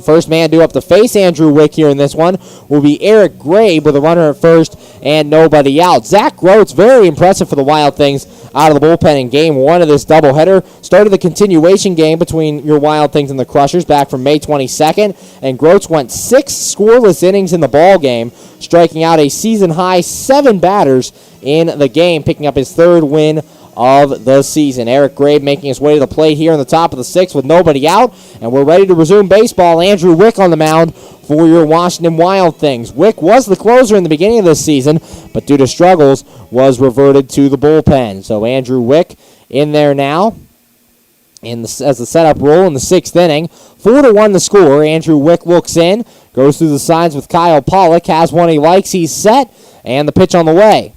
First man due up to face Andrew Wick here in this one will be Eric Grabe with a runner at first and nobody out. Zach Groats, very impressive for the Wild Things out of the bullpen in game 1 of this doubleheader. Started the continuation game between your Wild Things and the Crushers back from May 22nd, and Groats went 6 scoreless innings in the ball game, striking out a season-high 7 batters in the game, picking up his 3rd win of the season. Eric Grabe making his way to the plate here in the top of the 6th with nobody out, and we're ready to resume baseball. Andrew Wick on the mound for your Washington Wild Things. Wick was the closer in the beginning of this season, but due to struggles was reverted to the bullpen. So Andrew Wick in there now as the setup role in the 6th inning. 4-1 the score. Andrew Wick looks in, goes through the signs with Kyle Pollock, has one he likes, he's set, and the pitch on the way.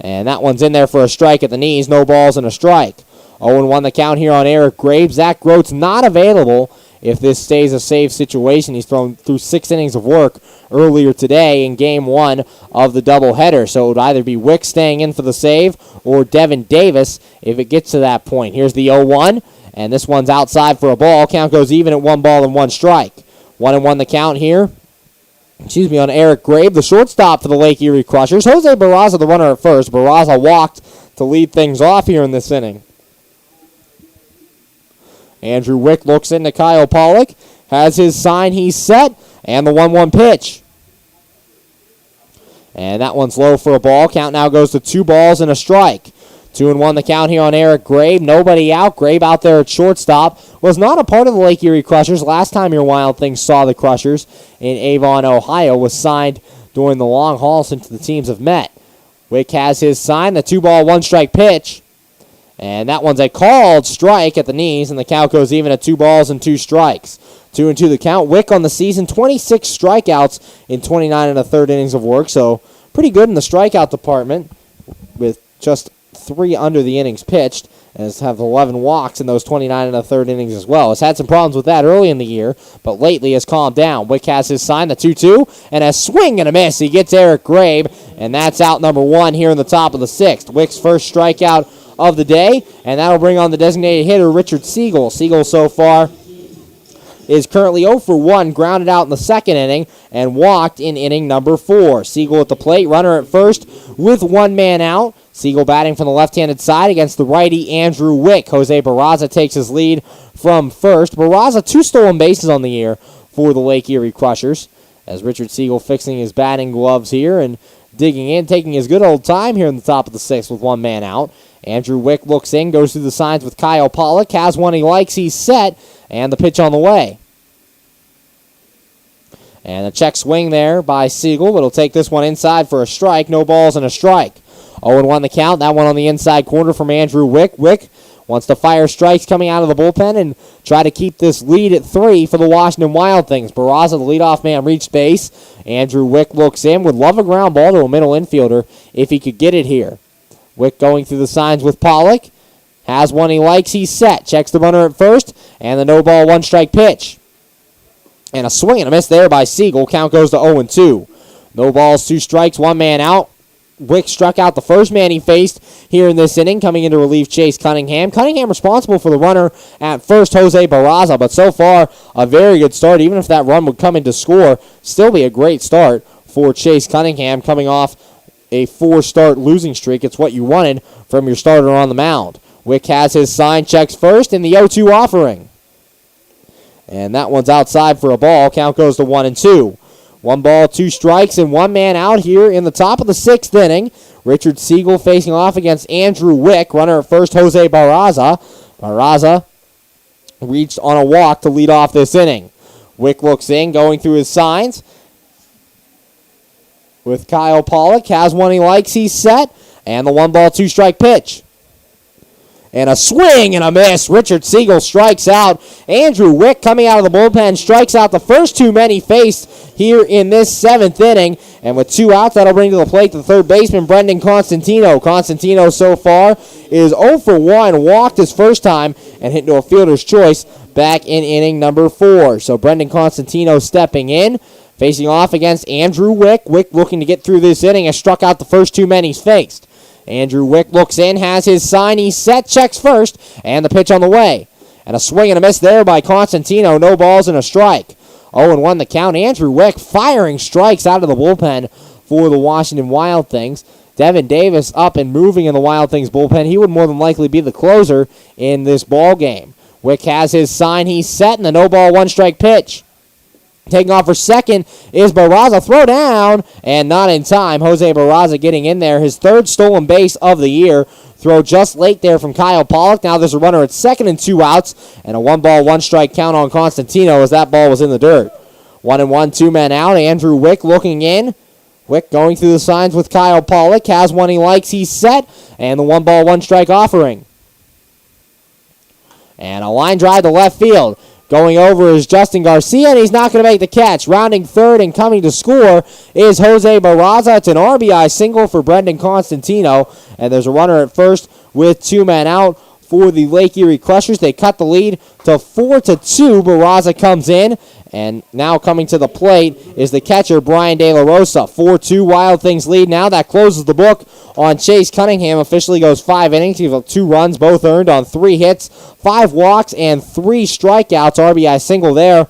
And that one's in there for a strike at the knees. No balls and a strike. 0-1 the count here on Eric Grabe. Zach Groats not available if this stays a safe situation. He's thrown through 6 innings of work earlier today in game 1 of the doubleheader. So it would either be Wick staying in for the save or Devin Davis if it gets to that point. Here's the 0-1, and this one's outside for a ball. Count goes even at 1 ball and 1 strike. 1-1 the count here. On Eric Grabe, the shortstop for the Lake Erie Crushers. Jose Barraza, the runner at first. Barraza walked to lead things off here in this inning. Andrew Wick looks into Kyle Pollock, has his sign, he's set, and the 1-1 pitch. And that one's low for a ball. Count now goes to 2 balls and a strike. 2-1 the count here on Eric Grabe. Nobody out. Grabe out there at shortstop. Was not a part of the Lake Erie Crushers. Last time your Wild Things saw the Crushers in Avon, Ohio, was signed during the long haul since the teams have met. Wick has his sign. The 2-ball, 1-strike pitch. And that one's a called strike at the knees, and the count goes even at 2 balls and 2 strikes. 2-2 the count. Wick on the season, 26 strikeouts in 29 1/3 innings of work, so pretty good in the strikeout department with just 3 under the innings pitched, and has have 11 walks in those 29 1/3 innings as well. Has had some problems with that early in the year, but lately has calmed down. Wick has his sign, the 2-2, and a swing and a miss. He gets Eric Grabe and that's out number 1 here in the top of the 6th. Wick's first strikeout of the day, and that'll bring on the designated hitter, Richard Siegel. Siegel so far is currently 0 for 1, grounded out in the second inning, and walked in inning number 4. Siegel at the plate, runner at first with 1 man out. Siegel batting from the left-handed side against the righty Andrew Wick. Jose Barraza takes his lead from first. Barraza 2 stolen bases on the year for the Lake Erie Crushers, as Richard Siegel fixing his batting gloves here and digging in, taking his good old time here in the top of the 6th with 1 man out. Andrew Wick looks in, goes through the signs with Kyle Pollock, has one he likes, he's set, and the pitch on the way. And a check swing there by Siegel, but he'll take this one inside for a strike. No balls and a strike. 0-1 the count. That one on the inside corner from Andrew Wick. Wick wants to fire strikes coming out of the bullpen and try to keep this lead at 3 for the Washington Wild Things. Barraza, the leadoff man, reached base. Andrew Wick looks in, would love a ground ball to a middle infielder if he could get it here. Wick going through the signs with Pollock. Has one he likes, he's set. Checks the runner at first, and the no ball, 1 strike pitch. And a swing and a miss there by Siegel. Count goes to 0-2. No balls, 2 strikes, 1 man out. Wick struck out the first man he faced here in this inning, coming in to relieve Chase Cunningham. Cunningham responsible for the runner at first, Jose Barraza, but so far a very good start. Even if that run would come in to score, still be a great start for Chase Cunningham coming off a 4-start losing streak. It's what you wanted from your starter on the mound. Wick has his sign, checks first in the 0-2 offering. And that one's outside for a ball. Count goes to 1-2. 1 ball, 2 strikes, and 1 man out here in the top of the 6th inning. Richard Siegel facing off against Andrew Wick. Runner at first, Jose Barraza. Barraza reached on a walk to lead off this inning. Wick looks in, going through his signs with Kyle Pollock. Has one he likes, he's set. And the 1 ball, 2 strike pitch. And a swing and a miss. Richard Siegel strikes out. Andrew Wick coming out of the bullpen strikes out the first 2 men he faced here in this 7th inning. And with 2 outs, that'll bring to the plate the third baseman, Brendan Constantino. Constantino so far is 0 for 1. Walked his first time and hit into a fielder's choice back in inning number 4. So Brendan Constantino stepping in, facing off against Andrew Wick. Wick looking to get through this inning, has struck out the first 2 men he's faced. Andrew Wick looks in, has his sign, he's set, checks first, and the pitch on the way. And a swing and a miss there by Constantino, no balls and a strike. 0-1 the count. Andrew Wick firing strikes out of the bullpen for the Washington Wild Things. Devin Davis up and moving in the Wild Things bullpen. He would more than likely be the closer in this ball game. Wick has his sign, he's set, and the no ball, 1 strike pitch. Taking off for second is Barraza. Throw down, and not in time. Jose Barraza getting in there. His 3rd stolen base of the year. Throw just late there from Kyle Pollock. Now there's a runner at second and 2 outs, and a 1 ball, 1 strike count on Constantino as that ball was in the dirt. 1-1, 2 men out. Andrew Wick looking in. Wick going through the signs with Kyle Pollock. Has one he likes, he's set, and the 1 ball, 1 strike offering. And a line drive to left field. Going over is Justin Garcia, and he's not going to make the catch. Rounding third and coming to score is Jose Barraza. It's an RBI single for Brendan Constantino, and there's a runner at first with 2 men out for the Lake Erie Crushers. They cut the lead to 4-2. Barraza comes in, and now coming to the plate is the catcher, Brian De La Rosa. 4-2 Wild Things lead now. That closes the book on Chase Cunningham. Officially goes 5 innings. He's got 2 runs, both earned on 3 hits, 5 walks, and 3 strikeouts. RBI single there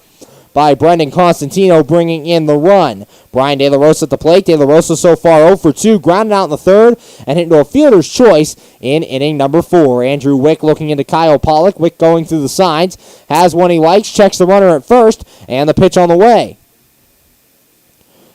by Brendan Constantino, bringing in the run. Brian De La Rosa at the plate. De La Rosa so far 0 for 2, grounded out in the 3rd, and hit into a fielder's choice in inning number 4. Andrew Wick looking into Kyle Pollock. Wick going through the signs. Has one he likes, checks the runner at first, and the pitch on the way.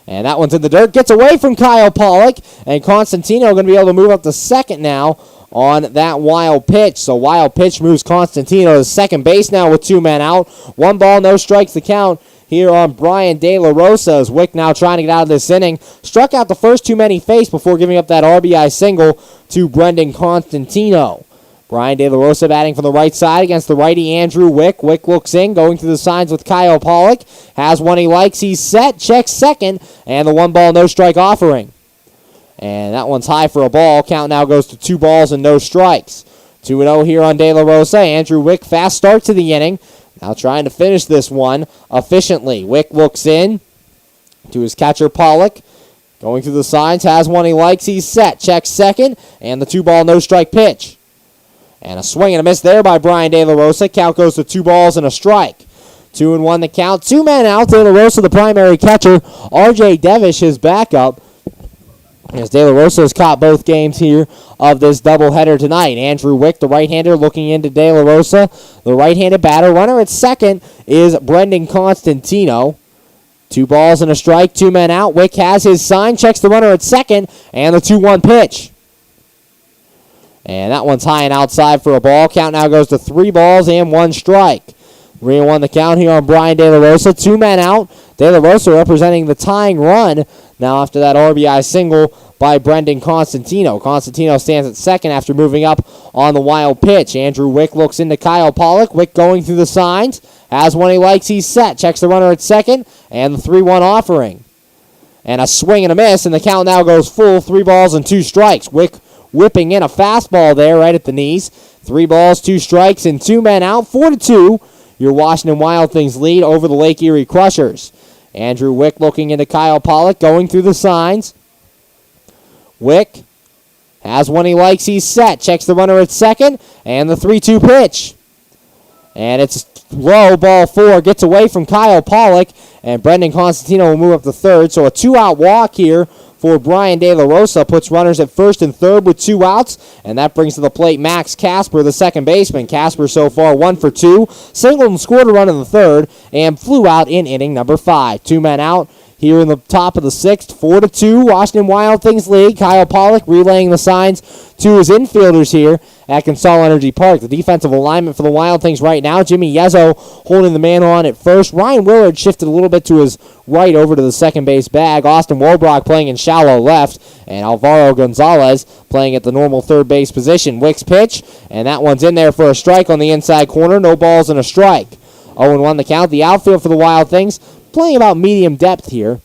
And that one's in the dirt. Gets away from Kyle Pollock, and Constantino going to be able to move up to second now on that wild pitch. So wild pitch moves Constantino to second base now with 2 men out. 1 ball, no strikes the count here on Brian De La Rosa, as Wick now trying to get out of this inning. Struck out the first 2 men he faced before giving up that RBI single to Brendan Constantino. Brian De La Rosa batting from the right side against the righty Andrew Wick. Wick looks in, going through the signs with Kyle Pollock. Has one he likes, he's set, checks second, and the 1 ball, no strike offering. And that one's high for a ball. Count now goes to 2 balls and no strikes. 2-0 here on De La Rosa. Andrew Wick, fast start to the inning. Now trying to finish this one efficiently. Wick looks in to his catcher Pollock. Going through the signs, has one he likes, he's set. Checks second, and the 2-ball no-strike pitch. And a swing and a miss there by Brian De La Rosa. Count goes to 2 balls and a strike. 2-1 the count. 2 men out. De La Rosa, the primary catcher. R.J. Devish, his backup. As De La Rosa has caught both games here of this doubleheader tonight. Andrew Wick, the right-hander, looking into De La Rosa. The right-handed batter. Runner at second is Brendan Constantino. 2 balls and a strike. 2 men out. Wick has his sign. Checks the runner at second. And the 2-1 pitch. And that one's high and outside for a ball. Count now goes to 3 balls and 1 strike. 3-1 the count here on Brian De La Rosa. 2 men out. De La Rosa representing the tying run now after that RBI single by Brendan Constantino. Constantino stands at second after moving up on the wild pitch. Andrew Wick looks into Kyle Pollock. Wick going through the signs. Has one he likes, he's set. Checks the runner at second. And the 3-1 offering. And a swing and a miss, and the count now goes full. 3 balls and 2 strikes. Wick whipping in a fastball there right at the knees. 3 balls, 2 strikes, and 2 men out. 4-2. Your Washington Wild Things lead over the Lake Erie Crushers. Andrew Wick looking into Kyle Pollock, going through the signs. Wick has one he likes, he's set. Checks the runner at second, and the 3-2 pitch. And it's low, ball 4, gets away from Kyle Pollock, and Brendan Constantino will move up to third. So a 2-out walk here for Brian De La Rosa, puts runners at first and third with 2 outs, and that brings to the plate Max Casper, the second baseman. Casper so far 1 for 2, singled and scored a run in the third, and flew out in inning number 5. 2 men out here in the top of the 6th, 4-2, Washington Wild Things lead. Kyle Pollock relaying the signs to his infielders here at Consol Energy Park. The defensive alignment for the Wild Things right now, Jimmy Yezzo holding the man on at first. Ryan Willard shifted a little bit to his right over to the second base bag. Austin Wolbrock playing in shallow left, and Alvaro Gonzalez playing at the normal third base position. Wick's pitch, and that one's in there for a strike on the inside corner. No balls and a strike. 0-1 the count. The outfield for the Wild Things playing about medium depth here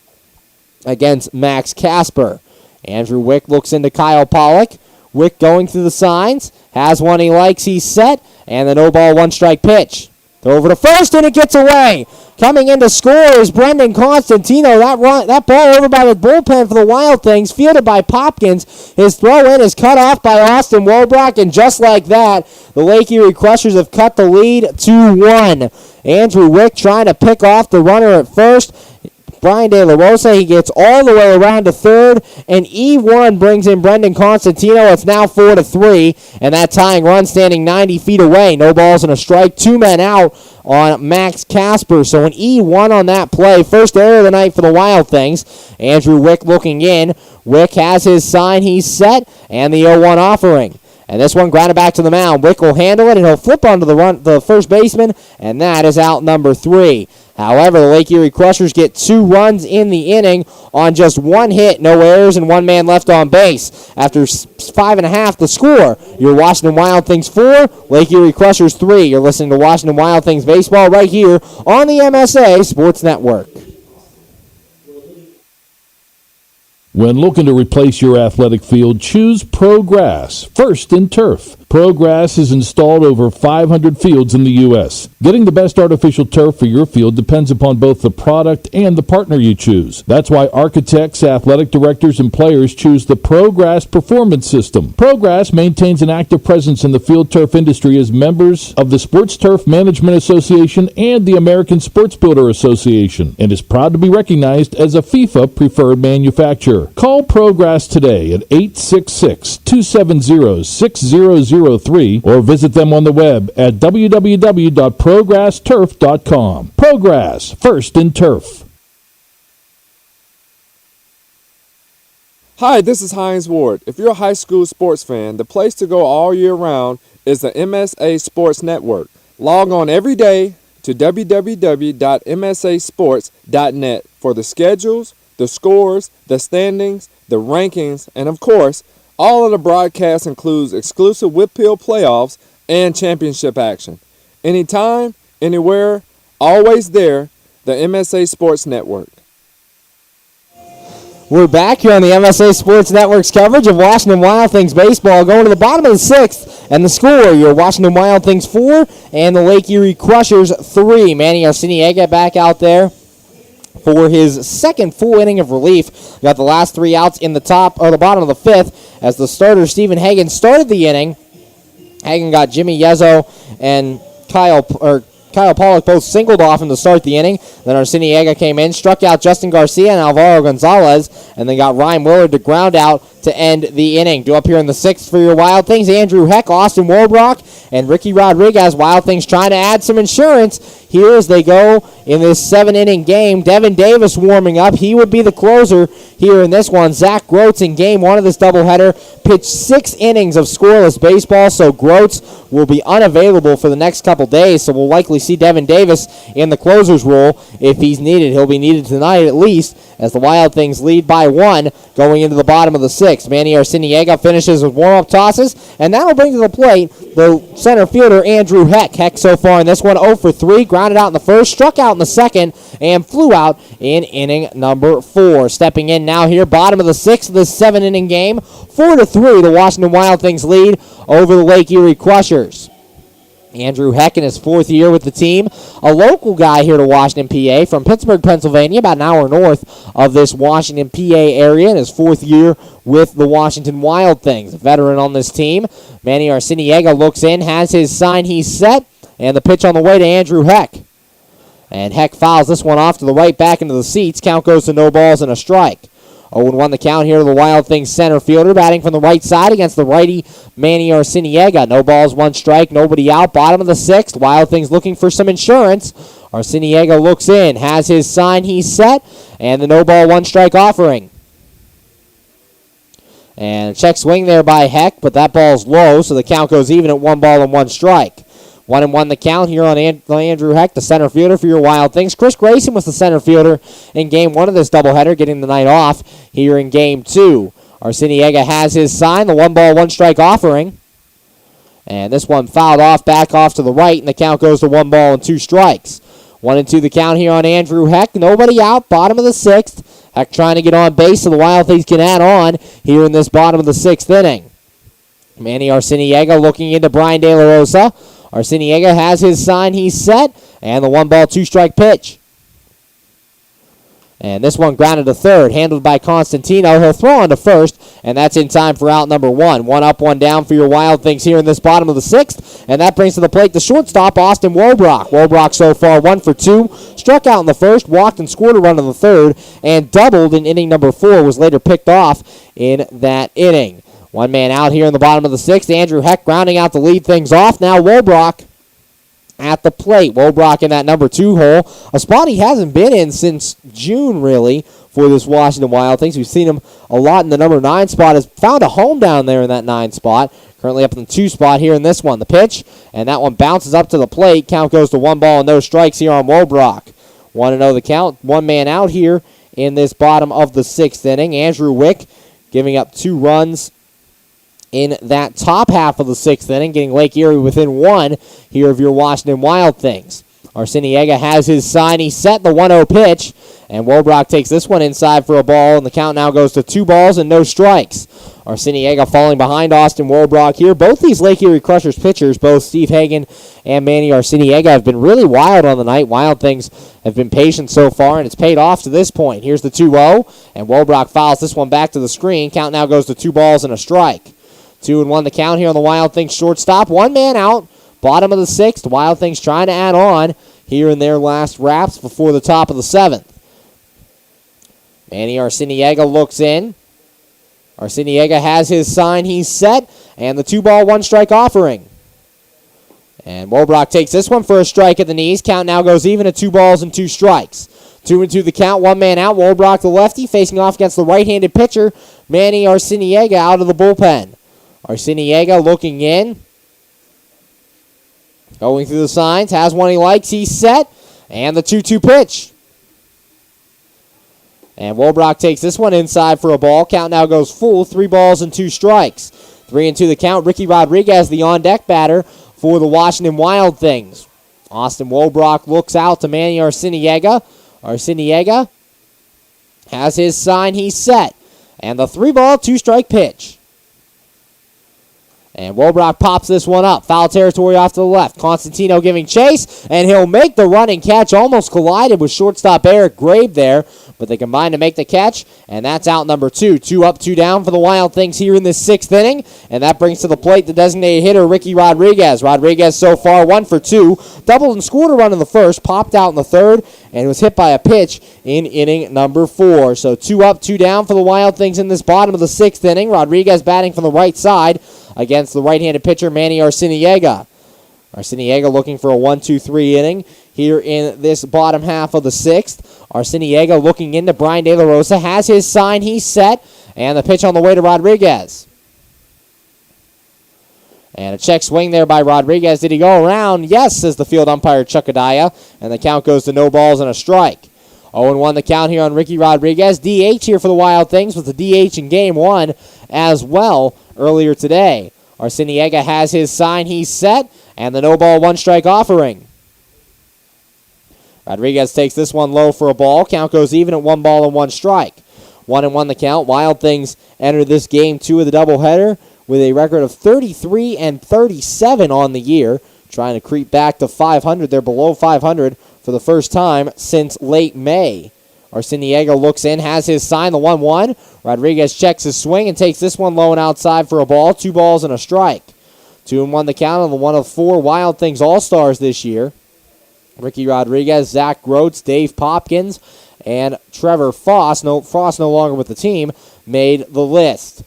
against Max Casper. Andrew Wick looks into Kyle Pollock. Wick going through the signs. Has one he likes, he's set. And the no ball, 1 strike pitch. Throw over to first, and it gets away. Coming in to score is Brendan Constantino. That ball over by the bullpen for the Wild Things, fielded by Popkins. His throw in is cut off by Austin Wolbrock, and just like that, the Lake Erie Crushers have cut the lead 2-1. Andrew Wick trying to pick off the runner at first. Brian De La Rosa, he gets all the way around to third, and E1 brings in Brendan Constantino. It's now 4-3, and that tying run standing 90 feet away. No balls and a strike. 2 men out on Max Casper. So an E1 on that play. First error of the night for the Wild Things. Andrew Wick looking in. Wick has his sign. He's set, and the 0-1 offering. And this one grounded back to the mound. Wick will handle it, and he'll flip onto the first baseman, and that is out number 3. However, the Lake Erie Crushers get 2 runs in the inning on just 1 hit, no errors, and 1 man left on base. After 5.5, the score, your Washington Wild Things 4, Lake Erie Crushers 3. You're listening to Washington Wild Things baseball right here on the MSA Sports Network. When looking to replace your athletic field, choose ProGrass, first in turf. ProGrass has installed over 500 fields in the U.S. Getting the best artificial turf for your field depends upon both the product and the partner you choose. That's why architects, athletic directors, and players choose the ProGrass Performance System. ProGrass maintains an active presence in the field turf industry as members of the Sports Turf Management Association and the American Sports Builder Association, and is proud to be recognized as a FIFA preferred manufacturer. Call ProGrass today at 866-270-6003 or visit them on the web at www.progressturf.com. ProGrass, first in turf. Hi, this is Hines Ward. If you're a high school sports fan, the place to go all year round is the MSA Sports Network. Log on every day to www.msasports.net for the schedules, the scores, the standings, the rankings, and of course, all of the broadcasts includes exclusive Whitfield playoffs and championship action. Anytime, anywhere, always there, the MSA Sports Network. We're back here on the MSA Sports Network's coverage of Washington Wild Things baseball, going to the bottom of the 6th, and the score, your Washington Wild Things 4 and the Lake Erie Crushers 3. Manny Arciniega back out there for his second full inning of relief. Got the last 3 outs in the bottom of the 5th as the starter Stephen Hagan started the inning. Hagan got Jimmy Yezzo and Kyle Pollock both singled off him to start the inning. Then Arciniega came in, struck out Justin Garcia and Alvaro Gonzalez, and then got Ryan Willard to ground out to end the inning. Due up here in the 6th for your Wild Things, Andrew Heck, Austin Worbrock, and Ricky Rodriguez. Wild Things trying to add some insurance here as they go in this 7-inning game. Devin Davis warming up. He would be the closer here in this one. Zach Groats in game 1 of this doubleheader pitched 6 innings of scoreless baseball, so Groats will be unavailable for the next couple days, so we'll likely see Devin Davis in the closer's role if he's needed. He'll be needed tonight at least as the Wild Things lead by 1 going into the bottom of the 6th. Manny Arciniega finishes with warm-up tosses, and that'll bring to the plate the center fielder Andrew Heck. Heck so far in this one 0 for 3, grounded out in the first, struck out in the second, and flew out in inning number 4. Stepping in now here, bottom of the 6th of this 7-inning game, 4-3, the Washington Wild Things lead over the Lake Erie Crushers. Andrew Heck in his 4th year with the team, a local guy here to Washington, PA, from Pittsburgh, Pennsylvania, about an hour north of this Washington, PA area, in his 4th year with the Washington Wild Things. A veteran on this team, Manny Arciniega looks in, has his sign, he's set, and the pitch on the way to Andrew Heck. And Heck fouls this one off to the right, back into the seats. Count goes to no balls and a strike. 0-1 the count here to the Wild Things center fielder, batting from the right side against the righty Manny Arciniega. No balls, 1 strike, nobody out. Bottom of the 6th, Wild Things looking for some insurance. Arciniega looks in, has his sign, he's set, and the no ball, 1 strike offering. And check swing there by Heck, but that ball's low, so the count goes even at 1 ball and 1 strike. 1-1 the count here on Andrew Heck, the center fielder for your Wild Things. Chris Grayson was the center fielder in game 1 of this doubleheader, getting the night off here in game 2. Arciniega has his sign, the 1 ball, 1 strike offering. And this one fouled off, back off to the right, and the count goes to 1 ball and 2 strikes. 1-2 the count here on Andrew Heck. Nobody out, bottom of the 6th. Heck trying to get on base so the Wild Things can add on here in this bottom of the 6th inning. Manny Arciniega looking into Brian De La Rosa. Arciniega has his sign, he's set, and the 1 ball, 2 strike pitch. And this one grounded to third, handled by Constantino. He'll throw on to first, and that's in time for out number 1. 1 up, 1 down for your Wild Things here in this bottom of the 6th, and that brings to the plate the shortstop, Austin Worbrock. Worbrock so far 1 for 2, struck out in the first, walked and scored a run in the third, and doubled in inning number 4, was later picked off in that inning. 1 man out here in the bottom of the 6th. Andrew Heck grounding out to lead things off. Now Worbrock at the plate. Worbrock in that number 2 hole. A spot he hasn't been in since June, really, for this Washington Wild Things. We've seen him a lot in the number 9 spot. Has found a home down there in that 9 spot. Currently up in the 2 spot here in this one. The pitch, and that one bounces up to the plate. Count goes to 1 ball and no strikes here on Worbrock. 1-0 the count. 1 man out here in this bottom of the 6th inning. Andrew Wick giving up 2 runs in that top half of the 6th inning, getting Lake Erie within 1 here of your Washington Wild Things. Arciniega has his sign. He set the 1-0 pitch, and Worbrock takes this one inside for a ball, and the count now goes to 2 balls and no strikes. Arciniega falling behind Austin Worbrock here. Both these Lake Erie Crushers pitchers, both Steve Hagan and Manny Arciniega, have been really wild on the night. Wild Things have been patient so far, and it's paid off to this point. Here's the 2-0, and Worbrock fouls this one back to the screen. Count now goes to 2 balls and a strike. 2-1 the count here on the Wild Things shortstop. 1 man out, bottom of the 6th. Wild Things trying to add on here in their last wraps before the top of the 7th. Manny Arciniega looks in. Arciniega has his sign, he's set, and the 2 ball, 1 strike offering. And Worbrock takes this one for a strike at the knees. Count now goes even at 2 balls and 2 strikes. 2-2 the count, 1 man out. Worbrock the lefty facing off against the right-handed pitcher, Manny Arciniega out of the bullpen. Arciniega looking in. Going through the signs. Has one he likes. He's set. And the 2-2 pitch. And Worbrock takes this one inside for a ball. Count now goes full. 3 balls and 2 strikes. 3-2 the count. Ricky Rodriguez, the on-deck batter for the Washington Wild Things. Austin Worbrock looks out to Manny Arciniega. Arciniega has his sign. He's set. And the 3 ball, 2 strike pitch. And Wobrock pops this one up. Foul territory off to the left. Constantino giving chase, and he'll make the running catch. Almost collided with shortstop Eric Grabe there, but they combine to make the catch, and that's out number 2. 2 up, 2 down for the Wild Things here in this 6th inning, and that brings to the plate the designated hitter, Ricky Rodriguez. Rodriguez so far 1 for 2. Doubled and scored a run in the first, popped out in the third, and was hit by a pitch in inning number 4. So 2 up, 2 down for the Wild Things in this bottom of the 6th inning. Rodriguez batting from the right side against the right-handed pitcher, Manny Arciniega. Arciniega looking for a 1-2-3 inning here in this bottom half of the 6th. Arciniega looking into Brian De La Rosa, has his sign, he's set, and the pitch on the way to Rodriguez. And a check swing there by Rodriguez. Did he go around? Yes, says the field umpire, Chuck Adaya, and the count goes to no balls and a strike. 0-1 the count here on Ricky Rodriguez. DH here for the Wild Things with the DH in Game 1 as well earlier today. Arciniega has his sign, he's set, and the no ball, 1 strike offering. Rodriguez takes this one low for a ball. Count goes even at 1 ball and 1 strike. 1-1 the count. Wild Things enter this Game 2 of the doubleheader with a record of 33-37 on the year, trying to creep back to 500. They're below 500 for the first time since late May. Arciniega looks in, has his sign, the 1-1. Rodriguez checks his swing and takes this one low and outside for a ball. 2 balls and a strike. 2-1 the count on the 1 of 4 Wild Things All-Stars this year. Ricky Rodriguez, Zach Groats, Dave Popkins, and Trevor Foss. Foss no longer with the team, made the list.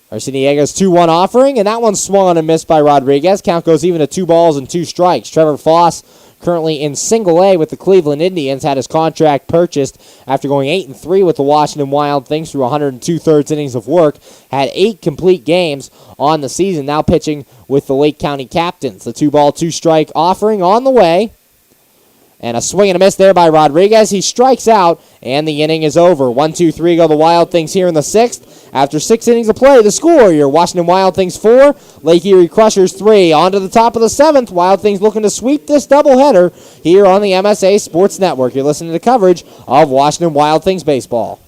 Arciniega's 2-1 offering, and that one swung on and missed by Rodriguez. Count goes even to 2 balls and 2 strikes. Trevor Foss, currently in Single A with the Cleveland Indians, had his contract purchased after going 8-3 with the Washington Wild Things through 102 thirds innings of work. Had 8 complete games on the season, now pitching with the Lake County Captains. The 2-ball, 2-strike offering on the way. And a swing and a miss there by Rodriguez. He strikes out, and the inning is over. 1-2-3 go the Wild Things here in the 6th. After 6 innings of play, the score, your Washington Wild Things 4, Lake Erie Crushers 3. On to the top of the 7th. Wild Things looking to sweep this doubleheader here on the MSA Sports Network. You're listening to coverage of Washington Wild Things baseball.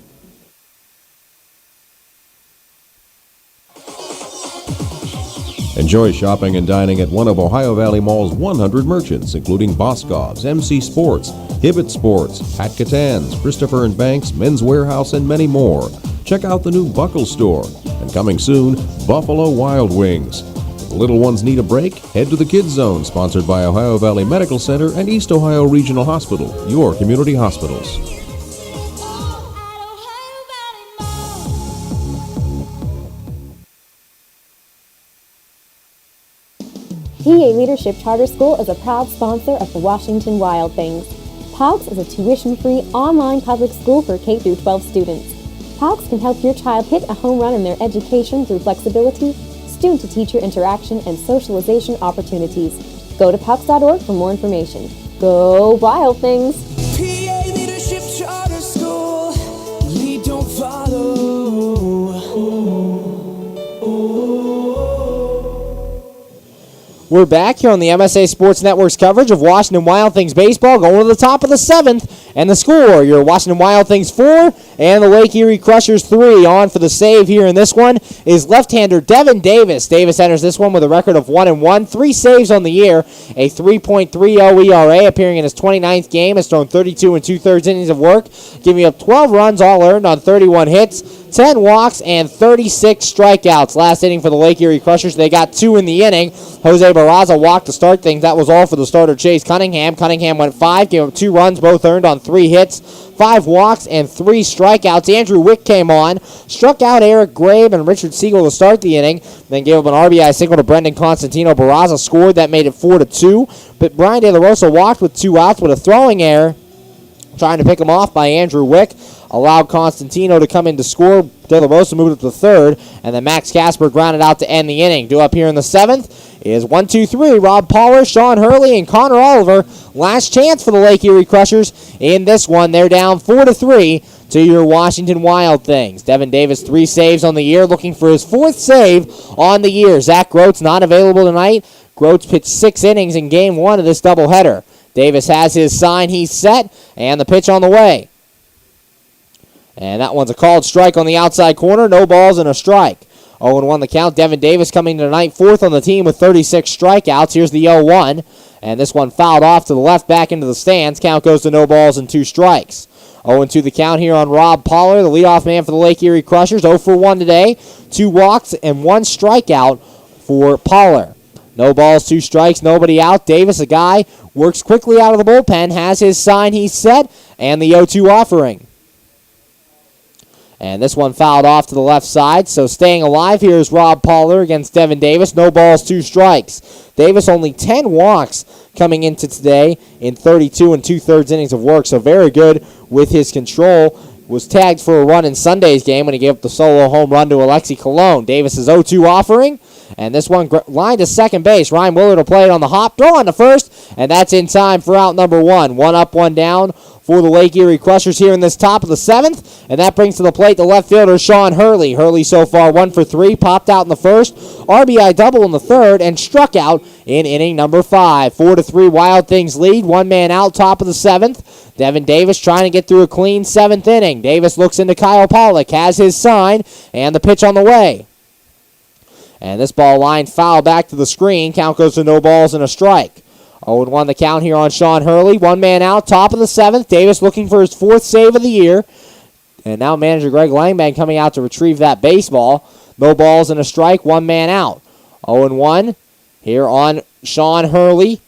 Enjoy shopping and dining at one of Ohio Valley Mall's 100 merchants, including Boscov's, MC Sports, Hibbett Sports, Pat Catan's, Christopher & Banks, Men's Warehouse, and many more. Check out the new Buckle Store. And coming soon, Buffalo Wild Wings. If the little ones need a break, head to the Kids Zone, sponsored by Ohio Valley Medical Center and East Ohio Regional Hospital, your community hospitals. PA Leadership Charter School is a proud sponsor of the Washington Wild Things. POGS is a tuition-free online public school for K-12 students. POGS can help your child hit a home run in their education through flexibility, student-to-teacher interaction, and socialization opportunities. Go to POGS.org for more information. Go Wild Things! PA Leadership Charter School. Lead, don't follow. We're back here on the MSA Sports Network's coverage of Washington Wild Things baseball, going to the top of the 7th, and the score, your Washington Wild Things 4 and the Lake Erie Crushers 3. On for the save here in this one is left-hander Devin Davis. Davis enters this one with a record of 1-1, 3 saves on the year, a 3.30 ERA, appearing in his 29th game, has thrown 32 2/3 innings of work, giving up 12 runs, all earned on 31 hits, 10 walks, and 36 strikeouts. Last inning for the Lake Erie Crushers, they got 2 in the inning. Jose Barraza walked to start things. That was all for the starter, Chase Cunningham. Cunningham went 5, gave up 2 runs, both earned on 3 hits, 5 walks, and 3 strikeouts. Andrew Wick came on, struck out Eric Grabe and Richard Siegel to start the inning, then gave up an RBI single to Brendan Constantino. Barraza scored. That made it 4-2, but Brian De La Rosa walked with 2 outs with a throwing error, trying to pick him off by Andrew Wick. Allowed Constantino to come in to score. De La Rosa moved up to third, and then Max Casper grounded out to end the inning. Due up here in the 7th is 1-2-3. Rob Poller, Sean Hurley, and Connor Oliver. Last chance for the Lake Erie Crushers in this one. They're down 4-3 to your Washington Wild Things. Devin Davis, 3 saves on the year, looking for his 4th save on the year. Zach Groats not available tonight. Groats pitched 6 innings in Game 1 of this doubleheader. Davis has his sign, he's set, and the pitch on the way. And that one's a called strike on the outside corner. No balls and a strike. 0-1 the count. Devin Davis coming tonight, fourth on the team with 36 strikeouts. Here's the 0-1, and this one fouled off to the left, back into the stands. Count goes to no balls and 2 strikes. 0-2 the count here on Rob Pollard, the leadoff man for the Lake Erie Crushers. 0-for-1 today, 2 walks and 1 strikeout for Pollard. No balls, 2 strikes, nobody out. Davis, a guy, works quickly out of the bullpen, has his sign, he's set, and the 0-2 offering. And this one fouled off to the left side, so staying alive here is Rob Pollard against Devin Davis. No balls, 2 strikes. Davis only 10 walks coming into today in 32 and 2/3 innings of work, so very good with his control. Was tagged for a run in Sunday's game when he gave up the solo home run to Alexi Colon. Davis's 0-2 offering, and this one lined to second base. Ryan Willard will play it on the hop, throw on to first, and that's in time for out number 1. 1 up, 1 down for the Lake Erie Crushers here in this top of the 7th, and that brings to the plate the left fielder, Sean Hurley. Hurley so far 1 for 3, popped out in the first, RBI double in the third, and struck out in inning number 5. 4-3 Wild Things lead, 1 man out, top of the 7th. Devin Davis trying to get through a clean 7th inning. Davis looks into Kyle Pollock, has his sign, and the pitch on the way. And this ball line foul back to the screen. Count goes to no balls and a strike. 0-1 the count here on Sean Hurley. 1 man out, top of the 7th. Davis looking for his 4th save of the year. And now manager Greg Langbank coming out to retrieve that baseball. No balls and a strike, 1 man out. 0-1 here on Sean Hurley.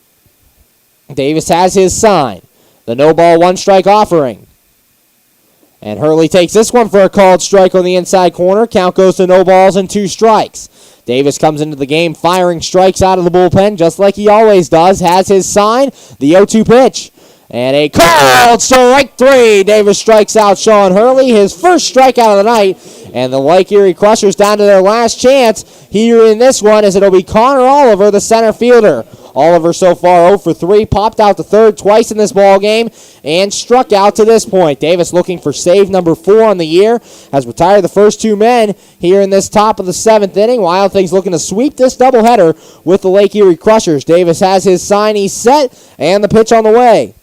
Davis has his sign. The no ball, 1 strike offering. And Hurley takes this one for a called strike on the inside corner. Count goes to no balls and 2 strikes. Davis comes into the game firing strikes out of the bullpen just like he always does. Has his sign. The 0-2 pitch. And a called strike 3. Davis strikes out Sean Hurley, his first strikeout of the night. And the Lake Erie Crushers down to their last chance here in this one as it'll be Connor Oliver, the center fielder. Oliver so far 0 for 3, popped out to third twice in this ball game and struck out to this point. Davis looking for save number 4 on the year, has retired the first 2 men here in this top of the 7th inning. Wild Things looking to sweep this doubleheader with the Lake Erie Crushers. Davis has his sign, he's set, and the pitch on the way.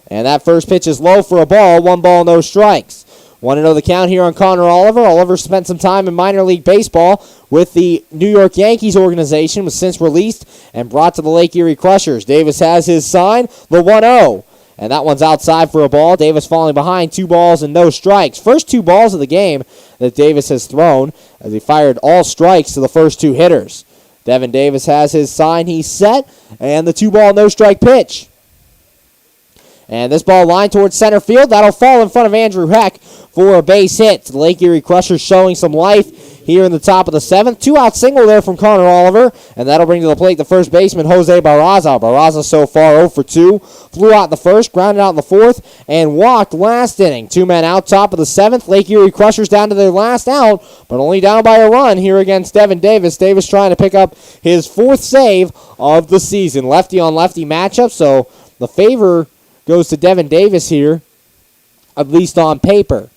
And that first pitch is low for a ball, 1 ball, no strikes. 1-0 the count here on Connor Oliver. Oliver spent some time in minor league baseball with the New York Yankees organization, was since released and brought to the Lake Erie Crushers. Davis has his sign, the 1-0. And that one's outside for a ball. Davis falling behind, 2 balls and no strikes. First 2 balls of the game that Davis has thrown as he fired all strikes to the first 2 hitters. Devin Davis has his sign, he's set, and the 2 ball, no strike pitch. And this ball lined towards center field. That'll fall in front of Andrew Heck for a base hit. The Lake Erie Crushers showing some life here in the top of the 7th. 2-out single there from Connor Oliver. And that'll bring to the plate the first baseman, Jose Barraza. Barraza so far 0 for 2. Flew out in the first, grounded out in the 4th, and walked last inning. 2 men out, top of the 7th. Lake Erie Crushers down to their last out, but only down by a run here against Devin Davis. Davis trying to pick up his 4th save of the season. Lefty on lefty matchup, so the favor goes to Devin Davis here, at least on paper.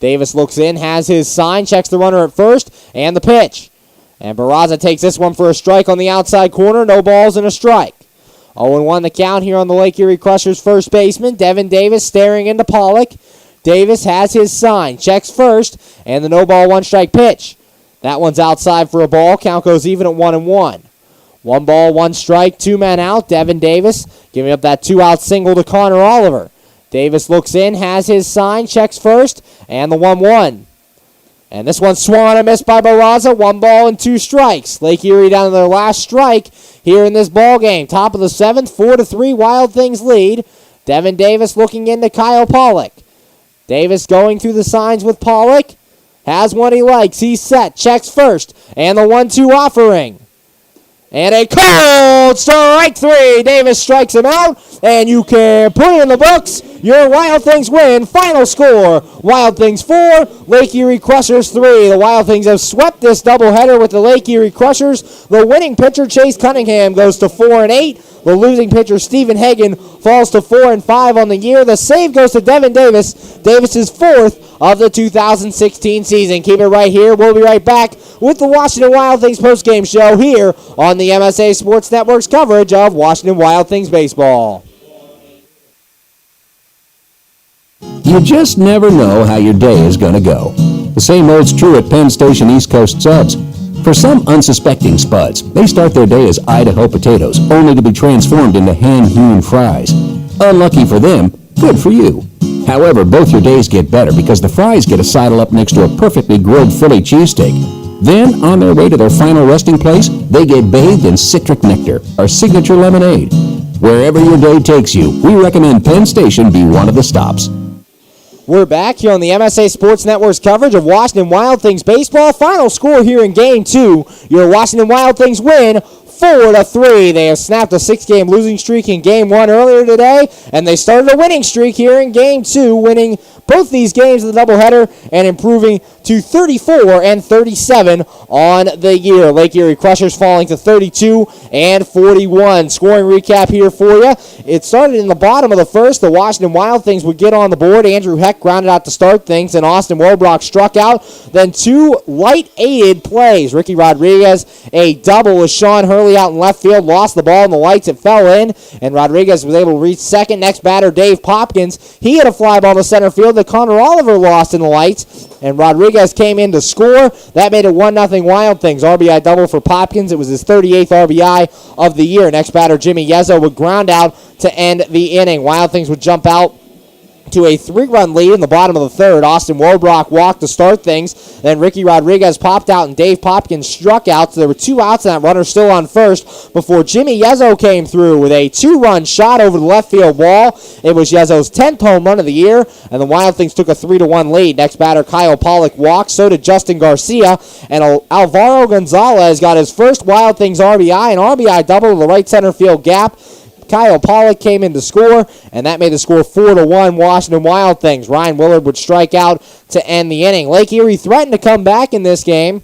Davis looks in, has his sign, checks the runner at first, and the pitch. And Barraza takes this one for a strike on the outside corner, no balls and a strike. 0-1 the count here on the Lake Erie Crushers first baseman. Devin Davis staring into Pollock. Davis has his sign, checks first, and the no ball, 1 strike pitch. That one's outside for a ball. Count goes even at 1-1. 1 ball, 1 strike, 2 men out. Devin Davis giving up that 2-out single to Connor Oliver. Davis looks in, has his sign, checks first, and the 1-1. And this one swung and missed by Barraza. 1 ball and 2 strikes. Lake Erie down to their last strike here in this ball game. Top of the 7th, 4-3 Wild Things lead. Devin Davis looking into Kyle Pollock. Davis going through the signs with Pollock. Has what he likes. He's set. Checks first. And the 1-2 offering. And a cold strike 3. Davis strikes him out, and you can put it in the books. Your Wild Things win. Final score, Wild Things 4, Lake Erie Crushers 3. The Wild Things have swept this doubleheader with the Lake Erie Crushers. The winning pitcher, Chase Cunningham, goes to 4-8. The losing pitcher, Stephen Hagan, falls to 4-5 on the year. The save goes to Devin Davis. Davis's 4th of the 2016 season. Keep it right here. We'll be right back with the Washington Wild Things postgame show here on the MSA Sports Network's coverage of Washington Wild Things baseball. You just never know how your day is going to go. The same holds true at Penn Station East Coast subs. For some unsuspecting spuds, they start their day as Idaho potatoes, only to be transformed into hand-hewn fries. Unlucky for them, good for you. However, both your days get better because the fries get to sidle up next to a perfectly grilled Philly cheesesteak. Then, on their way to their final resting place, they get bathed in citric nectar, our signature lemonade. Wherever your day takes you, we recommend Penn Station be one of the stops. We're back here on the MSA Sports Network's coverage of Washington Wild Things baseball. Final score here in Game 2. Your Washington Wild Things win 4-3. They have snapped a 6-game losing streak in Game 1 earlier today, and they started a winning streak here in Game 2, winning both these games of the doubleheader and improving to 34-37 on the year. Lake Erie Crushers falling to 32-41. Scoring recap here for you. It started in the bottom of the first. The Washington Wild Things would get on the board. Andrew Heck grounded out to start things, and Austin Wobrock struck out. Then two light-aided plays. Ricky Rodriguez, a double as Sean Hurley out in left field, lost the ball in the lights. It fell in, and Rodriguez was able to reach second. Next batter, Dave Popkins. He hit a fly ball to center field that Connor Oliver lost in the lights, and Rodriguez came in to score. That made it 1-0 Wild Things. RBI double for Popkins. It was his 38th RBI of the year. Next batter, Jimmy Yezzo, would ground out to end the inning. Wild Things would jump out to a 3-run lead in the bottom of the third. Austin Wobrock walked to start things. Then Ricky Rodriguez popped out and Dave Popkins struck out. So there were 2 outs and that runner still on first before Jimmy Yezzo came through with a 2-run shot over the left field wall. It was Yezzo's 10th home run of the year, and the Wild Things took a 3-1 lead. Next batter, Kyle Pollock walked. So did Justin Garcia. And Alvaro Gonzalez got his first Wild Things RBI, an RBI double to the right center field gap. Kyle Pollock came in to score, and that made the score 4-1 Washington Wild Things. Ryan Willard would strike out to end the inning. Lake Erie threatened to come back in this game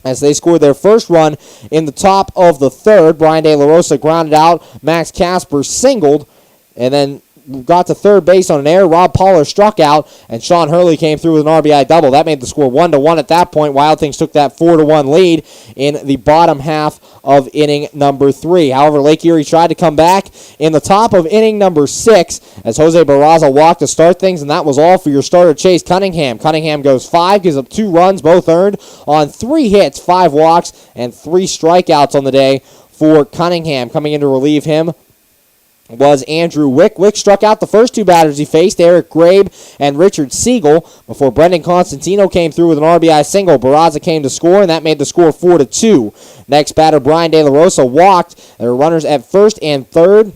as they scored their first run in the top of the third. Brian De La Rosa grounded out. Max Casper singled, and then got to third base on an error. Rob Pollard struck out, and Sean Hurley came through with an RBI double. That made the score 1-1 at that point. Wild Things took that 4-1 lead in the bottom half of inning number 3. However, Lake Erie tried to come back in the top of inning number 6 as Jose Barraza walked to start things, and that was all for your starter, Chase Cunningham. Cunningham goes 5, gives up 2 runs, both earned on 3 hits, 5 walks, and 3 strikeouts on the day for Cunningham. Coming in to relieve him was Andrew Wick. Wick struck out the first 2 batters he faced, Eric Grabe and Richard Siegel, before Brendan Constantino came through with an RBI single. Barraza came to score, and that made the score 4-2. Next batter, Brian De La Rosa walked. There were runners at first and third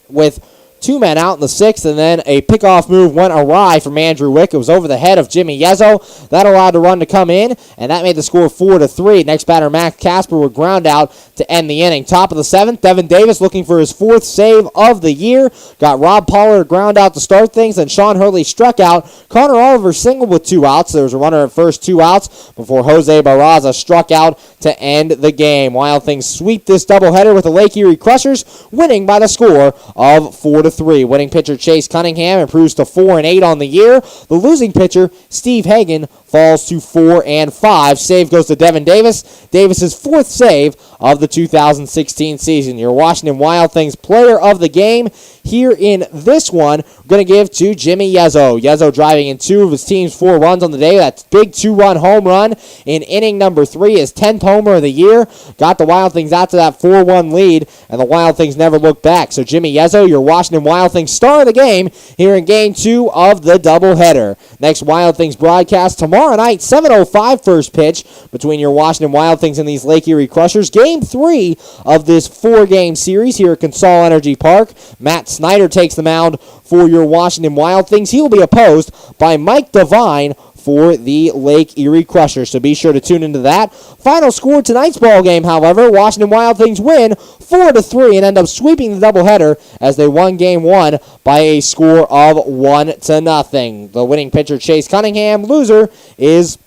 with 2 men out in the 6th, and then a pickoff move went awry from Andrew Wick. It was over the head of Jimmy Yezzo. That allowed the run to come in, and that made the score 4-3. Next batter, Max Casper, would ground out to end the inning. Top of the 7th, Devin Davis looking for his 4th save of the year. Got Rob Pollard ground out to start things, and Sean Hurley struck out. Connor Oliver singled with 2 outs. There was a runner at first, 2 outs, before Jose Barraza struck out to end the game. Wild Things sweep this doubleheader with the Lake Erie Crushers winning by the score of 4-3. Winning pitcher Chase Cunningham improves to 4-8 on the year. The losing pitcher, Steve Hagan, falls to 4-5. Save goes to Devin Davis. Davis's 4th save of the 2016 season. Your Washington Wild Things player of the game here in this one, we're going to give to Jimmy Yezzo. Yezzo driving in 2 of his team's 4 runs on the day. That big 2-run home run in inning number 3, his 10th homer of the year. Got the Wild Things out to that 4-1 lead, and the Wild Things never looked back. So Jimmy Yezzo, your Washington Wild Things star of the game here in Game 2 of the doubleheader. Next Wild Things broadcast tomorrow night, 7:05 first pitch between your Washington Wild Things and these Lake Erie Crushers. Game 3 of this 4-game series here at Consol Energy Park. Matt Snyder takes the mound for your Washington Wild Things. He will be opposed by Mike Devine for the Lake Erie Crushers, so be sure to tune into that. Final score tonight's ball game, however, Washington Wild Things win 4-3 and end up sweeping the doubleheader as they won Game 1 by a score of 1-0. The winning pitcher, Chase Cunningham. Loser is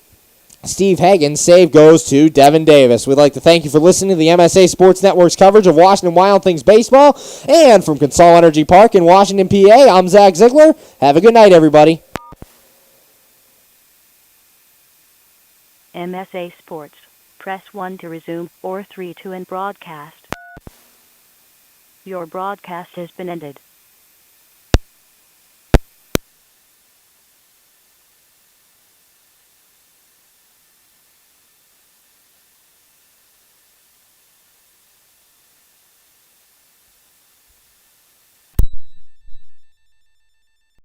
Steve Hagan. Save goes to Devin Davis. We'd like to thank you for listening to the MSA Sports Network's coverage of Washington Wild Things baseball. And from Consol Energy Park in Washington, PA, I'm Zach Ziegler. Have a good night, everybody. MSA Sports. Press 1 to resume or 3 to end broadcast. Your broadcast has been ended.